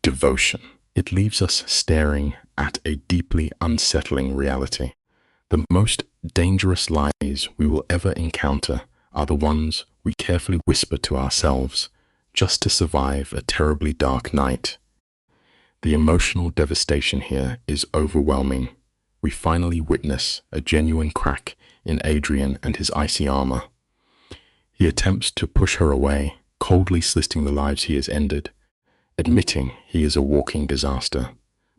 devotion. It leaves us staring at a deeply unsettling reality. The most dangerous lies we will ever encounter are the ones we carefully whisper to ourselves just to survive a terribly dark night. The emotional devastation here is overwhelming. We finally witness a genuine crack in Adrian and his icy armor. He attempts to push her away, coldly slitting the lives he has ended, admitting he is a walking disaster.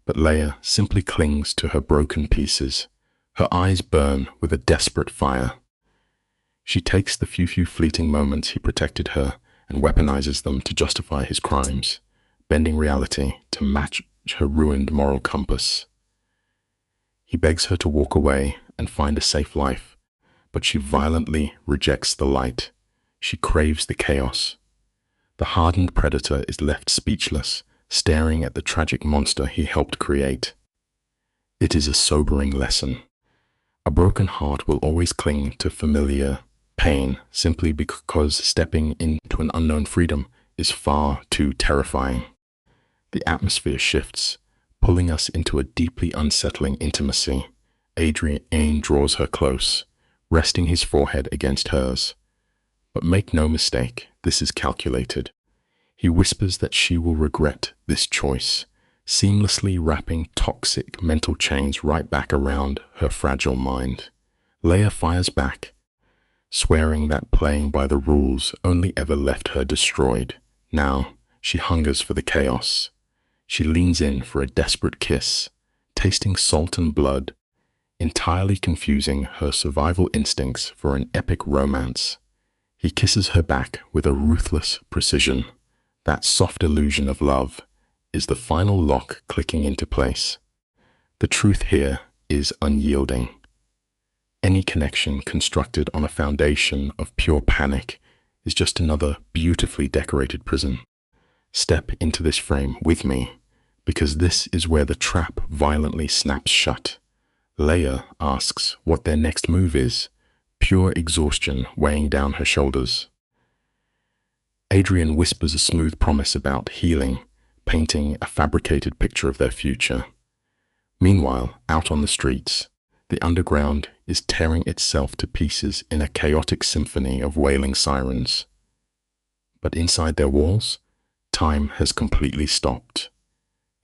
But Leia simply clings to her broken pieces. Her eyes burn with a desperate fire. She takes the few fleeting moments he protected her and weaponizes them to justify his crimes, bending reality to match her ruined moral compass. He begs her to walk away and find a safe life, but she violently rejects the light. She craves the chaos. The hardened predator is left speechless, staring at the tragic monster he helped create. It is a sobering lesson. A broken heart will always cling to familiar pain simply because stepping into an unknown freedom is far too terrifying. The atmosphere shifts, pulling us into a deeply unsettling intimacy. Adrian draws her close, resting his forehead against hers. But make no mistake, this is calculated. He whispers that she will regret this choice, seamlessly wrapping toxic mental chains right back around her fragile mind. Leia fires back, swearing that playing by the rules only ever left her destroyed. Now, she hungers for the chaos. She leans in for a desperate kiss, tasting salt and blood, entirely confusing her survival instincts for an epic romance. He kisses her back with a ruthless precision. That soft illusion of love is the final lock clicking into place. The truth here is unyielding. Any connection constructed on a foundation of pure panic is just another beautifully decorated prison. Step into this frame with me, because this is where the trap violently snaps shut. Leia asks what their next move is, pure exhaustion weighing down her shoulders. Adrian whispers a smooth promise about healing, painting a fabricated picture of their future. Meanwhile, out on the streets, the underground is tearing itself to pieces in a chaotic symphony of wailing sirens. But inside their walls, time has completely stopped.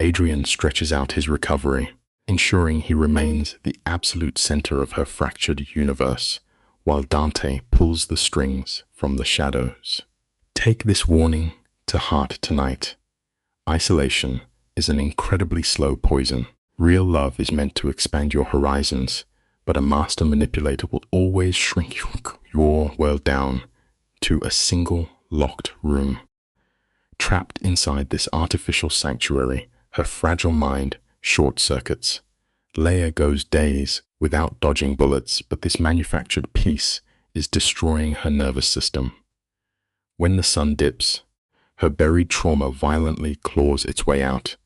Adrian stretches out his recovery, ensuring he remains the absolute center of her fractured universe, while Dante pulls the strings from the shadows. Take this warning to heart tonight. Isolation is an incredibly slow poison. Real love is meant to expand your horizons, but a master manipulator will always shrink your world down to a single locked room. Trapped inside this artificial sanctuary, her fragile mind short-circuits. Leia goes days without dodging bullets, but this manufactured peace is destroying her nervous system. When the sun dips, her buried trauma violently claws its way out.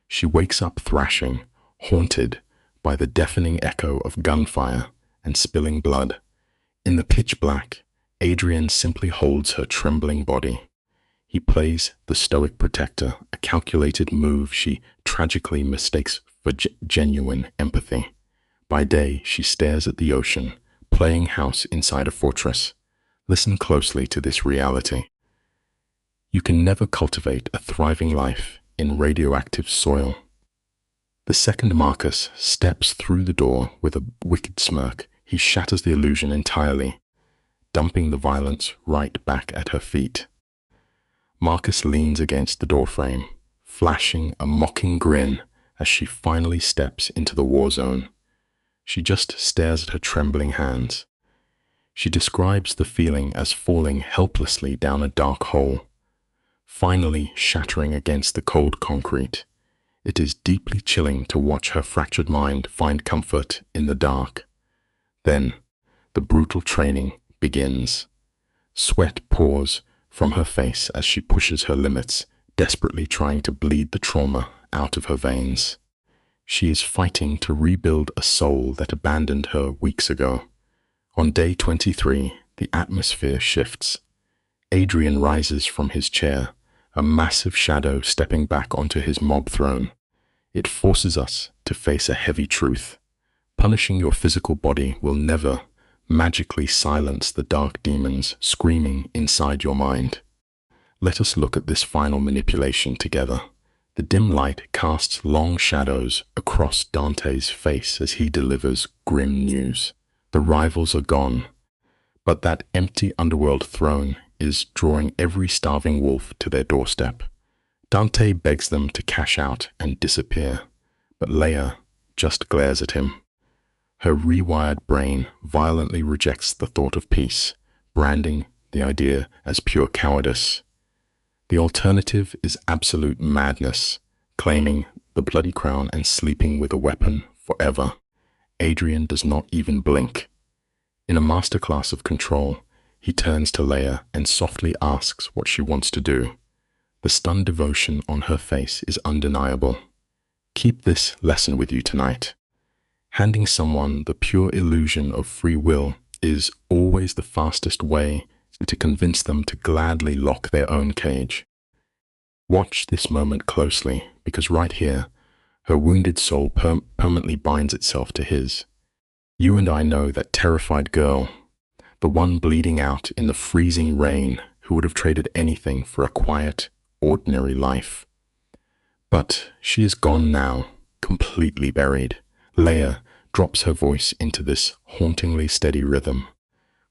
She wakes up thrashing, haunted by the deafening echo of gunfire and spilling blood. In the pitch black, Adrian simply holds her trembling body. He plays the stoic protector, a calculated move she tragically mistakes for genuine empathy. By day, she stares at the ocean, playing house inside a fortress. Listen closely to this reality. You can never cultivate a thriving life in radioactive soil. The second Marcus steps through the door with a wicked smirk. He shatters the illusion entirely, dumping the violence right back at her feet. Marcus leans against the doorframe, flashing a mocking grin as she finally steps into the war zone. She just stares at her trembling hands. She describes the feeling as falling helplessly down a dark hole, finally shattering against the cold concrete. It is deeply chilling to watch her fractured mind find comfort in the dark. Then, the brutal training begins. Sweat pours from her face as she pushes her limits, desperately trying to bleed the trauma out of her veins. She is fighting to rebuild a soul that abandoned her weeks ago. On day 23, the atmosphere shifts. Adrian rises from his chair, a massive shadow stepping back onto his mob throne. It forces us to face a heavy truth. Punishing your physical body will never magically silence the dark demons screaming inside your mind. Let us look at this final manipulation together. The dim light casts long shadows across Dante's face as he delivers grim news. The rivals are gone, but that empty underworld throne is drawing every starving wolf to their doorstep. Dante begs them to cash out and disappear, but Leia just glares at him. Her rewired brain violently rejects the thought of peace, branding the idea as pure cowardice. The alternative is absolute madness, claiming the bloody crown and sleeping with a weapon forever. Adrian does not even blink. In a masterclass of control, he turns to Leia and softly asks what she wants to do. The stunned devotion on her face is undeniable. Keep this lesson with you tonight. Handing someone the pure illusion of free will is always the fastest way to convince them to gladly lock their own cage. Watch this moment closely, because right here, her wounded soul permanently binds itself to his. You and I know that terrified girl, the one bleeding out in the freezing rain, who would have traded anything for a quiet, ordinary life. But she is gone now, completely buried. Leia drops her voice into this hauntingly steady rhythm,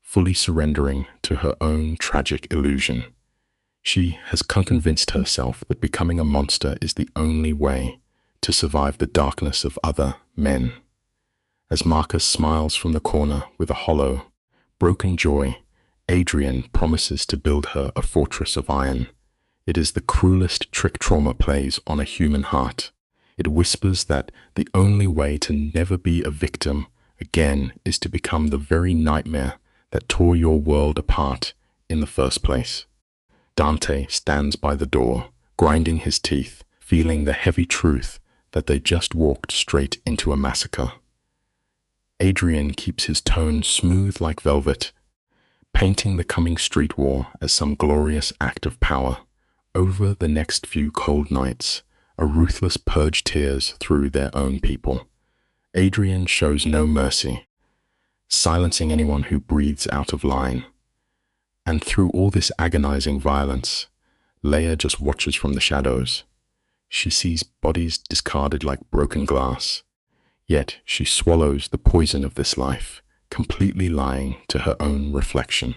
fully surrendering to her own tragic illusion. She has convinced herself that becoming a monster is the only way to survive the darkness of other men. As Marcus smiles from the corner with a hollow, broken joy, Adrian promises to build her a fortress of iron. It is the cruelest trick trauma plays on a human heart. It whispers that the only way to never be a victim again is to become the very nightmare that tore your world apart in the first place. Dante stands by the door, grinding his teeth, feeling the heavy truth that they just walked straight into a massacre. Adrian keeps his tone smooth like velvet, painting the coming street war as some glorious act of power. Over the next few cold nights, a ruthless purge tears through their own people. Adrian shows no mercy, silencing anyone who breathes out of line. And through all this agonizing violence, Leia just watches from the shadows. She sees bodies discarded like broken glass, yet she swallows the poison of this life, completely lying to her own reflection.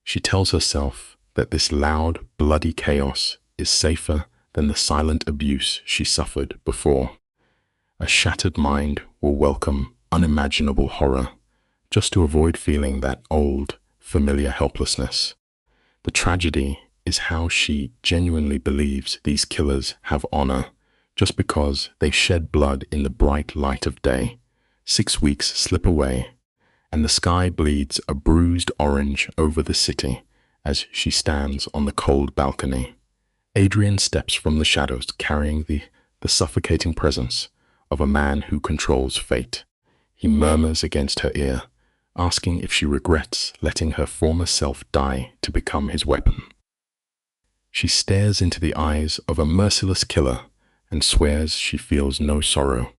She tells herself that this loud, bloody chaos is safer than the silent abuse she suffered before. A shattered mind will welcome unimaginable horror, just to avoid feeling that old, familiar helplessness. The tragedy is how she genuinely believes these killers have honor, just because they shed blood in the bright light of day. 6 weeks slip away, and the sky bleeds a bruised orange over the city as she stands on the cold balcony. Adrian steps from the shadows carrying the suffocating presence of a man who controls fate. He murmurs against her ear, asking if she regrets letting her former self die to become his weapon. She stares into the eyes of a merciless killer and swears she feels no sorrow.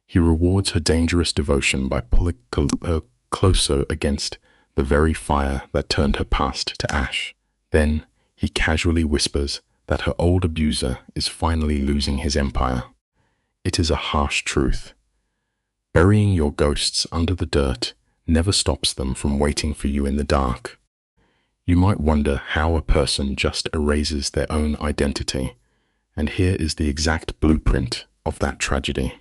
He rewards her dangerous devotion by pulling her closer against the very fire that turned her past to ash. Then he casually whispers that her old abuser is finally losing his empire. It is a harsh truth. Burying your ghosts under the dirt never stops them from waiting for you in the dark. You might wonder how a person just erases their own identity, and here is the exact blueprint of that tragedy.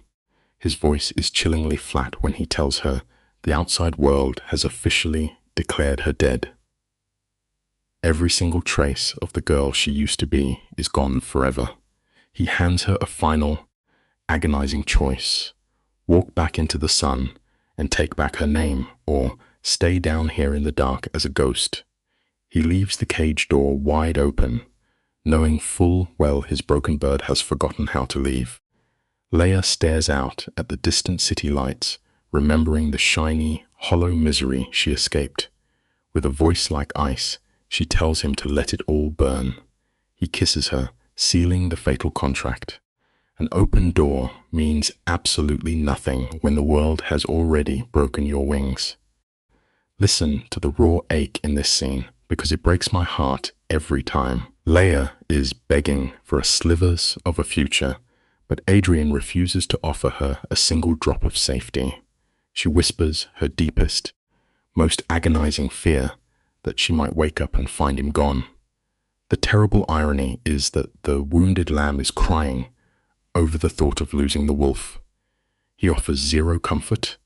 His voice is chillingly flat when he tells her the outside world has officially declared her dead. Every single trace of the girl she used to be is gone forever. He hands her a final, agonizing choice: walk back into the sun and take back her name, or stay down here in the dark as a ghost. He leaves the cage door wide open, knowing full well his broken bird has forgotten how to leave. Leia stares out at the distant city lights, remembering the shiny, hollow misery she escaped. With a voice like ice, she tells him to let it all burn. He kisses her, sealing the fatal contract. An open door means absolutely nothing when the world has already broken your wings. Listen to the raw ache in this scene, because it breaks my heart every time. Leia is begging for a slivers of a future, but Adrian refuses to offer her a single drop of safety. She whispers her deepest, most agonizing fear that she might wake up and find him gone. The terrible irony is that the wounded lamb is crying over the thought of losing the wolf. He offers zero comfort,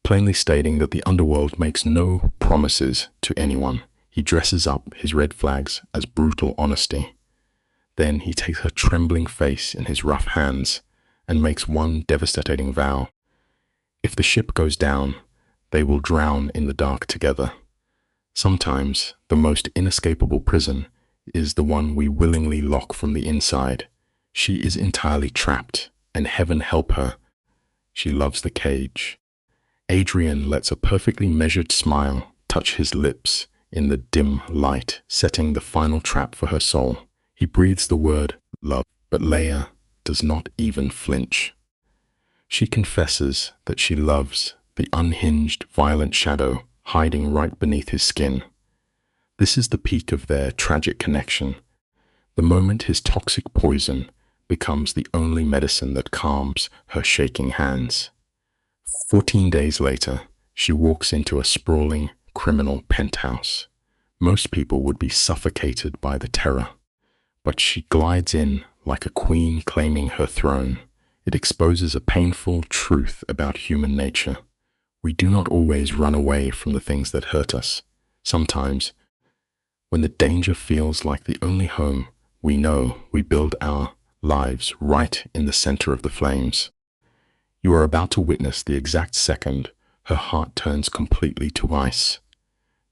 plainly stating that the underworld makes no promises to anyone. He dresses up his red flags as brutal honesty. Then he takes her trembling face in his rough hands and makes one devastating vow. If the ship goes down, they will drown in the dark together. Sometimes the most inescapable prison is the one we willingly lock from the inside. She is entirely trapped, and heaven help her, she loves the cage. Adrian lets a perfectly measured smile touch his lips in the dim light, setting the final trap for her soul. He breathes the word love, but Leia does not even flinch. She confesses that she loves the unhinged, violent shadow hiding right beneath his skin. This is the peak of their tragic connection, the moment his toxic poison becomes the only medicine that calms her shaking hands. 14 days later, she walks into a sprawling criminal penthouse. Most people would be suffocated by the terror, but she glides in like a queen claiming her throne. It exposes a painful truth about human nature. We do not always run away from the things that hurt us. Sometimes, when the danger feels like the only home we know, we build our lives right in the center of the flames. You are about to witness the exact second her heart turns completely to ice.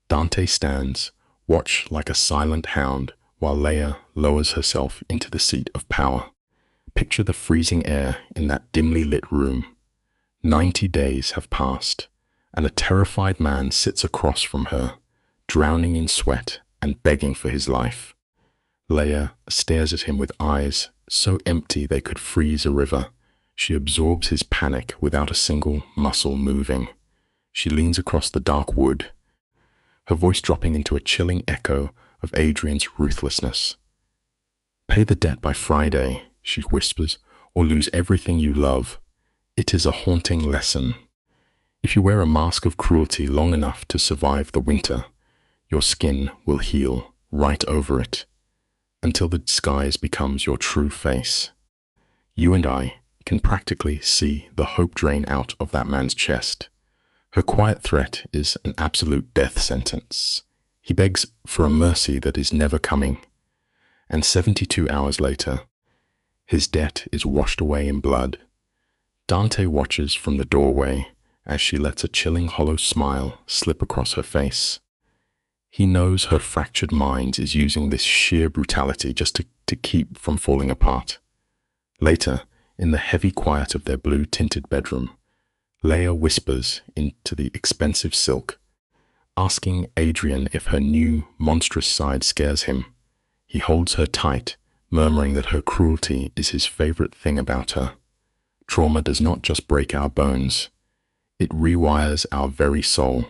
Dante stands, watch like a silent hound, while Leia lowers herself into the seat of power. Picture the freezing air in that dimly lit room. 90 days have passed, and a terrified man sits across from her, drowning in sweat and begging for his life. Leia stares at him with eyes so empty they could freeze a river. She absorbs his panic without a single muscle moving. She leans across the dark wood, her voice dropping into a chilling echo of Adrian's ruthlessness. "Pay the debt by Friday," she whispers, "or lose everything you love. It is a haunting lesson. If you wear a mask of cruelty long enough to survive the winter, your skin will heal right over it, until the disguise becomes your true face." You and I can practically see the hope drain out of that man's chest. Her quiet threat is an absolute death sentence. He begs for a mercy that is never coming. And 72 hours later, his debt is washed away in blood. Dante watches from the doorway as she lets a chilling hollow smile slip across her face. He knows her fractured mind is using this sheer brutality just to keep from falling apart. Later, in the heavy quiet of their blue-tinted bedroom, Leia whispers into the expensive silk, asking Adrian if her new, monstrous side scares him. He holds her tight, murmuring that her cruelty is his favorite thing about her. Trauma does not just break our bones, it rewires our very soul.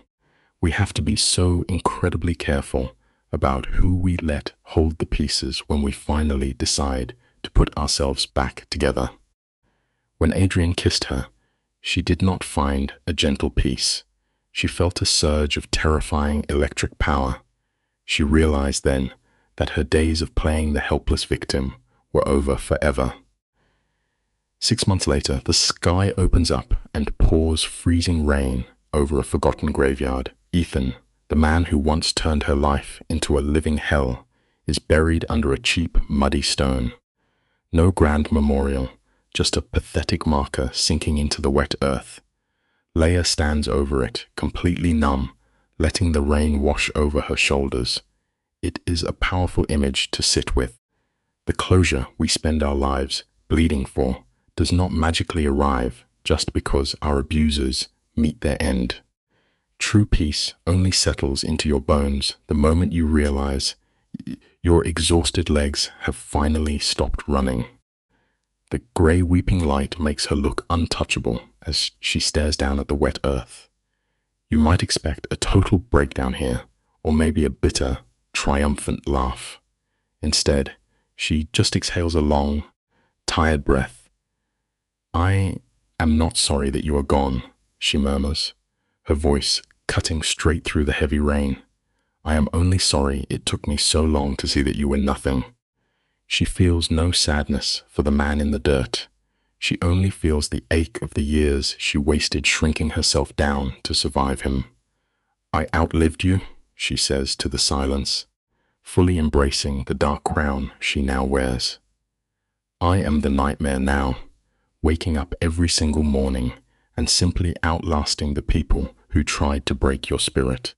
We have to be so incredibly careful about who we let hold the pieces when we finally decide to put ourselves back together. When Adrian kissed her, she did not find a gentle peace. She felt a surge of terrifying electric power. She realized then that her days of playing the helpless victim were over forever. 6 months later, the sky opens up and pours freezing rain over a forgotten graveyard. Ethan, the man who once turned her life into a living hell, is buried under a cheap, muddy stone. No grand memorial, just a pathetic marker sinking into the wet earth. Leia stands over it, completely numb, letting the rain wash over her shoulders. It is a powerful image to sit with. The closure we spend our lives bleeding for does not magically arrive just because our abusers meet their end. True peace only settles into your bones the moment you realize your exhausted legs have finally stopped running. The grey weeping light makes her look untouchable as she stares down at the wet earth. You might expect a total breakdown here, or maybe a bitter, triumphant laugh. Instead, she just exhales a long, tired breath. "I am not sorry that you are gone," she murmurs, her voice cutting straight through the heavy rain. "I am only sorry it took me so long to see that you were nothing." She feels no sadness for the man in the dirt. She only feels the ache of the years she wasted shrinking herself down to survive him. "I outlived you," she says to the silence, fully embracing the dark crown she now wears. "I am the nightmare now, waking up every single morning and simply outlasting the people who tried to break your spirit.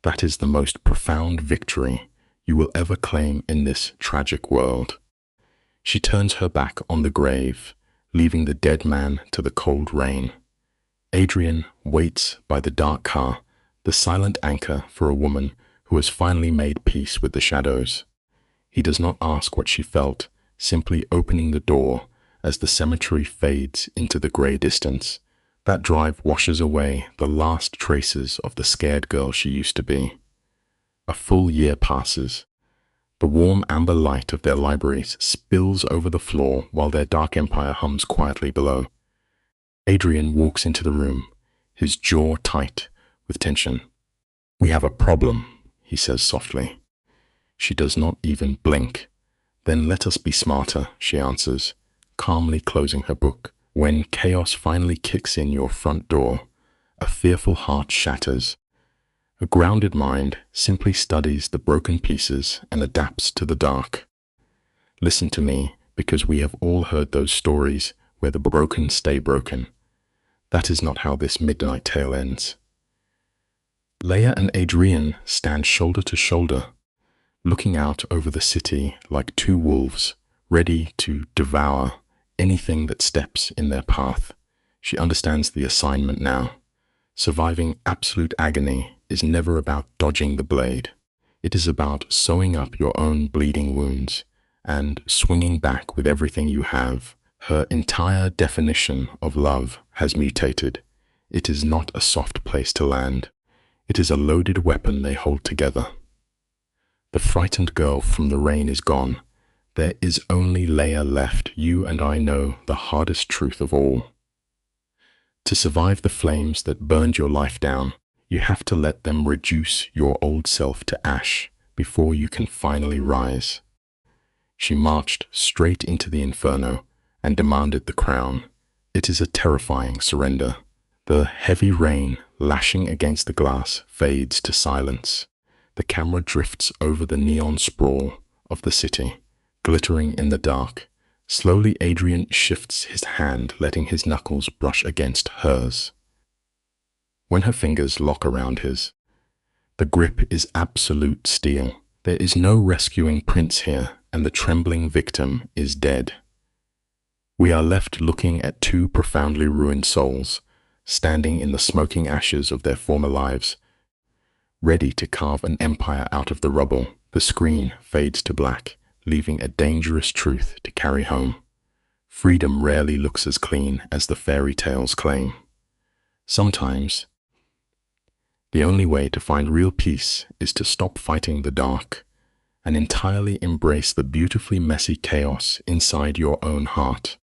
That is the most profound victory you will ever claim in this tragic world." She turns her back on the grave, leaving the dead man to the cold rain. Adrian waits by the dark car, the silent anchor for a woman who has finally made peace with the shadows. He does not ask what she felt, simply opening the door as the cemetery fades into the grey distance. That drive washes away the last traces of the scared girl she used to be. A full year passes. The warm amber light of their libraries spills over the floor while their dark empire hums quietly below. Adrian walks into the room, his jaw tight with tension. "We have a problem," he says softly. She does not even blink. "Then let us be smarter," she answers, calmly closing her book. When chaos finally kicks in your front door, a fearful heart shatters. A grounded mind simply studies the broken pieces and adapts to the dark. Listen to me, because we have all heard those stories where the broken stay broken. That is not how this midnight tale ends. Leia and Adrian stand shoulder to shoulder, looking out over the city like two wolves, ready to devour anything that steps in their path. She understands the assignment now. Surviving absolute agony is never about dodging the blade. It is about sewing up your own bleeding wounds and swinging back with everything you have. Her entire definition of love has mutated. It is not a soft place to land. It is a loaded weapon they hold together. The frightened girl from the rain is gone. There is only Leia left. You and I know the hardest truth of all. To survive the flames that burned your life down, you have to let them reduce your old self to ash before you can finally rise. She marched straight into the inferno and demanded the crown. It is a terrifying surrender. The heavy rain lashing against the glass fades to silence. The camera drifts over the neon sprawl of the city, glittering in the dark. Slowly, Adrian shifts his hand, letting his knuckles brush against hers. When her fingers lock around his, the grip is absolute steel. There is no rescuing Prince here, and the trembling victim is dead. We are left looking at two profoundly ruined souls, standing in the smoking ashes of their former lives, ready to carve an empire out of the rubble. The screen fades to black, leaving a dangerous truth to carry home. Freedom rarely looks as clean as the fairy tales claim. Sometimes, the only way to find real peace is to stop fighting the dark and entirely embrace the beautifully messy chaos inside your own heart.